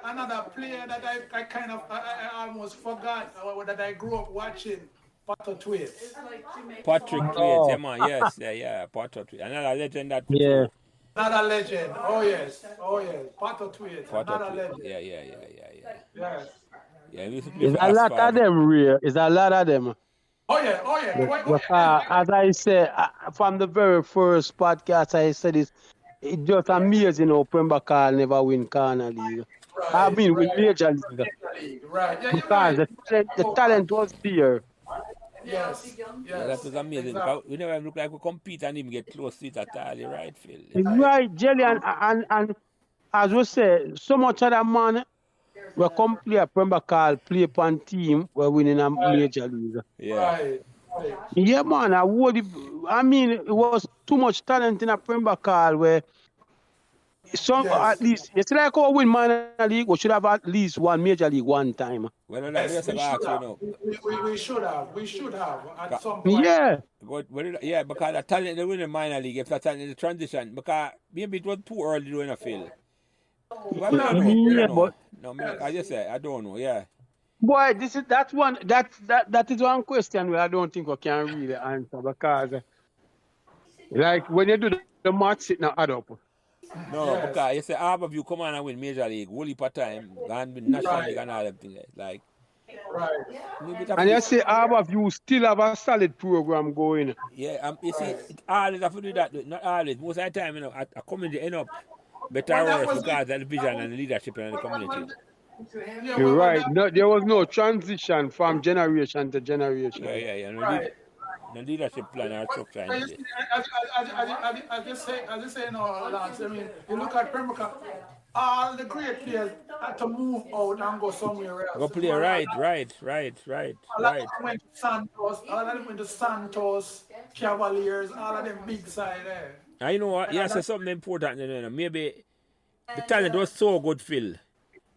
another player that I kind of I almost forgot that I grew up watching, Pato Tweed. It's like Jamaica. Patrick Tweed, yeah, man. Yes, yeah. Patrick Tweed. Another legend that Yeah. Another legend. Oh yes. Pato Tweed. Another Tweed. legend. Yeah. Yes. Yeah, we used to play It's for a lot Asphalt. of them, real. It's a lot of them. Oh yeah. As I said, from the very first podcast, I said it's just amazing how Pembroke Hall never win Corner League. I mean, with Major League. Right. Yeah, Because the talent was there. Yes. Yeah, that was amazing. Exactly. We never look like we compete and even get close to it at all, right, Phil? Right, Jelly, and as we say, so much of that man we come play a Pembroke Hall, play upon team, we're winning a Major League. Yeah. Right. Yeah, man, I mean, it was too much talent in a Pembroke Hall where some at least, it's like our win minor league, we should have at least one Major League one time. Well, Yes, we should have at some point. Yeah. But because the talent they win in minor league, if the talent in the transition, because maybe it was too early doing a Phil. Well, I just say I don't know. Yeah. Boy, that is one question where I don't think we can really answer because, like, when you do the match, it not add up. No, because you say half of you come on and win Major League, whole heap of time, and win National League and all them things. Like, and you say half of you still have a solid program going. Yeah, you see, always have to do that. Not always. Most of the time, you know, a community end up better or worse because of the vision and the leadership in the community. You're right. No, there was no transition from generation to generation. Yeah. No leadership plan or structure. I just say, no, Lance. I mean, you look at Pembroke, all the great players had to move out and go somewhere else. Go play, right. A lot of them went to Santos, Cavaliers, all of them big side there. I know what? Yeah, so something important. You know, maybe the talent was so good, Phil.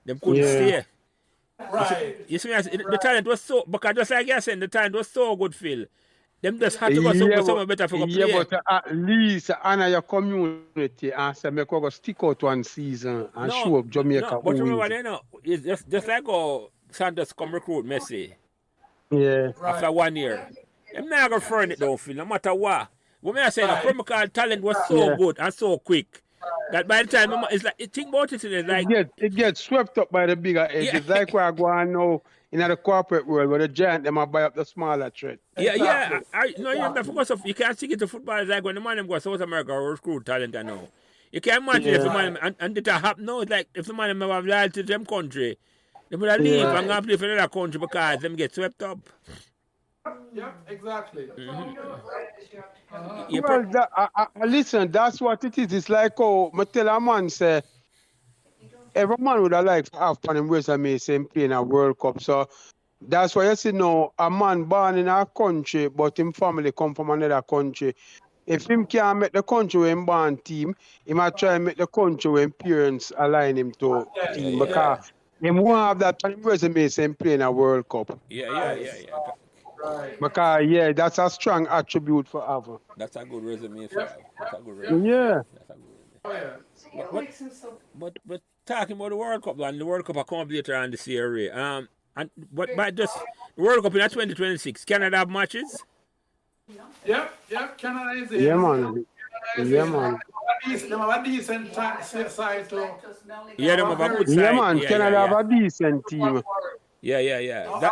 Them couldn't stay. Right. You see, the talent was so, because just like you're saying, the talent was so good, Phil. Them just had to go somewhere better for go play. Yeah, but at least honor your community and say, make go stick out one season and show up Jamaica. No, but remember, you know, it's just like how Santos come recruit Messi. Yeah. After 1 year. Them not going to friend it down, Phil, no matter what. What I say, the Pembroke Hall talent was so good and so quick. That by the time, it's like, think about it, it's like... It gets swept up by the bigger edge. It's like where I go on now in the corporate world where the giant, them buy up the smaller thread. Yeah. You can't see it to football. It's like when the man them go to South America or recruit talent, I know. You can't imagine if the man, and it happen now, it's like if the man them have loyalty to them country, they would leave and go play for another country because them get swept up. Yeah, exactly. Listen, that's what it is. It's like, I tell a man, say, every man would have liked to have fun in resume saying playing a World Cup. So that's why you see now, a man born in a country, but his family come from another country. If him can't make the country where him born team, he might try and make the country where his parents align him to team. Because he won't have that on his resume saying playing a World Cup. Yeah. Right. Because, that's a strong attribute for Ava. That's a good resume for That's a good resume. Yeah. But talking about the World Cup, and the World Cup will come up later on this year. But just the World Cup in 2026, Canada have matches? Yep, Canada is here. Yeah, man. Yeah, man. They have a decent side too. Yeah, they have a good side. Yeah, man. Canada have a decent team. Yeah.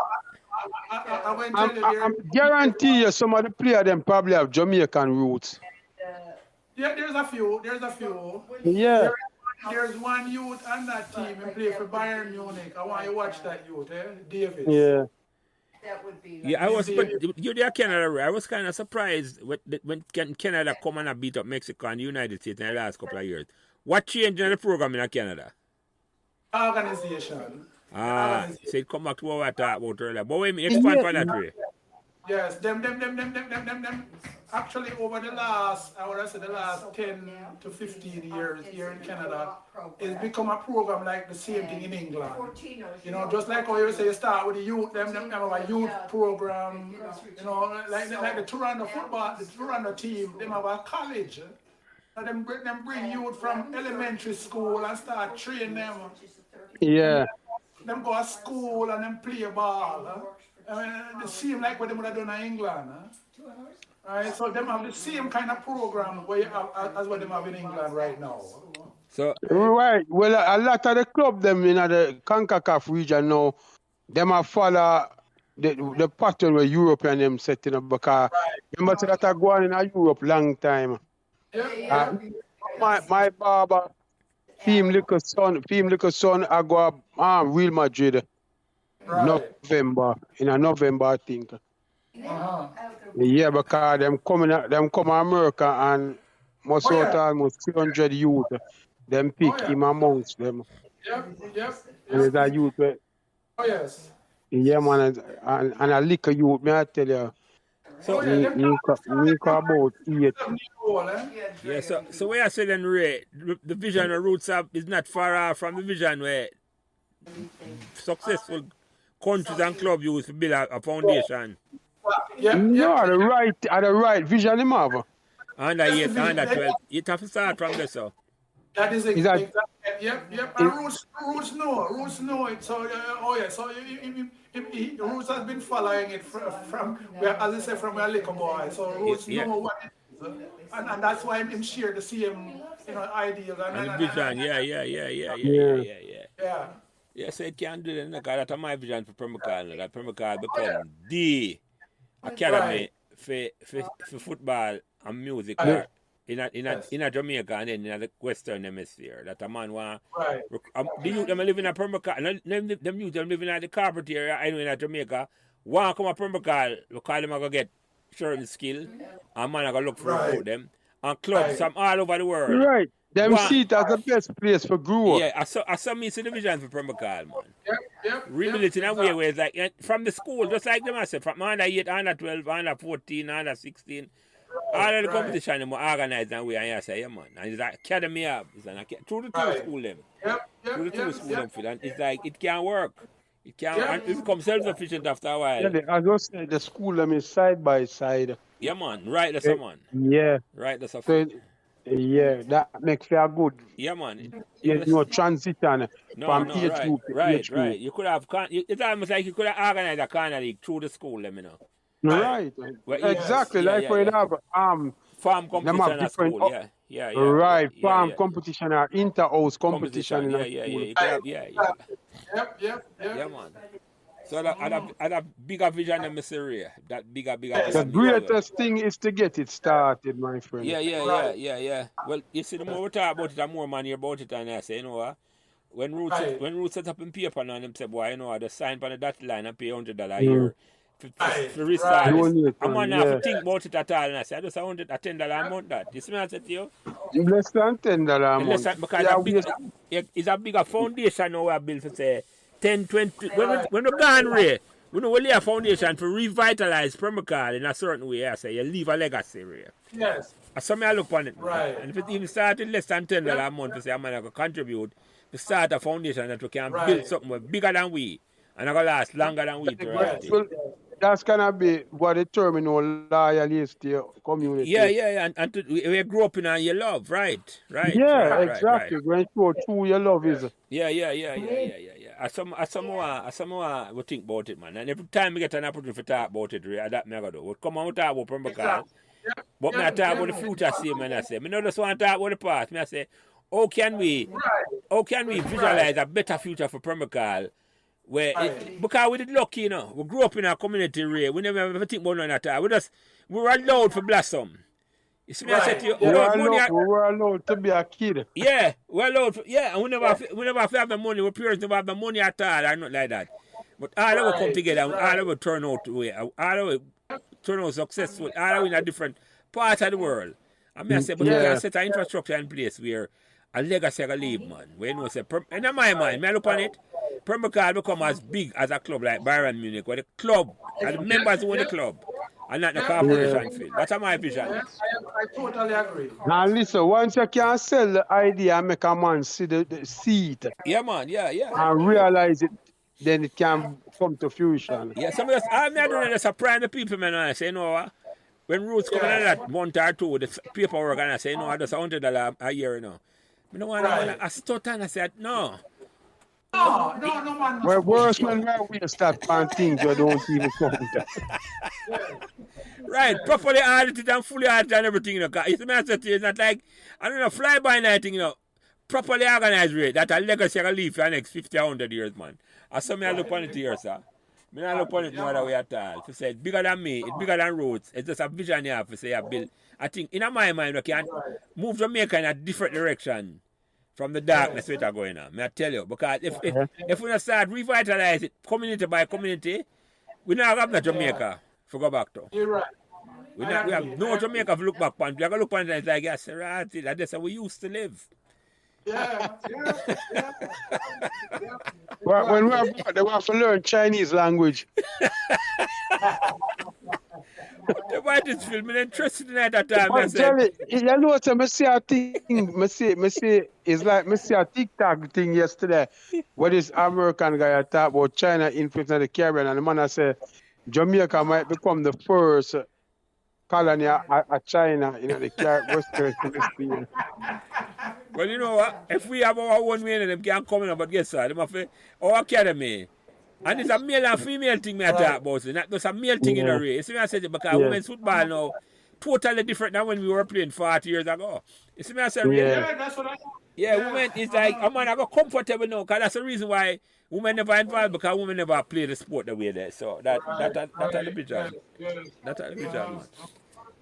I guarantee you some of the players them probably have Jamaican roots. Yeah, there's a few. Yeah. There's one youth on that team who play for Bayern Munich. I want you to watch that youth, David. Yeah. That would be. Yeah, you're there, Canada. I was kind of surprised when Canada come and beat up Mexico and the United States in the last couple of years. What changed in the program in Canada? Organization. So it come back to what I talked about earlier. But wait, expand on that way. Yes, them. Actually, over the last, I would say the last 10 to 15 years here in Canada, it's become a program like the same thing in England. You know, just like how you say you start with the youth, them have a youth program. You know, like the Toronto football, the Toronto team, them have a college. And them bring youth from elementary school and start training them. Yeah. Them go to school and them play ball. The same like what they would have done in England. Right, so them have the same kind of program where you have, as what them have in England right now. So right. Well, a lot of the club them in the CONCACAF region now, them have follow the pattern where European them setting up because remember that are going in Europe long time. My barber, Team Little Son, I go Real Madrid. November, November I think. Yeah, because them come America and almost 300 youth. Them pick him amongst them. Yep. And there's a youth. Oh yes. Yeah, man, and a liquor youth, may I tell you. So we about 8. Yeah, so where I say then, Ray, the vision of Roots Up is not far off from the vision where successful countries and clubs use to build a foundation. The right vision him have. Under 8, under 12. You have to start from there, so. That is exactly. Yep. And Roots know it. So Roots has been following it from where, as I say, from a little boy. So Roots know what it is, and that's why him share the same, ideas and the vision. Yeah. Yeah, so it can't do that because that's my vision for Pembroke Hall. That Pembroke Hall become the academy for football and music in Jamaica and then in the Western Hemisphere. That a man want. The youth them living in Pembroke Hall. Them youth them living in the carpet area. I know in Jamaica. Want come to Pembroke Hall because them are gonna get certain skill. And man are gonna look for them and clubs from all over the world. Right. Them see it as the best place for growth. Yeah, I saw me see the vision for Pembroke Hall, man. Yep. Rebuild it in a way where it's like from the school, just like them I said, from under 8, under 12, under 14, under 16. All of the competition them were organized and way, and I say, yeah, man. And it's like academy up. It's like through the two school them. Through the two school them for that. It's like it can work. It can and it becomes self-sufficient after a while. Yeah, as I said, the school them is side by side. Yeah, man. Right, that's a man. Yeah. Right, that's a so, yeah, that makes feel good. Yeah, man. Transition from age group to age group. Right. You could have, it's almost like you could have organized a corner league through the school, let me know. Right. Exactly. Like when you have farm competition at school, yeah. Right, farm competition or inter-house competition. Yeah, man. So that bigger vision than Mr. That bigger vision. The greatest thing is to get it started, my friend. Yeah. Well, you see, the more we talk about it, the more man hear about it, and I say, you know what? When Roots set up in paper now, and them say, boy, the sign on the dotted line and pay $100 a year for restart. I'm not to think about it at all, and I say, I just want $10 a month that. You see me, I said to you? Less than $10 a month. Because it's a bigger foundation now we have built for, say, 10, 20, when we gone, Ray, we lay a foundation to revitalize Pembroke Hall in a certain way. I say, you leave a legacy, Ray. Yes. That's something I look on it. Right. And if it even started less than $10 a month, to say, I'm going to contribute to start a foundation that we can build something bigger than we, and it's going to last longer than we. Well, that's going to be what determines our loyalty to your community. Yeah. And we grew up in and you love, right? Yeah, exactly. When you true your love is. Yeah. As someone we think about it, man. And every time we get an opportunity to talk about it, that me go do. We come on we talk about Pembroke Hall. But me I talk about the future, man. I say, me not just want to talk about the past. Me I say, how can we visualize a better future for Pembroke Hall? Because we did lucky, we grew up in a community, Ray. We never ever think about none at all. We were allowed to blossom. You see me, I said to you, we were allowed to be a kid. Yeah, we're allowed to, and we never have the money. We parents never have the money at all, or not like that. But all of us come together, all of us turn out the way, all of us turn out successful, all of us in a different part of the world. I mean, I say, but we can set an infrastructure in place where a legacy I leave, man. Where you know, say, in my mind, me look on it, Pembroke Hall become as big as a club like Bayern Munich, where the club, and the members own the club, and not the corporation feel. That's my vision. I totally agree. Now listen, once you can sell the idea and make a man see see it Yeah, man, yeah. and realize it, then it can come to fruition. Yeah, some of us, I'm not doing this, surprise the people, man, and I say, you know what? When Roots come in that month or two, the paperwork, and I say, no, I just $100 a year, you know. I don't want to stutter, and I said, no. No, man. Well, worse man, we start on things you don't even count. Right, properly audited and fully audited and everything, you know. Cause it's not like, I don't know, fly-by-night thing, you know. Properly organized rate, that a legacy I can leave for the next 50 or 100 years, man. I saw me I look on it here, sir. I don't look on it no other way at all. To say it's bigger than me, it's bigger than Roots. It's just a vision you have to say I build. I think in my mind we can move Jamaica in a different direction from the darkness where it's going on. May I tell you, because if we not start revitalize it community by community, we not have no Jamaica to go back to. You're right. We have no Jamaica to look back on. We are going to look on it and it's like, yes, right, that's how we used to live. Yeah. Well, when we are born, they want to learn Chinese language. The white is filming interested in it at that time. But Jelly, you know what I see a thing, I see it's like I see a TikTok thing yesterday where this American guy talk about China influence in the Caribbean, and the man said Jamaica might become the first colony of China in the Western Hemisphere. Well, you know what? If we have our own way, them can come in, but guess what? Them have our academy. And it's a male and female thing I talk about. It's not just a male thing in a race. You see me I said it because women's football now totally different than when we were playing 40 years ago. You see me I said That's what I women is like, a man I got comfortable now, because that's the reason why women never involved, because women never play the sport the way there. So that's a big job. That's a big job, man.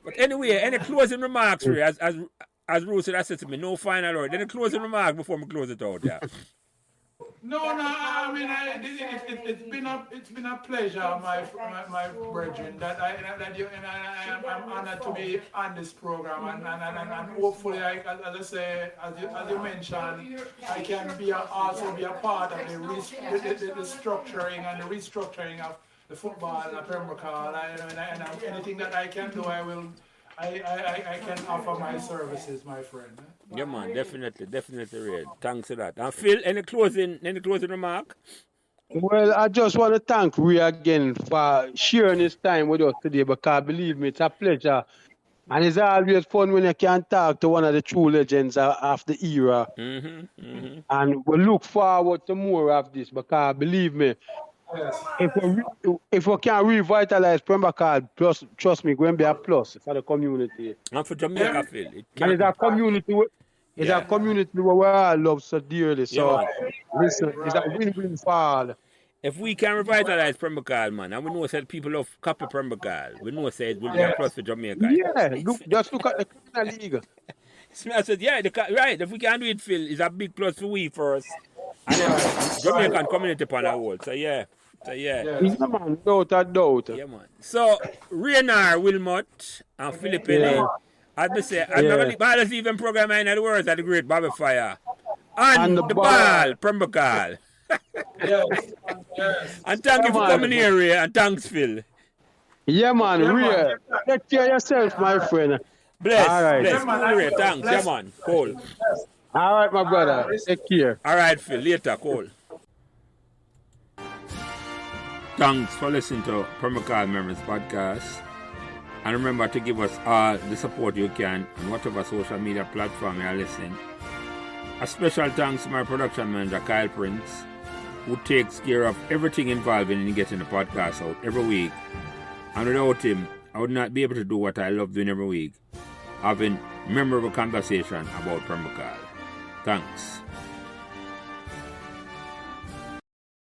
But anyway, any closing remarks, Ray, as Rose said, I said to me, no final word. Any closing remarks before we close it out, yeah. No, I mean, it's been a pleasure, my brethren, that I'm honored to be on this program, and hopefully, as I say, as you mentioned, I can also be a part of the structuring and the restructuring of the football and the Pembroke Hall, and anything that I can do, I can offer my services, my friend. Yeah, man, definitely, Ray. Thanks for that. And Phil, any closing remark? Well, I just want to thank Ray again for sharing his time with us today, because believe me, it's a pleasure. And it's always fun when you can talk to one of the true legends of the era. And we look forward to more of this, because believe me, if we can revitalize Pembroke Hall, plus, trust me, going to be a plus for the community. And for Jamaica, Phil. And it's a community. It's a community where we all love so dearly. So, listen, it's a win-win for all. If we can revitalize Pembroke Hall, man, and we know that people love copy Pembroke Hall, we know that it will be a plus for Jamaica. Yeah, just look at the criminal league. So I said, right, if we can do it, Phil, it's a big plus for us. And then Jamaican community upon our whole. So, yeah, man, without a doubt. Yeah, man. So, Raynor, Wilmot, and Philippine, as I say, I'm not going to leave them program in the words of the great Bobby Fire. And the ball, Pembroke Hall. And thank you for coming here, Ray, and thanks, Phil. Yeah, man, Ray. Take care of yourself, my friend. Bless, all right. Bless, cool, Ray, thanks. Yeah, man, cool. All right, my brother. Take care. All right, Phil, later, cool. Thanks for listening to Pembroke Hall Memories podcast. And remember to give us all the support you can on whatever social media platform you are listening. A special thanks to my production manager, Kyle Prince, who takes care of everything involved in getting the podcast out every week. And without him, I would not be able to do what I love doing every week, having memorable conversation about Pembroke Hall. Thanks.